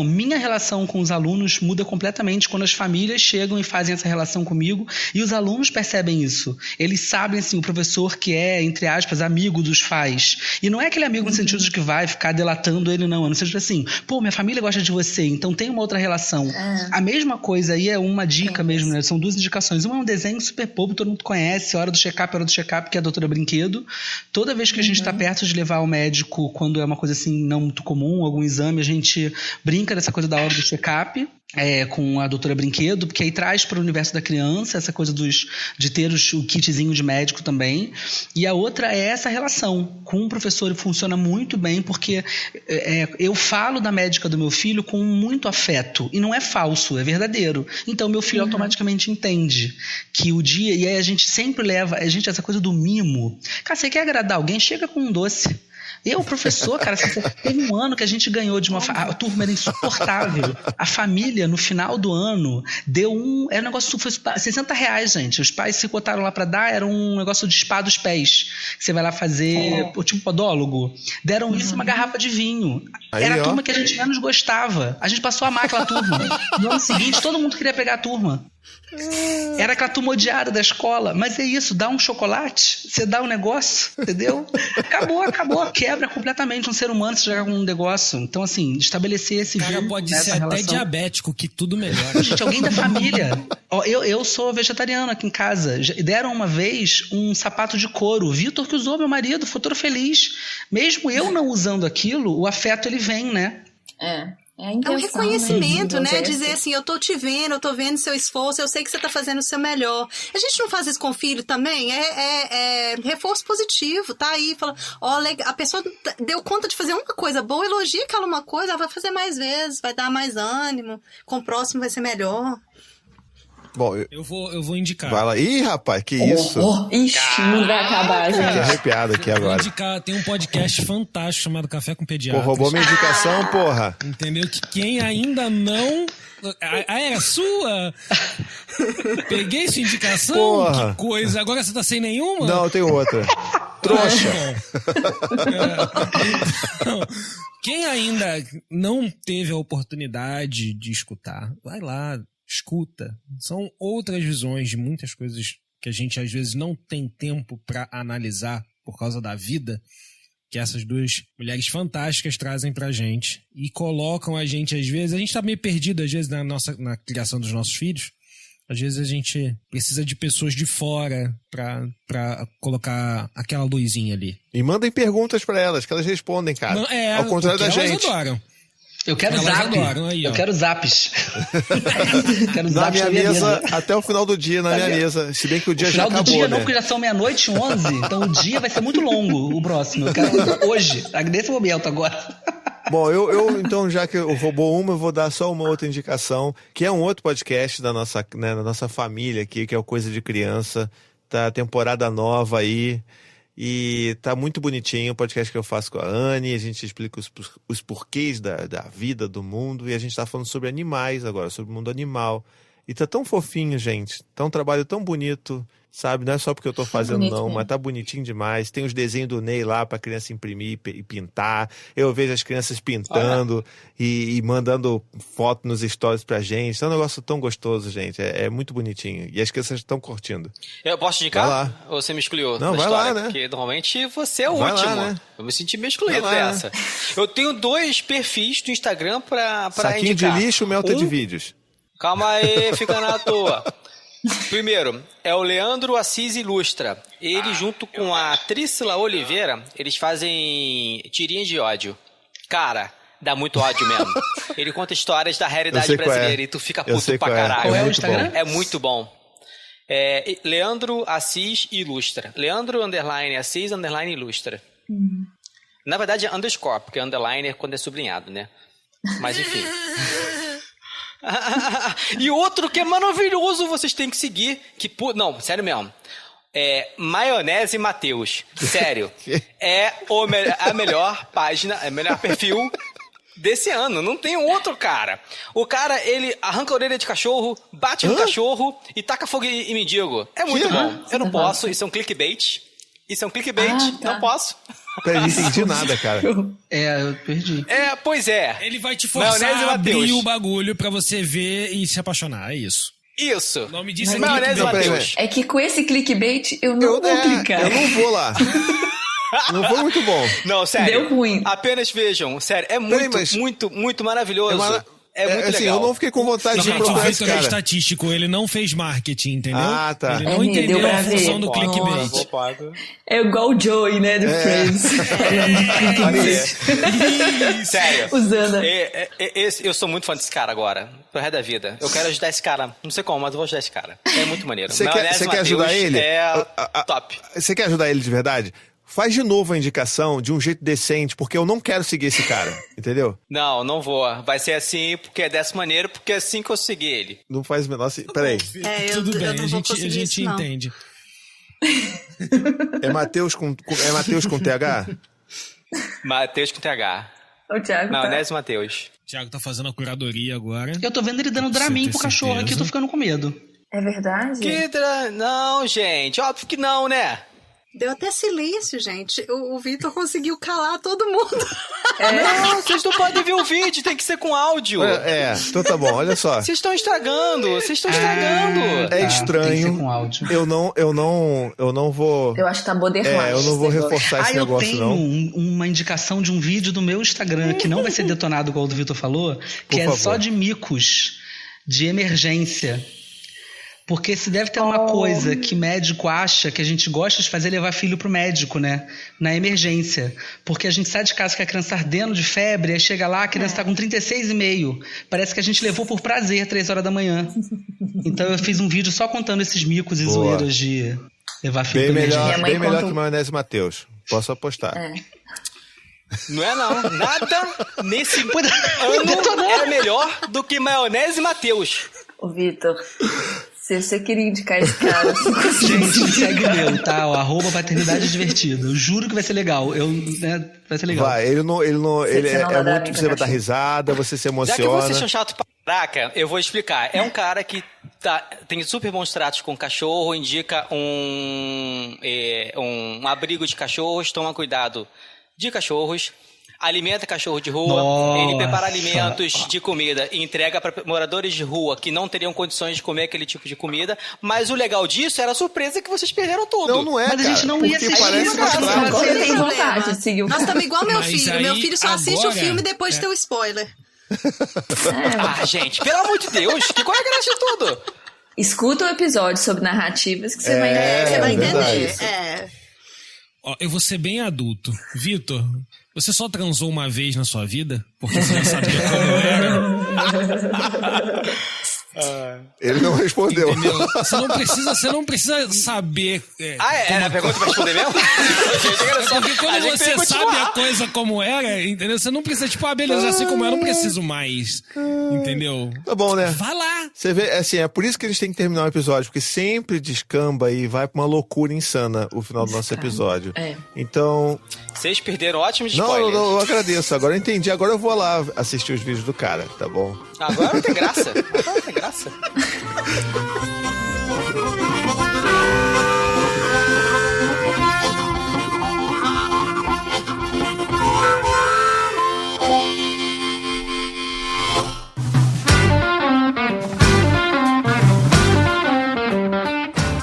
minha relação com os alunos muda completamente quando as famílias chegam e fazem essa relação comigo, e os alunos percebem isso. Eles sabem, assim, o professor que é, entre aspas, amigo dos pais. E não é aquele amigo no sentido de que vai ficar delatando ele, não. É no sentido assim, minha família gosta de você, então tem uma outra relação. A mesma coisa aí é uma dica mesmo, né? São 2 indicações. Uma é um desenho super bobo, todo mundo conhece, Hora do Check-up, que é a Doutora Brinquedo. Toda vez que a gente tá perto de levar ao médico, quando é uma coisa assim, não muito comum, algum exame, a gente brinca dessa coisa da hora do check-up com a Doutora Brinquedo, porque aí traz para o universo da criança essa coisa de ter o kitzinho de médico também. E a outra é essa relação com o professor, funciona muito bem, porque eu falo da médica do meu filho com muito afeto, e não é falso, é verdadeiro. Então meu filho automaticamente entende que o dia, e aí a gente sempre leva, essa coisa do mimo. Cara, você quer agradar alguém? Chega com um doce. Eu, professor, cara, teve um ano que a gente ganhou de a turma era insuportável. A família, no final do ano, deu era um negócio, foi R$60, gente. Os pais se botaram lá pra dar, era um negócio de spa dos pés. Que você vai lá fazer, tipo podólogo. Deram isso, uma garrafa de vinho. Aí, era a turma que a gente menos gostava. A gente passou a amar aquela turma. No ano seguinte, todo mundo queria pegar a turma. Era aquela turma odiada da escola. Mas é isso, dá um chocolate, você dá um negócio, entendeu? Acabou, quebra completamente um ser humano se jogar com um negócio. Então, assim, estabelecer esse O cara pode ser até diabético, que tudo melhora. Gente, alguém da família. Ó, eu sou vegetariano aqui em casa. Deram uma vez um sapato de couro. O Vitor que usou, meu marido, foi todo feliz. Mesmo eu não usando aquilo, o afeto ele vem, né? É intenção, um reconhecimento, né? Gesto. Dizer assim, eu tô te vendo, eu tô vendo seu esforço, eu sei que você tá fazendo o seu melhor. A gente não faz isso com o filho também? É reforço positivo, tá aí. Fala, a pessoa deu conta de fazer uma coisa boa, elogia aquela uma coisa, ela vai fazer mais vezes, vai dar mais ânimo, com o próximo vai ser melhor. Bom, Eu vou indicar. vai lá. Ih, rapaz, que isso? Ixi, não vai acabar, Fiquei gente. arrepiado aqui Vou agora. indicar, tem um podcast fantástico chamado Café com Pediatras. Pô, roubou minha indicação, porra. Entendeu? Que quem ainda não... era sua? Peguei sua indicação? Porra. Que coisa. Agora você tá sem nenhuma? Não, eu tenho outra. Trouxa. Então, quem ainda não teve a oportunidade de escutar, vai lá, escuta. São outras visões de muitas coisas que a gente às vezes não tem tempo para analisar por causa da vida, que essas duas mulheres fantásticas trazem pra gente e colocam a gente, às vezes, a gente tá meio perdido às vezes na criação dos nossos filhos. Às vezes a gente precisa de pessoas de fora pra colocar aquela luzinha ali. E mandem perguntas pra elas, que elas respondem, cara. Ao contrário da porque gente. Elas adoram. Eu quero Elas zap. adoram, aí, ó. Eu quero zaps. Quero Na zaps minha mesa, até o final do dia, na minha mesa. Se bem que o dia No já final do acabou, dia né? não, porque já são 00:11, então o dia vai ser muito longo, o próximo. Eu quero hoje, nesse momento agora. Bom, eu então, já que eu roubou uma, eu vou dar só uma outra indicação, que é um outro podcast da nossa família aqui, que é o Coisa de Criança. Tá temporada nova aí. E tá muito bonitinho o podcast que eu faço com a Anne. A gente explica os porquês da vida, do mundo. E a gente tá falando sobre animais agora, sobre o mundo animal. E tá tão fofinho, gente. Tá um trabalho tão bonito, sabe? Não é só porque eu tô fazendo, bonito não, mesmo. mas tá bonitinho demais. Tem os desenhos do Ney lá pra criança imprimir e pintar. Eu vejo as crianças pintando e mandando foto nos stories pra gente. É um negócio tão gostoso, gente. É muito bonitinho. E as crianças estão curtindo. Eu posso indicar? Vai lá. Ou você me excluiu Não, da vai história? lá, né? Porque normalmente você é o Vai lá, último. né? Eu me senti meio excluído Vai lá, dessa. Eu tenho 2 perfis do Instagram pra Saquinho indicar. de lixo, melta de vídeos. Calma aí, fica na toa. Primeiro, é o Leandro Assis Ilustra. Ele, junto com a Trícila Oliveira, eles fazem tirinhas de ódio. Cara, dá muito ódio mesmo. Ele conta histórias da Eu realidade sei qual é. brasileira e tu fica Eu puto sei pra qual é. caralho. Qual é o muito Instagram? bom. É muito bom. Leandro Assis Ilustra. Leandro _ Assis _ Ilustra. Na verdade é underscore, porque underline é quando é sublinhado, né? Mas enfim. E outro que é maravilhoso, vocês têm que seguir. Não, sério mesmo. É Maionese Mateus. Sério. É a melhor página, é o melhor perfil desse ano. Não tem outro, cara. O cara, ele arranca a orelha de cachorro, bate no cachorro e taca fogo em mendigo. É muito bom. Eu não posso, isso é um clickbait. Tá. Não posso. Peraí, não entendi nada, cara. Eu perdi. Pois é. Ele vai te forçar Maionese a abrir Mateus. o bagulho pra você ver e se apaixonar, é isso. Isso. O nome disso é Maionese clickbait. Mateus. É que com esse clickbait eu não vou clicar. Eu não vou lá. Não foi muito bom. Não, sério. Deu ruim. Apenas vejam. Sério, é muito, mas- muito maravilhoso. É muito assim, legal. eu não fiquei com vontade de Gente, o procurar esse Victor é cara. estatístico, ele não fez marketing, entendeu? Ah, tá. Ele não É, entendeu deu a pra função ver. do Nossa. clickbait. É igual o Joey, né, do Friends. Falando de clickbait. Sério. Usando. Eu sou muito fã desse cara agora. Pro resto da vida. Eu quero ajudar esse cara. Não sei como, mas eu vou ajudar esse cara. É muito maneiro. Você Maionese quer Mateus ajudar ele? É top. Você quer ajudar ele de verdade? Faz de novo a indicação de um jeito decente, porque eu não quero seguir esse cara, entendeu? Não vou. Vai ser assim, porque é dessa maneira, porque é assim que eu segui ele. Não faz o menor... Peraí, Tudo bem, eu não a vou gente conseguir isso, não. entende. é Mateus com TH? Matheus com TH. O Thiago tá... Maionese Matheus. O Thiago tá fazendo a curadoria agora. Eu tô vendo ele dando Dramin pro cachorro aqui, eu tô ficando com medo. É verdade? Não, gente. Óbvio que não, né? Deu até silêncio, gente. O Vitor conseguiu calar todo mundo. Não, vocês não podem ver o vídeo, tem que ser com áudio. Então tá bom, olha só. Vocês estão estragando. É estranho. Tem que ser com áudio. Eu não vou... Eu acho que tá borderline. eu não vou reforçar esse negócio, não. Eu tenho uma indicação de um vídeo do meu Instagram que não vai ser detonado igual o do Vitor falou, que Por é favor. só de micos de emergência. Porque se deve ter uma coisa que médico acha que a gente gosta de fazer é levar filho pro médico, né? Na emergência. Porque a gente sai de casa com a criança ardendo de febre, aí chega lá, a criança tá com 36,5. Parece que a gente levou por prazer 3 horas da manhã. Então eu fiz um vídeo só contando esses micos e zoeiras de levar filho pro médico. Bem melhor que Maionese Matheus. Posso apostar. Não é não. Nada nesse ano é melhor do que Maionese Matheus. Ô, Vitor, se você queria indicar esse cara... Gente, segue o meu, tá? O @paternidade divertida. Eu juro que vai ser legal. Vai ser legal. Vai, ele é muito... Você vai dar risada, você se emociona. Já que vocês são chato pra caraca, eu vou explicar. É um cara que tem super bons tratos com cachorro, indica um abrigo de cachorros, toma cuidado de cachorros, alimenta cachorro de rua, Nossa. ele prepara alimentos de comida e entrega para moradores de rua que não teriam condições de comer aquele tipo de comida, mas o legal disso era a surpresa que vocês perderam tudo. Não é, Mas a gente não ia porque assistir, parece cara. uma frase. Agora tem vontade de seguir o Nós estamos igual meu Mas filho. aí, Meu filho só assiste o agora- filme e depois tem o spoiler. Gente, pelo amor de Deus, qual é a graça de tudo? Escuta o episódio sobre narrativas que você vai entender. Você vai verdade. entender. Ó, eu vou ser bem adulto. Vitor, você só transou uma vez na sua vida? Porque você já sabia como era? Ele não respondeu. Entendeu? Você não precisa saber. Era a pergunta pra responder mesmo? Porque quando você sabe a coisa como era, entendeu? Você não precisa, beleza, já sei como era, não preciso mais. Entendeu? Tá bom, né? Vai lá. Você vê, assim, é por isso que a gente tem que terminar o episódio, porque sempre descamba e vai pra uma loucura insana o final do nosso episódio. Então... Vocês perderam ótimos Não, spoilers. eu agradeço. Agora eu entendi. Agora eu vou lá assistir os vídeos do cara, tá bom? Agora não tem graça. Agora não tem graça.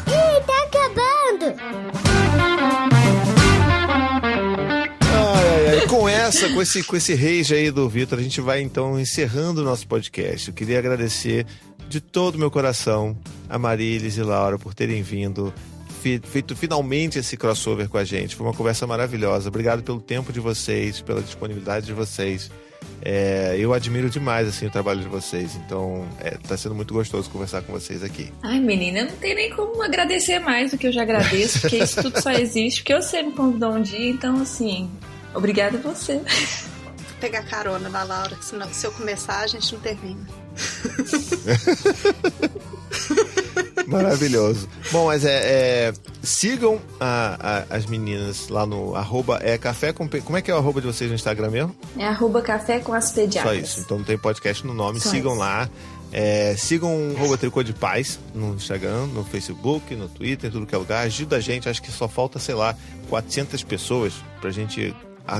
Ih, tá acabando. Com esse rage aí do Vitor, a gente vai então encerrando o nosso podcast. Eu queria agradecer de todo o meu coração a Marilis e Laura por terem vindo, feito finalmente esse crossover com a gente. Foi uma conversa maravilhosa. Obrigado pelo tempo de vocês, pela disponibilidade de vocês. Eu admiro demais assim, o trabalho de vocês. Então, tá sendo muito gostoso conversar com vocês aqui. Ai, menina, não tem nem como agradecer mais do que eu já agradeço, porque isso tudo só existe porque você me convidou um dia, então assim, obrigada a você. Vou pegar carona na Laura, senão se eu começar a gente não termina. Maravilhoso. Bom, mas sigam as meninas lá no @café com... Como é que é o @ de vocês no Instagram mesmo? É @café com as pediatras. Só isso. Então não tem podcast no nome. Só sigam isso. lá. Sigam @tricô de paz no Instagram, no Facebook, no Twitter, em tudo que é lugar. Ajuda a gente. Acho que só falta, 400 pessoas pra gente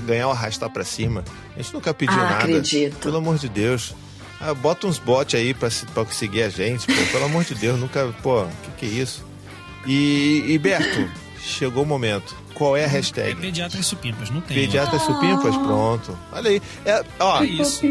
ganhar o arrastar pra cima. A gente nunca pediu nada. Acredito. Pelo amor de Deus. Bota uns bots aí pra seguir a gente, pô. Pelo amor de Deus, nunca... Pô, que é isso? E Berto, chegou o momento. Qual é a hashtag? Pediatras supimpas, não tem. Pediatras supimpas, pronto. Olha aí. É isso.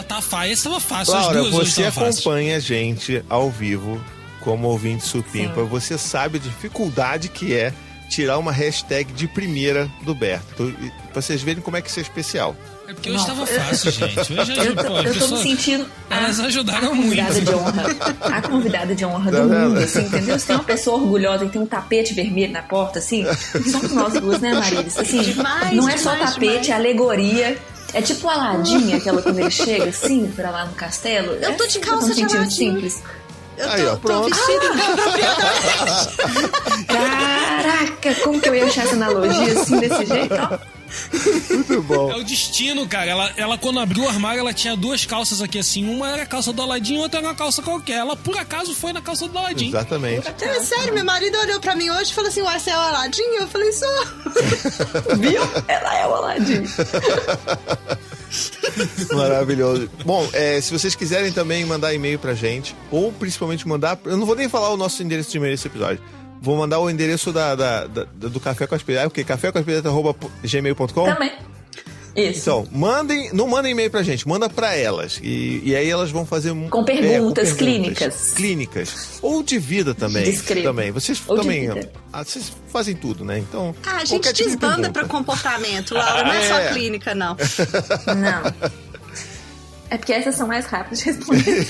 Tá fácil. Esse tava fácil. Laura, As duas hoje você tavam fáceis. acompanha a gente ao vivo como ouvinte supimpa. Você sabe a dificuldade que é tirar uma hashtag de primeira do Berto. Pra vocês verem como é que isso é especial. É porque hoje tava fácil, gente. Hoje Eu tô me sentindo elas ajudaram a muito. convidada de honra. A convidada de honra do mundo, assim, entendeu? Se tem uma pessoa orgulhosa que tem um tapete vermelho na porta, assim, somos nós duas, né, Marilis? Assim, Demais, não é só demais, tapete, demais. é alegoria. É tipo o Aladim, aquela quando ele chega, assim, pra lá no castelo. Eu tô de assim, calça de sentindo Aladim. simples. Eu Aí, ó, tô pronto. vestida em propriedade. Cara, Caraca, como que eu ia achar essa analogia assim, desse jeito, ó? Muito bom. É o destino, cara. Ela quando abriu o armário, ela tinha duas calças aqui assim. Uma era a calça do Aladim e outra era uma calça qualquer. Ela, por acaso, foi na calça do Aladim. Exatamente. É sério, meu marido olhou pra mim hoje e falou assim, uai, você é o Aladim? Eu falei, sou. Viu? Ela é o Aladim. Maravilhoso. Bom, se vocês quiserem também mandar e-mail pra gente, ou principalmente mandar... Eu não vou nem falar o nosso endereço de e-mail nesse episódio. Vou mandar o endereço do Café com as Pediatras. O quê? cafécomaspediatras@gmail.com? Também. Isso. Então, não mandem e-mail pra gente, manda pra elas. E aí elas vão fazer... Com perguntas clínicas. Clínicas. Ou de vida também. Descreva. Também. Vocês Ou de também... vida. Vocês fazem tudo, né? Então... A gente qualquer tipo de desbanda pergunta. pra comportamento, Laura. Não é só clínica, não. Não. É porque essas são mais rápidas de responder.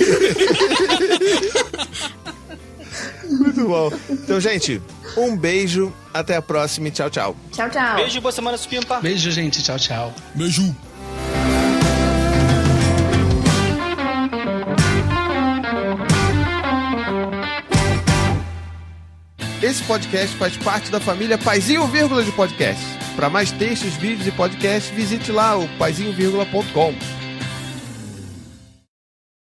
Muito bom. Então, gente, um beijo. Até a próxima e tchau, tchau. Tchau, tchau. Beijo, boa semana, Supimpa. Beijo, gente. Tchau, tchau. Beijo. Esse podcast faz parte da família Paizinho Vírgula de Podcasts. Para mais textos, vídeos e podcasts, visite lá o paizinho.com.